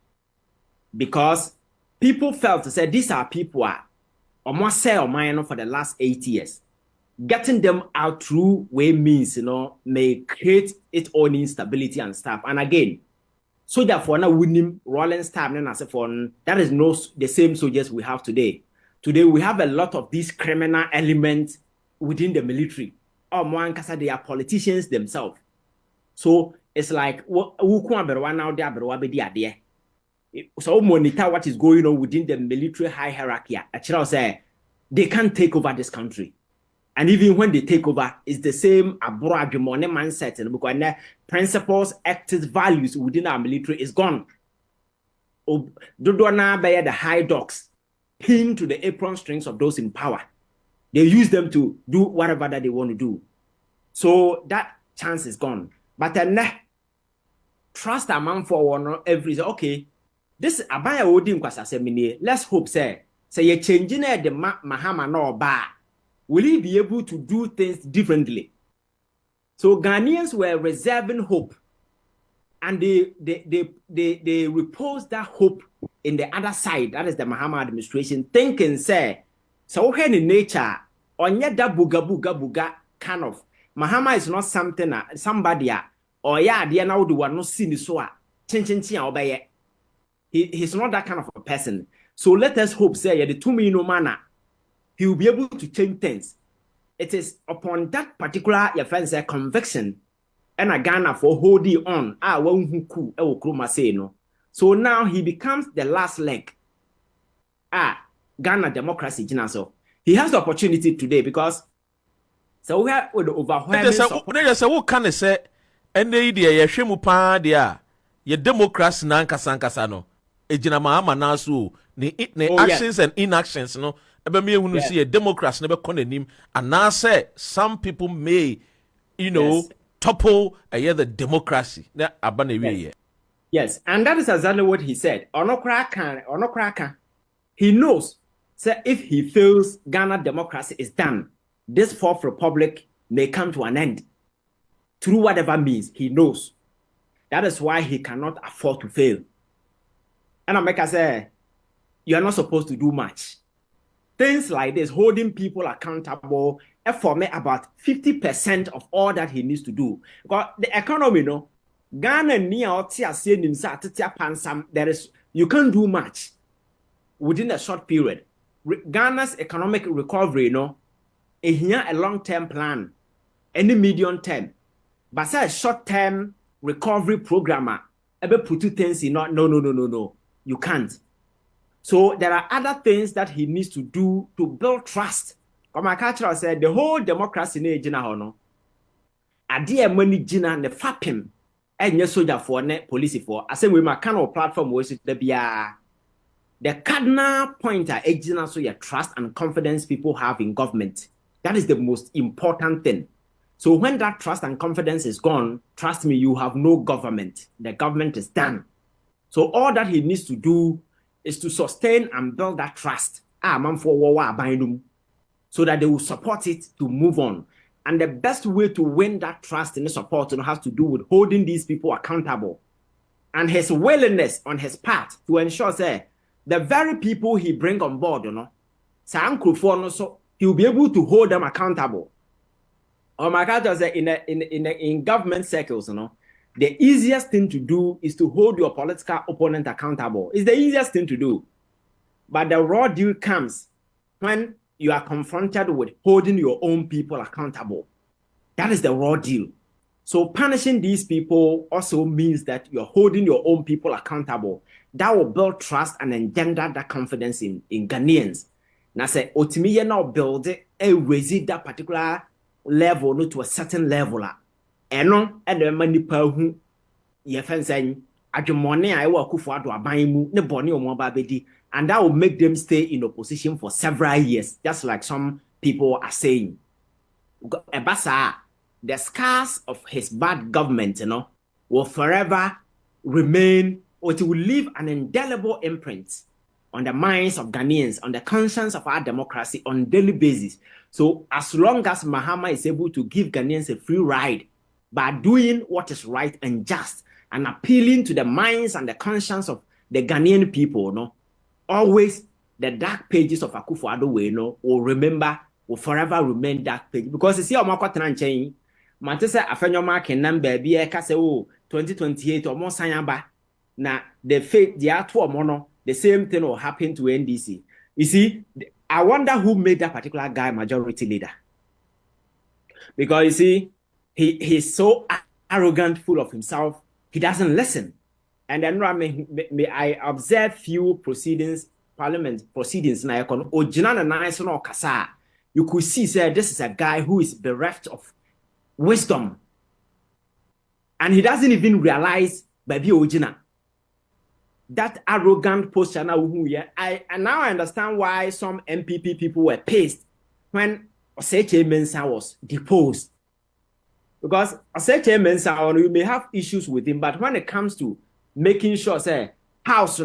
Because people felt to say these are people are almost sell mine for the last 8 years. Getting them out through way means, may create its own instability and stuff. And again, so therefore now winning rolling stab that is no the same soldiers we have today. Today we have a lot of these criminal elements within the military. Or more they are politicians themselves. So it's like so monitor what is going on within the military high hierarchy. Actually, say they can't take over this country. And even when they take over, it's the same abroad mindset because the principles, acts, values within our military is gone. The high dogs pinned to the apron strings of those in power. They use them to do whatever that they want to do. So that chance is gone. But then trust a man for one every okay. This abaya odim kwasa let's hope say you're changing the Mahama no ba. Will he be able to do things differently? So Ghanaians were reserving hope, and they reposed that hope in the other side. That is the Mahama administration, thinking say so when in nature on that buga kind of Mahama is not something somebody or yeah, the now do one no see so obey. He's not that kind of a person. So let us hope say the 2 million manner he will be able to change things. It is upon that particular your friends conviction and a Ghana for holding on. So now he becomes the last leg. Ghana democracy. So he has the opportunity today because so we are with the overwhelming. What can I say? And the idea you pa dia your democracy na nkasa no. Ejina Mahama naso ne actions and inactions no. Ebe me hunu see a democracy never konenim and now say some people may topple the democracy. Yes, and that is exactly what he said. Onokraka. He knows say if he feels Ghana democracy is done, this fourth republic may come to an end through whatever means. He knows. That is why he cannot afford to fail. And America say, you are not supposed to do much. Things like this, holding people accountable, for me about 50% of all that he needs to do. Because the economy, Ghana there is you can't do much within a short period. Ghana's economic recovery, here a long-term plan, any medium term, but say a short-term recovery programmer, ever put two things in no, you can't. So there are other things that he needs to do to build trust. Come culture said the whole democracy ne jina hono. Ade money jina ne fapim enye soldier for ne police for. I say we ma kind of platform we sit there. The cardinal pointer ejina so your trust and confidence people have in government. That is the most important thing. So when that trust and confidence is gone, trust me, you have no government. The government is done. So all that he needs to do is to sustain and build that trust. So that they will support it to move on. And the best way to win that trust and the support has to do with holding these people accountable. And his willingness on his part to ensure that the very people he bring on board, so he will be able to hold them accountable. Oh my God, in government circles, the easiest thing to do is to hold your political opponent accountable. It's the easiest thing to do. But the raw deal comes when you are confronted with holding your own people accountable. That is the raw deal. So punishing these people also means that you're holding your own people accountable. That will build trust and engender that confidence in Ghanaians. Now say, ultimately, now build it and raise that particular level no, to a certain level. And the money per who ye fancy adwumone a ewa Akufo-Addo aban mu ne bone o mo ba bedi, and that will make them stay in opposition for several years, just like some people are saying. Ebasa, the scars of his bad government, will forever remain, or it will leave an indelible imprint on the minds of Ghanaians, on the conscience of our democracy on a daily basis. So as long as Mahama is able to give Ghanaians a free ride by doing what is right and just and appealing to the minds and the conscience of the Ghanaian people, always the dark pages of Akufo-Addo will forever remain dark pages. Because you see, Manchester Afenyo marking number be a 2028 or more sayamba. Now the fate the actual mono, the same thing will happen to NDC. You see, I wonder who made that particular guy majority leader. Because you see, he's so arrogant, full of himself, he doesn't listen. And then I observe few proceedings, parliament proceedings, you could see, sir, this is a guy who is bereft of wisdom. And he doesn't even realize, baby Ojina, that arrogant posture now. And now I understand why some MPP people were pissed when Oseche Mansah was deposed. Because Oseche Mansah, you may have issues with him, but when it comes to making sure, say, House,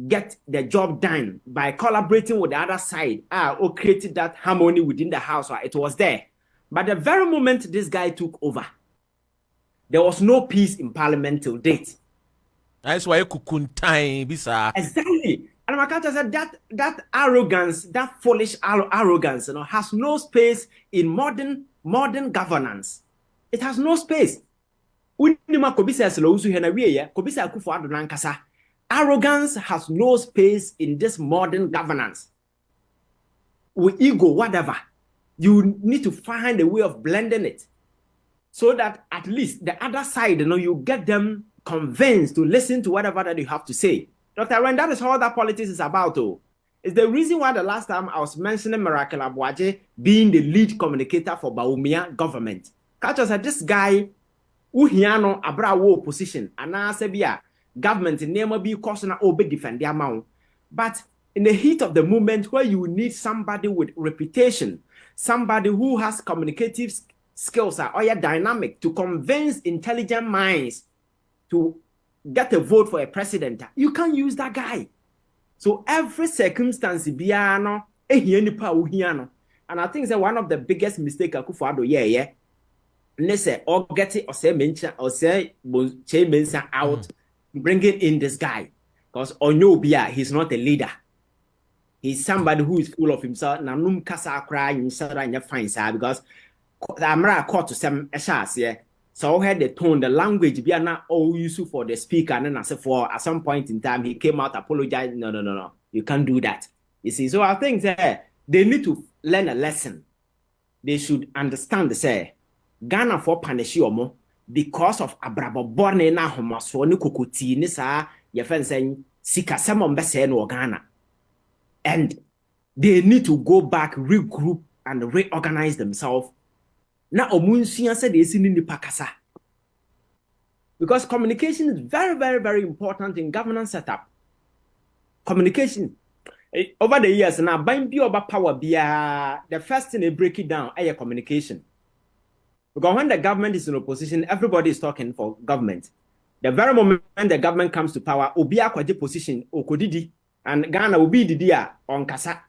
get the job done by collaborating with the other side, or created that harmony within the House, it was there. But the very moment this guy took over, there was no peace in Parliament till date. That's why you could time bisa. Exactly. And my culture said that arrogance, that foolish arrogance, has no space in modern modern governance, it has no space. Arrogance has no space in this modern governance. With ego, whatever, you need to find a way of blending it so that at least the other side, you get them convinced to listen to whatever that you have to say. Dr. Ren, that is all that politics is about. It's the reason why the last time I was mentioning Miracle Abuaje being the lead communicator for Bawumia government. Catch said this guy, Uhiano Abrawo position, and I said, government in name be caution obey defend the amount. But in the heat of the moment where you need somebody with reputation, somebody who has communicative skills or your dynamic to convince intelligent minds to get a vote for a president, you can't use that guy. So every circumstance, and I think that one of the biggest mistakes Akufo-Addo, let's say, or get it, or say, mention, or say, Mansah out, bringing in this guy, because Onyo he's not a leader. He's somebody who is full of himself. Nanum kasa cry inside and fine because I'm caught to some shots, yeah. So I had the tone, the language, be not all useful for the speaker, and then I said for at some point in time he came out apologized. No, you can't do that. You see, so I think that they need to learn a lesson. They should understand say Ghana for punish you because of abrabo born na homaso ni kukuti ni sa ye fen saying sika samon be say no Ghana. And they need to go back, regroup, and reorganize themselves. Now, Omunsian said they see in pakasa. Because communication is very, very, very important in governance setup. Communication. Over the years, now, buying power, the first thing they break it down is communication. Because when the government is in opposition, everybody is talking for government. The very moment when the government comes to power, Obia kwaje position, Okodidi. And Ghana will be the dia on Kasa.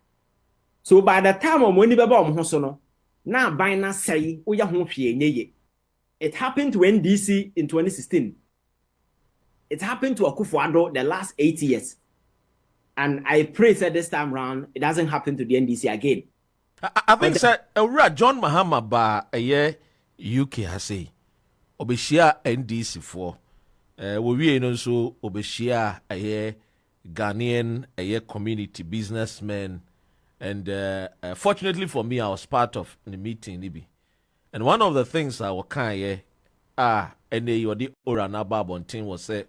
So by the time of Moni Baba Hosono, now by now say, it happened to NDC in 2016. It happened to Akufo-Addo the last 8 years. And I pray that this time around, it doesn't happen to the NDC again. I think that John Mahama ba a year UK has say, Obeshia NDC for, we know so Obeshia a year. Ghanaian community businessmen, and fortunately for me, I was part of the meeting, Nibi. And one of the things I was kind and the Ora Nababontin was said,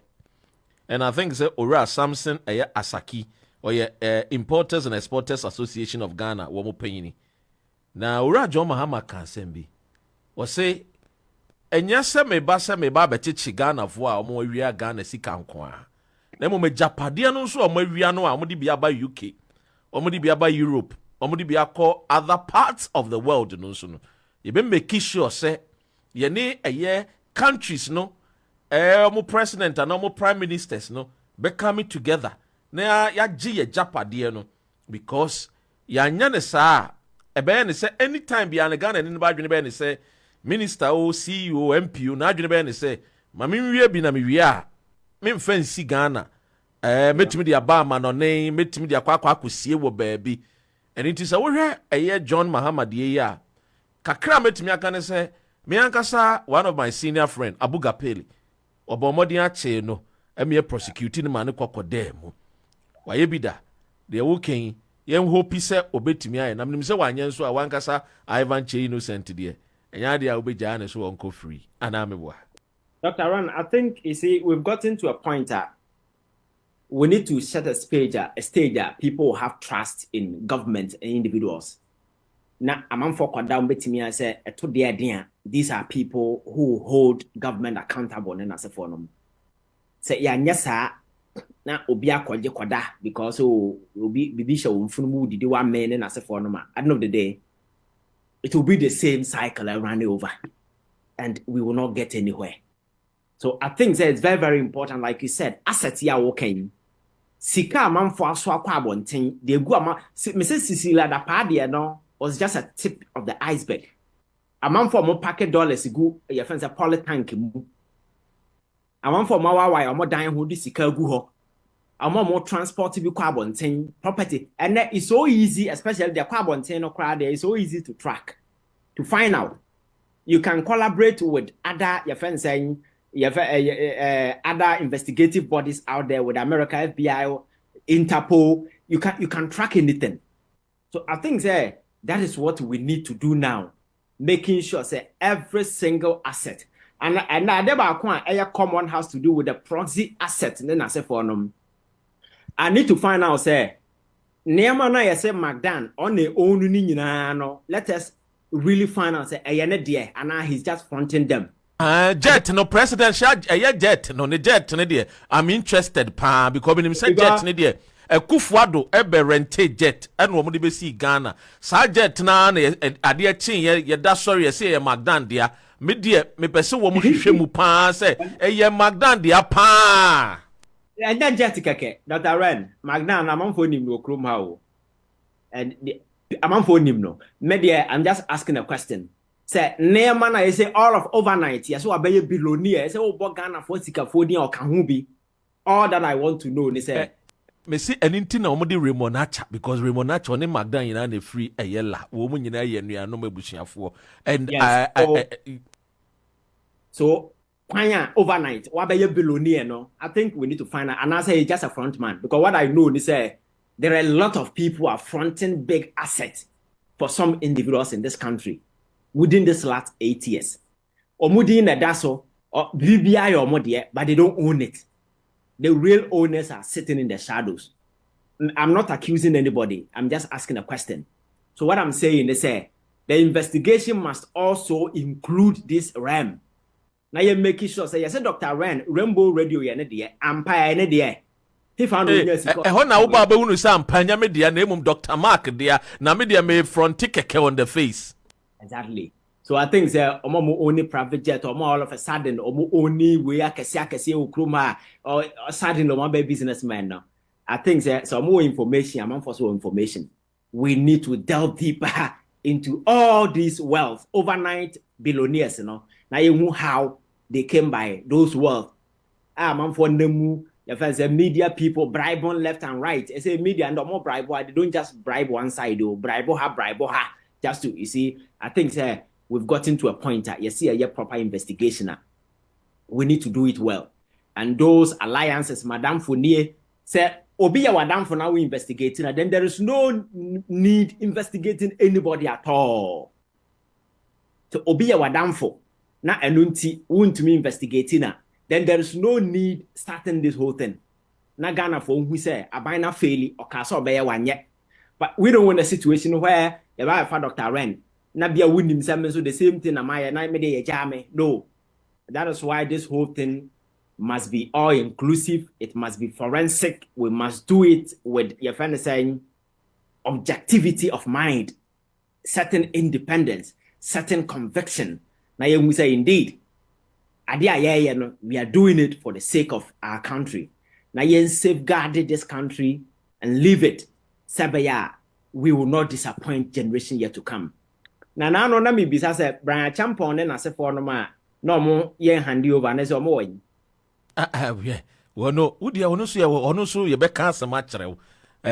and I think say Ora Samson Asaki or Importers and Exporters Association of Ghana, Womo Penny. Now Ora John Mahama can send be was say, and yes, me baba chichi Ghana for our more Ghana si kankwa. Nemo me Japadia no so omawiano a omodi bia ba UK, omodi bia ba Europe, omodi bia call other parts of the world no so no. Ye be make sure say ye ne eye countries no mo president and mo prime ministers no be coming together. Na ya gi ye Japadia no because ya nya ne saa e be ne say anytime bia ne Ghana ni ba dwene be ne say minister o CEO MPO na dwene be ne say ma me wie bi na me wie a me fancy Ghana metimi dia ba ma no ne metimi dia kwa akosie wo baabi and it is a wo John Mahama de ya kakra metimi aka ne say me ankasa one of my senior friend Abu Gapeli obomodi ache no me prosecuting man kokodem wa ye bida de wo ken ye hope say obetimi aye na mnim say wanye nso a wankasa Ivan Che innocent de enya de a obegya ne so wonko free ana meboa. Dr. Ron, I think, you see, we've gotten to a point that we need to set a stage that people have trust in government and individuals. Now, I'm for down betting me and say, these are people who hold government accountable and as a forum. Say, yes, sir. Now, Obia Kwada, because will be shown from did 1 man and as a forum. At the end of the day, it will be the same cycle around over, and we will not get anywhere. So I think that it's very, very important, like you said, assets ya working. Sika man for aswa kwa bonting, de go ama Mrs. Cecilia da party no was just a tip of the iceberg. A man for more packet dollars go your friends a polytank mu. A man for more why or more dying who this sika go ho. A more transport bi kwa bonting property. And that is so easy, especially the kwa bonting no crowd there is so easy to track, to find out. you can collaborate with other your friends saying other investigative bodies out there with America, FBI, Interpol. You can track anything. So I think that is what we need to do now, making sure every single asset. And a common has to do with the proxy asset. And then I say for them, I need to find out Neema na yese Magdan on the own no. Let us really find out and he's just fronting them. Jet no presidential jet no jet no dear. I'm interested pa because when him say jet no dear. Kufuado ebe rente jet and wo mo de be see Ghana. Sa jet na ade chin ye da sorry say ye Magdan dia. Me dear me pese wo mo hwehwe mu pa say ye Magdan dia pa. And then jet keke Dr. Ren Magdan amam for nim no krom ha o. And amam for nim no. Me dear I'm just asking a question. Say Neema na say all of overnight yes so abeye billionaire say o bo Ghana for sika for din o ka ho bi. All that I want to know ni say me see anything na omode Remonacha because Remonacha on Magdan yina na free eyela wo mu nyina ye nua no mabusuafo and yes, so kwanya overnight wa be billionaire no I think we need to find out and I say he's just a front man because what I know is there are a lot of people who are fronting big assets for some individuals in this country within this last 8 years omudi na daso or BBI or modie but they don't own it. The real owners are sitting in the shadows. I'm not accusing anybody. I'm just asking a question. So what I'm saying is the investigation must also include this RAM. Now you're making sure, say, yes, Dr. Ren, Rainbow Radio, Empire, he found yes. Now, Baba, who is Ampanya media, name Dr. Mark, dear, na media may front ticket on the face. Exactly. So I think that only private jet or all of a sudden only we are kasi ukruma or sudden no one businessman now. I think that some more information, I'm for so information. We need to delve deeper into all this wealth, overnight billionaires, Now you know how they came by those wealth. I'm for them. If as a media people bribe on left and right, I say media and more bribe. They don't just bribe one side, bribe ha. Just to you see, I think that. We've gotten to a point that you see a proper investigation. We need to do it well. And those alliances, Madame Fournier said, Obi Madame for now we investigating, and then there is no need investigating anybody at all. So Obi Madame for now Enunti won't me investigating, then there is no need starting this whole thing. Na Ghana for who say Abina fairly or Castle Bear one yet. But we don't want a situation where if I have Dr. Ren. Nabia wouldn't so the same thing am I and I made a jame. No. That is why this whole thing must be all inclusive. It must be forensic. We must do it with your friend saying objectivity of mind, certain independence, certain conviction. Now you say indeed. We are doing it for the sake of our country. Now you safeguard this country and leave it. Sabaya, we will not disappoint generation yet to come. Na mi bisa se Brian Champon na se for no ma no mo ye handi over na se o mo yin yeah wono udi ono so ye be ka asema kire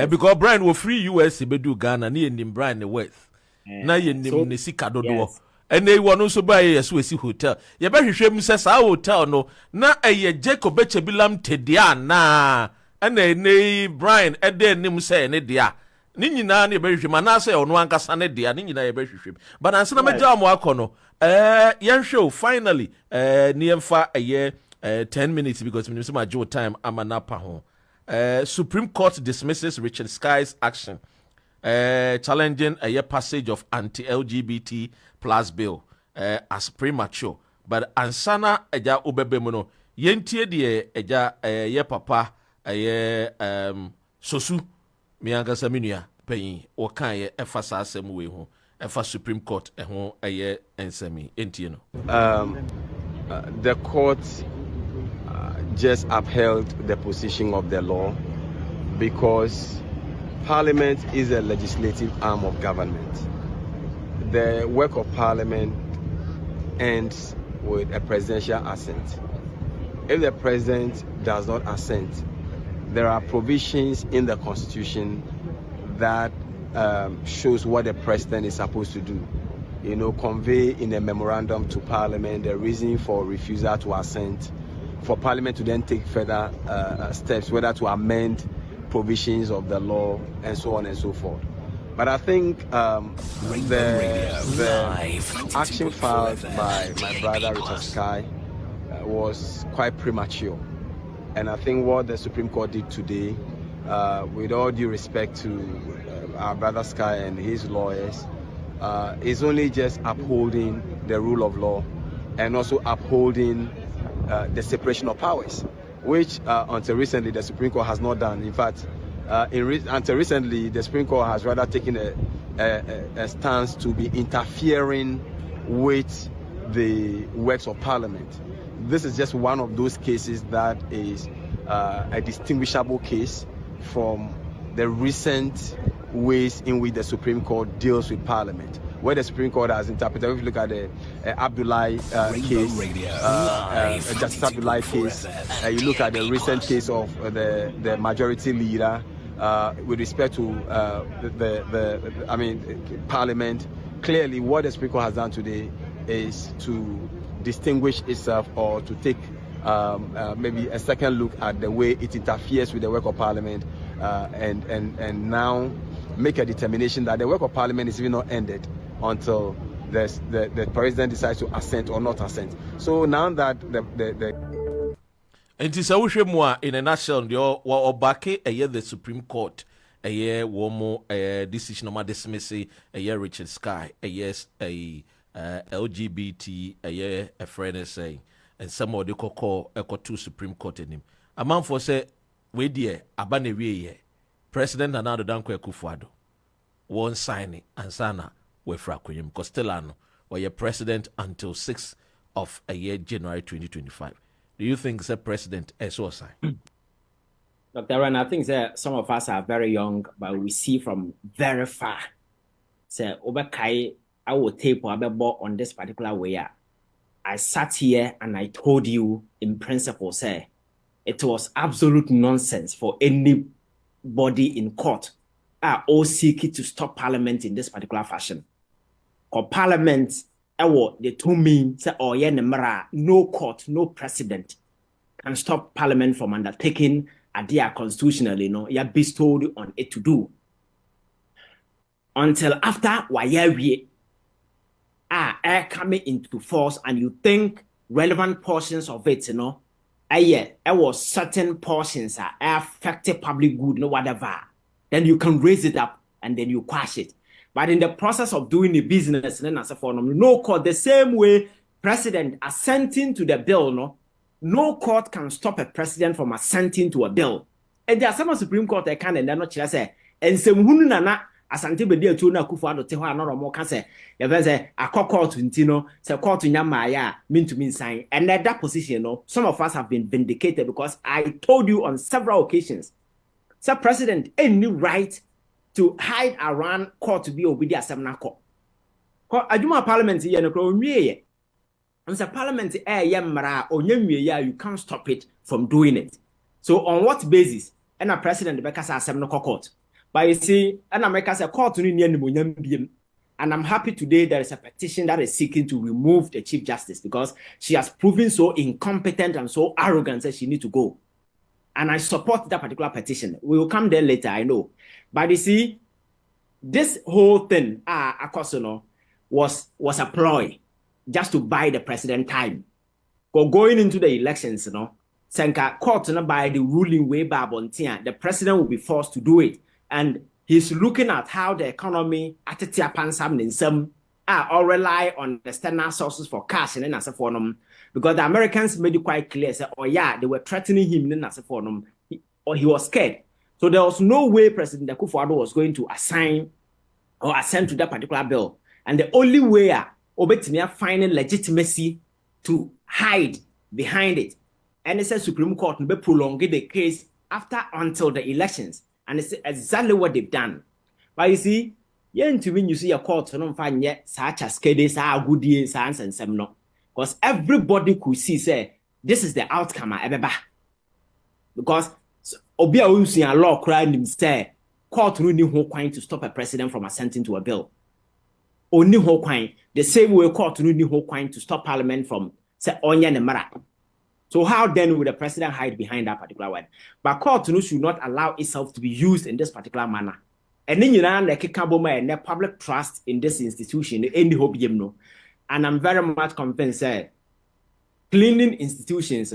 because Brian wo free US be do Ghana na ye nim Brian the worth na ye nim ne sika dodo and they wono so ba ye so esi hotel ye be hwehwem se sa hotel no na eye Jacob Echebilam tedia na ne Brian ede nim se ne dia ni nyina na ebehwehwem anase ono ankasa ne dia ni nyina ebehwehwem but anse na meja mo akono yenhwe finally ni emfa 10 minutes because we need my time amanapa ho Supreme Court dismisses Richard Sky's action challenging a passage of anti-LGBT plus bill as premature but ansana eja obebemu no yentie de eja ye papa sosu mianga saminua peyin o kan ye efa sa asem we ho efa Supreme Court ho eye ensemi entie no the court just upheld the position of the law because Parliament is a legislative arm of government. The work of Parliament ends with a presidential assent. If the president does not assent, there are provisions in the Constitution that shows what the president is supposed to do. convey in a memorandum to Parliament the reason for refusal to assent, for Parliament to then take further steps, whether to amend provisions of the law and so on and so forth. But I think the action filed by my brother Richard Sky was quite premature. And I think what the Supreme Court did today, with all due respect to our brother Sky and his lawyers, is only just upholding the rule of law and also upholding the separation of powers, which until recently the Supreme Court has not done. In fact, until recently the Supreme Court has rather taken a stance to be interfering with the works of Parliament. This is just one of those cases that is a distinguishable case from the recent ways in which the Supreme Court deals with Parliament, where the Supreme Court has interpreted. If you look at the Abdullahi case, Justice Abdullahi case, you look at the recent case of the majority leader with respect to Parliament. Clearly, what the Supreme Court has done today is to distinguish itself, or to take maybe a second look at the way it interferes with the work of Parliament, and now make a determination that the work of Parliament is even not ended until the President decides to assent or not assent. So now that the and it's a in a nutshell, or back the Supreme Court, a year more decision on my dismissal, a year Richard Sky, a yes, a LGBT, a year a friend saying, and some of the call a two Supreme Court in him. A man for say, we dear, abane we President Anado Danko Kufuado won't sign it and sana we fraquim Costellano or your president until 6th of a year January 2025. Do you think the president is so sign? Dr. Ran, I think that some of us are very young, but we see from very far. Say Obekai, I will tape or on this particular way. I sat here and I told you in principle, say it was absolute nonsense for anybody in court all seeking to stop Parliament in this particular fashion. Because Parliament, the two mean say, oh yeah, no court, no precedent can stop Parliament from undertaking a dear constitutionally, you're bestowed on it to do. Until after we are coming into force, and you think relevant portions of it, was certain portions are affected public good, whatever. Then you can raise it up and then you quash it. But in the process of doing the business, no court, the same way president assenting to the bill, no court can stop a president from assenting to a bill. And there are some Supreme Court that can, and they're not say, and some hunana asante be there to na Kufuado te ho anoro mo ka say you say akọ court ntino say court nyamaya mean to mean sign. And at that position, some of us have been vindicated because I told you on several occasions, Sir President, any right to hide around court to be obedient asem court. Aduma Parliament here no nwie. And Sir Parliament yemra onyamwie ya, you can't stop it from doing it. So on what basis? And a president be kasa asem no court. But you see, and America said court to and I'm happy today there is a petition that is seeking to remove the Chief Justice because she has proven so incompetent and so arrogant that she needs to go. And I support that particular petition. We will come there later, I know. But you see, this whole thing, was a ploy just to buy the president time. Going into the elections, Senka court by the ruling way by Bontia, the president will be forced to do it. And he's looking at how the economy all rely on external sources for cash and then for them. Because the Americans made it quite clear, say, oh yeah, they were threatening him and for them, or he was scared. So there was no way President Kufuado was going to assign or assent to that particular bill. And the only way Obetimia finding legitimacy to hide behind it. And it says Supreme Court will prolong the case until the elections. And it's exactly what they've done. But you see, you see a court, find yet such as Kedes are good years and some no. Because everybody could see, say, this is the outcome ever. Because Obia Usi and law crying him say, court really no point to stop a president from assenting to a bill. only whole coin. The same way court to need whole coin to stop parliament from say onion and mara. So how then would the president hide behind that particular word? But court should not allow itself to be used in this particular manner. And then you know the public trust in this institution, any hope you know. And I'm very much convinced that cleaning institutions,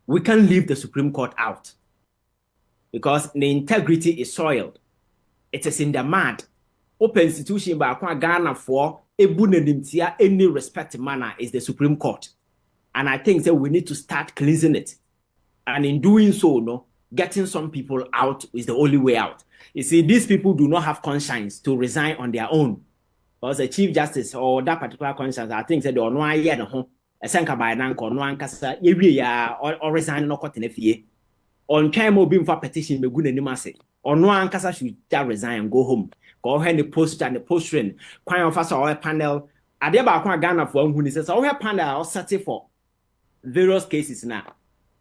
we can leave the Supreme Court out. Because the integrity is soiled. It is in the mud. Open institution by Ghana for any respect manner is the Supreme Court. And I think that we need to start cleansing it. And in doing so, getting some people out is the only way out. You see, these people do not have conscience to resign on their own. Because the Chief Justice or that particular conscience, I think that they are not yet home. A sanka by Nanko, no ankasa, or resign no cotton if ye. On time will be for petition, be good and massive. Or no ankasa should resign and go home. Go ahead and post and the postering. Quite of us or panel. I did about Ghana for who says, oh, we panel or setting for various cases now.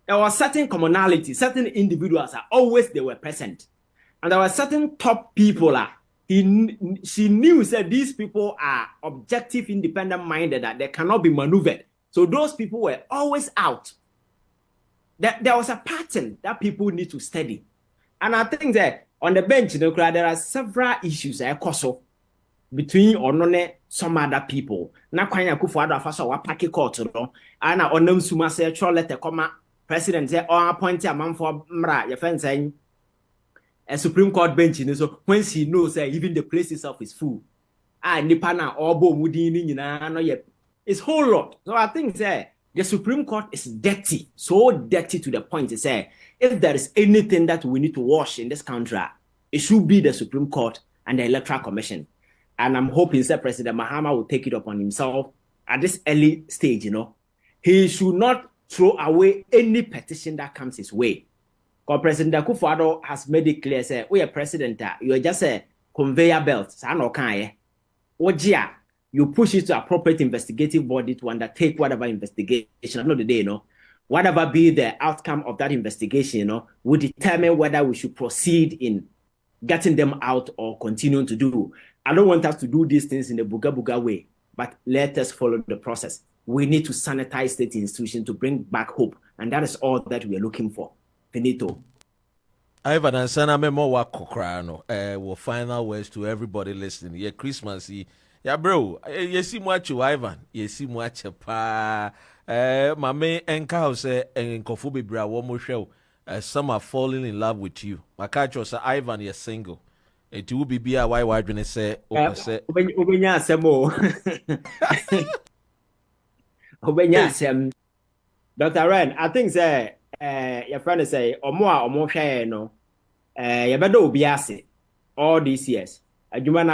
There were certain commonalities, certain individuals are always they were present. And there were certain top people she knew that these people are objective, independent minded, that they cannot be maneuvered. So those people were always out. There was a pattern that people need to study. And I think that on the bench, there are several issues between or some other people. Na kwanya kufuada fasa wa paki court ana onam suma say letter comma president say or appoint a man for mra your friend saying a Supreme Court bench so when he knows that even the place itself is full. Nipa na obo mudini nyina no yet. It's whole lot. So I think that the Supreme Court is dirty, so dirty to the point to say if there is anything that we need to wash in this country, it should be the Supreme Court and the Electoral Commission. And I'm hoping that President Mahama will take it upon himself at this early stage, He should not throw away any petition that comes his way. Because President Akufo-Addo has made it clear, say, we are president, you are just a conveyor belt. You push it to appropriate investigative body to undertake whatever investigation. At the end of the day, whatever be the outcome of that investigation, will determine whether we should proceed in getting them out or continuing to do. I don't want us to do these things in a booga way, but let us follow the process. We need to sanitize state institutions to bring back hope, and that is all that we are looking for. Finito. Ivan and Sana Memo Wakokrano, will final words to everybody listening. Yeah, Christmas, yeah, bro. You see much, Ivan. You see much, pa. My main encounter say, and Kofubi Bra, one more show. Some are falling in love with you. My catch was Ivan, you're single. It will be a why when they say, Obenya Semo. Obenya Dr. Ren, I think say, your friend say, or more share, you better be all these years. A human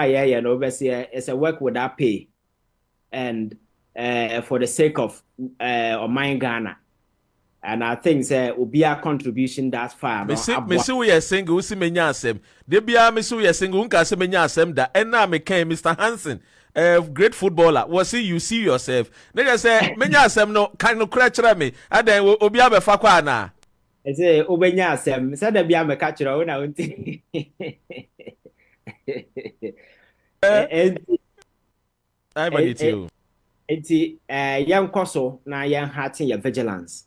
overseer is a work without pay. And for the sake of my Ghana. And I think there will be a contribution that far. Me see we are single, see me nyasem. They be a me see we are single, unka see me nyasem da. And now me came Mr. Hansen, great footballer. Was see you see yourself. Nigga say me nyasem no kind of crutch me. And then obi a be fakwa na. I say obi nyasem. Say there be a me catch ra una unti. I believe you. Enti young koso na young hearting your vigilance.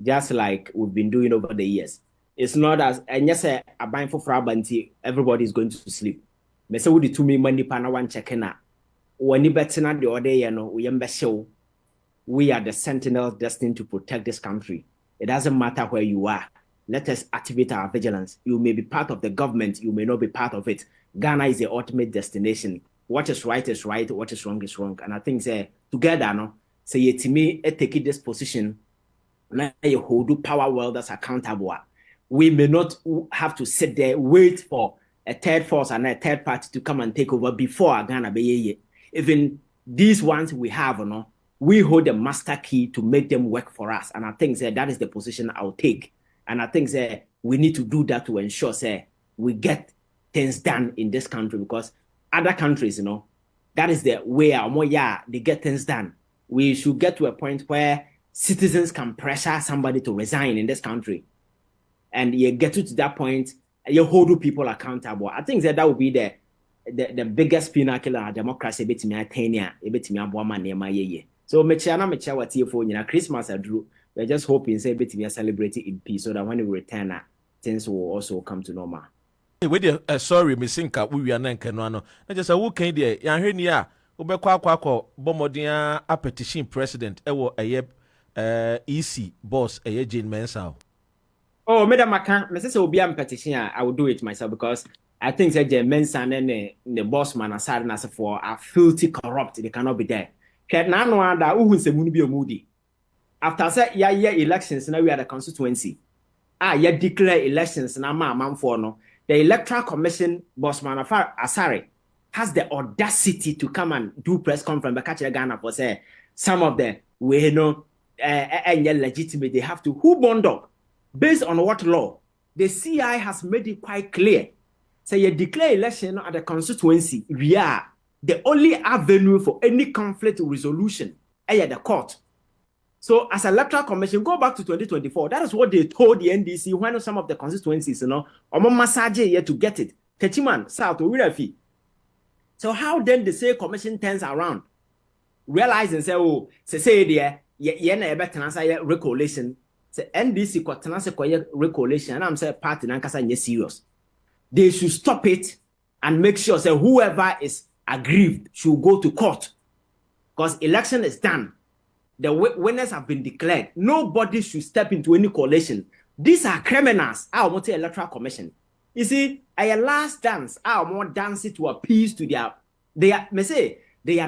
Just like we've been doing over the years. It's not as, and yes, a buying for frabanti, everybody is going to sleep. Me say, would the 2 million money pana one checking out? When you better not the other, we are the sentinels destined to protect this country. It doesn't matter where you are. Let us activate our vigilance. You may be part of the government, you may not be part of it. Ghana is the ultimate destination. What is right, what is wrong. And I think together, say to me, take this position. Now you hold power world that's accountable. We may not have to sit there, wait for a third force and a third party to come and take over before Ghana be. Even these ones we have, we hold the master key to make them work for us. And I think that is the position I'll take. And I think we need to do that to ensure we get things done in this country, because other countries, that is the way they get things done. We should get to a point where citizens can pressure somebody to resign in this country. And you get to that point, you hold people accountable. I think that would be the biggest pinnacle of democracy betimi attain betimi aboama na ma yeye. So mecha what for Christmas adru. We're just hoping say betimi celebrate in peace so that when we return things will also come to normal. We sorry, me sinka we are nan kanu ano. Na just who can there yan hwe ni a obekwa akwa bomodin a petition president ewo EC boss Jane Mansah. Oh, Madam Macan, me say obi am petition I will do it myself because I think that Jane Mansah and the boss man aside na for are filthy corrupt. They cannot be there. Can na no ada who say munu bi omudi. After say year elections now we are the constituency. Ya declare elections na man for no. The Electoral Commission boss man Asare has the audacity to come and do press conference by catching Ghana for say some of them we know legitimate. They have to who bond up based on what law? The CI has made it quite clear. Say you declare election at the constituency, we are the only avenue for any conflict resolution at the court. So as Electoral Commission, go back to 2024. That is what they told the NDC when some of the constituencies, massage here to get it. Techiman, South, Urafi. So how then the same commission turns around, realize and say, oh, say there, yeah, better recollection. Say NDC got recollection, and I'm saying party nankasa serious. They should stop it and make sure say whoever is aggrieved should go to court because election is done. The winners have been declared. Nobody should step into any coalition. These are criminals. I want the Electoral Commission. You see, a last dance. I want dancing to appease to their. They are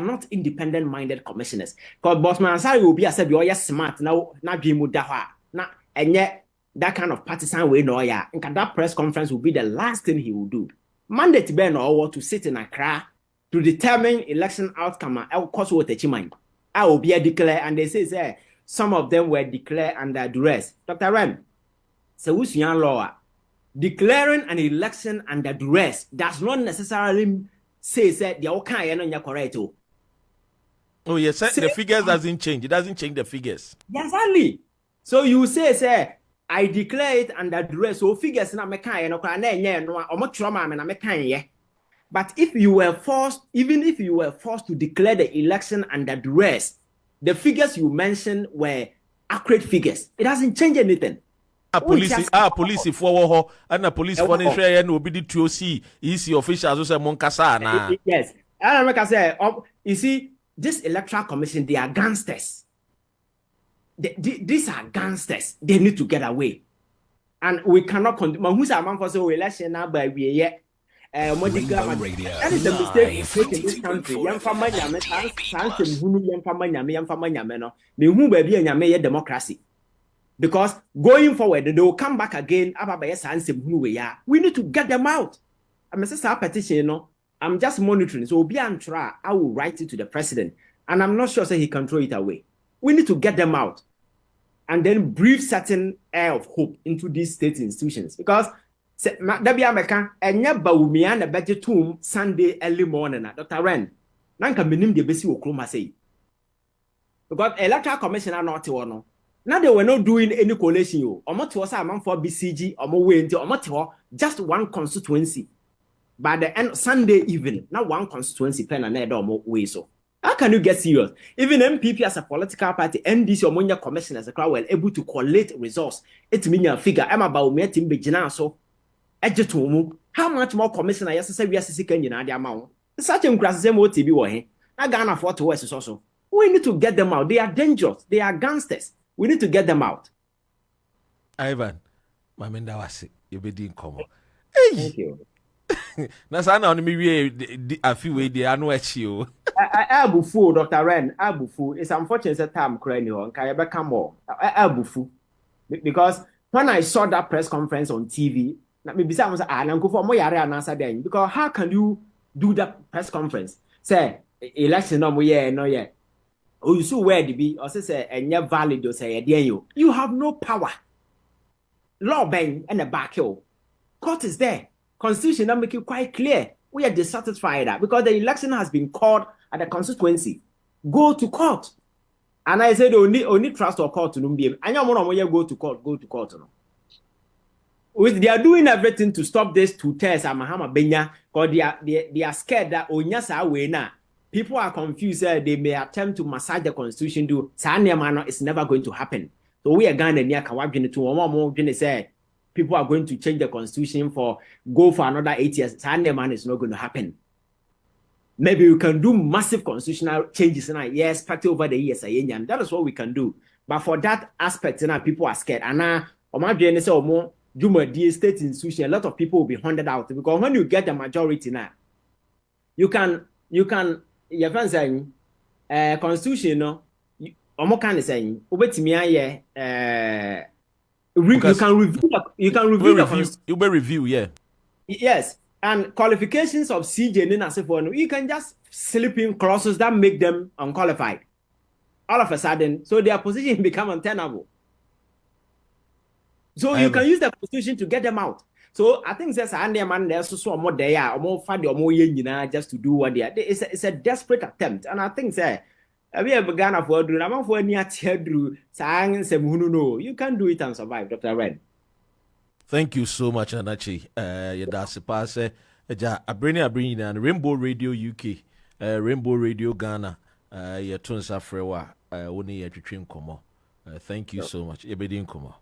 not independent-minded commissioners. Because Bossman Ansari will be a said, "You're smart now. Not be mudawa. Now, and yet that kind of partisan way no ya. And that press conference will be the last thing he will do. Mandate to Ben or to sit in Accra to determine election outcome. I will cause what the mind. I will be declared, and they say some of them were declared under duress. Dr. Ren, so who's your law? Declaring an election under duress does not necessarily say that you're okay and you're correct. Oh, yes, the figures doesn't change. It doesn't change the figures. Exactly. So you say, I declare it under duress. So figures na mekan no. But if you were forced, even if you were forced to declare the election under duress, the figures you mentioned were accurate figures. It doesn't change anything. Police for and the police for the will be the 2C EC officials who say Moncasa na. Yes. And like I say, you see, this Electoral Commission, they are gangsters. These are gangsters. They need to get away. And we cannot continue. Who's a man for so election now by we yet? That is the mistake in this country. Democracy. Because going forward, they will come back again. We need to get them out. I'm a petition, I'm just monitoring. So be on trial. I will write it to the president. And I'm not sure that he can throw it away. We need to get them out. And then breathe certain air of hope into these state institutions. Because Dabi American and Yabaumia and a budget tomb Sunday early morning at Dr. Ren. Nanka minim de besi okroma say. Because Electoral Commission are not one. Now they were not doing any coalition. Omo was a man for BCG, omo way until omo just one constituency. By the end Sunday evening, now one constituency pen and omo way so. How can you get serious? Even MPP as a political party, NDC or Monya Commission as a crowd were able to collate resource. It means a figure. I'm about me to be so. How much more commissioner yes we are seeking in the amount? Such a grass same OTB way. I can't afford to West also. We need to get them out. They are dangerous. They are gangsters. We need to get them out. Ivan, Mamenda was you be doing come. Thank you. Nasana on me a few way they are no you. Abufu, Dr. Ren, Abufu. It's unfortunate that time crying on Kayabeka more. Abufu. Because when I saw that press conference on TV, because how can you do that press conference? Say election no yeah. Oh, you so where to be or say and you're valid or say you have no power. Law bang and the back hill. Court is there. Constitution that make it quite clear. We are dissatisfied that because the election has been called at the constituency. Go to court. And I said only trust or court to be. And you want to go to court, no. they are doing everything to stop this to test Mahama Benya, because they are scared that Onyasa Wena. People are confused. They may attempt to massage the constitution. It's never going to happen. So we are going to near Kawabini to one more say people are going to change the constitution go for another 8 years. Sanya is not going to happen. Maybe we can do massive constitutional changes and yes, practice over the years. That is what we can do. But for that aspect, people are scared. And now, state institution, a lot of people will be hunted out because when you get the majority now, you can your friends saying constitution no kind saying you can review the review yeah yes, and qualifications of CJ you can just slip in clauses that make them unqualified all of a sudden, so their position become untenable. So you can use the constitution to get them out. So I think there's a man there's so more there, or more fund or more just to do what they are. It's a desperate attempt, and I think we have begun for doing. I'm for near Tedru saying no, you can do it and survive, Dr. Red. Thank you so much, Anachi. Yadasi pass I bring and Rainbow Radio UK, Rainbow Radio Ghana, your tunes afrewa, only your dream komo. Thank you so much. Ebedin komo.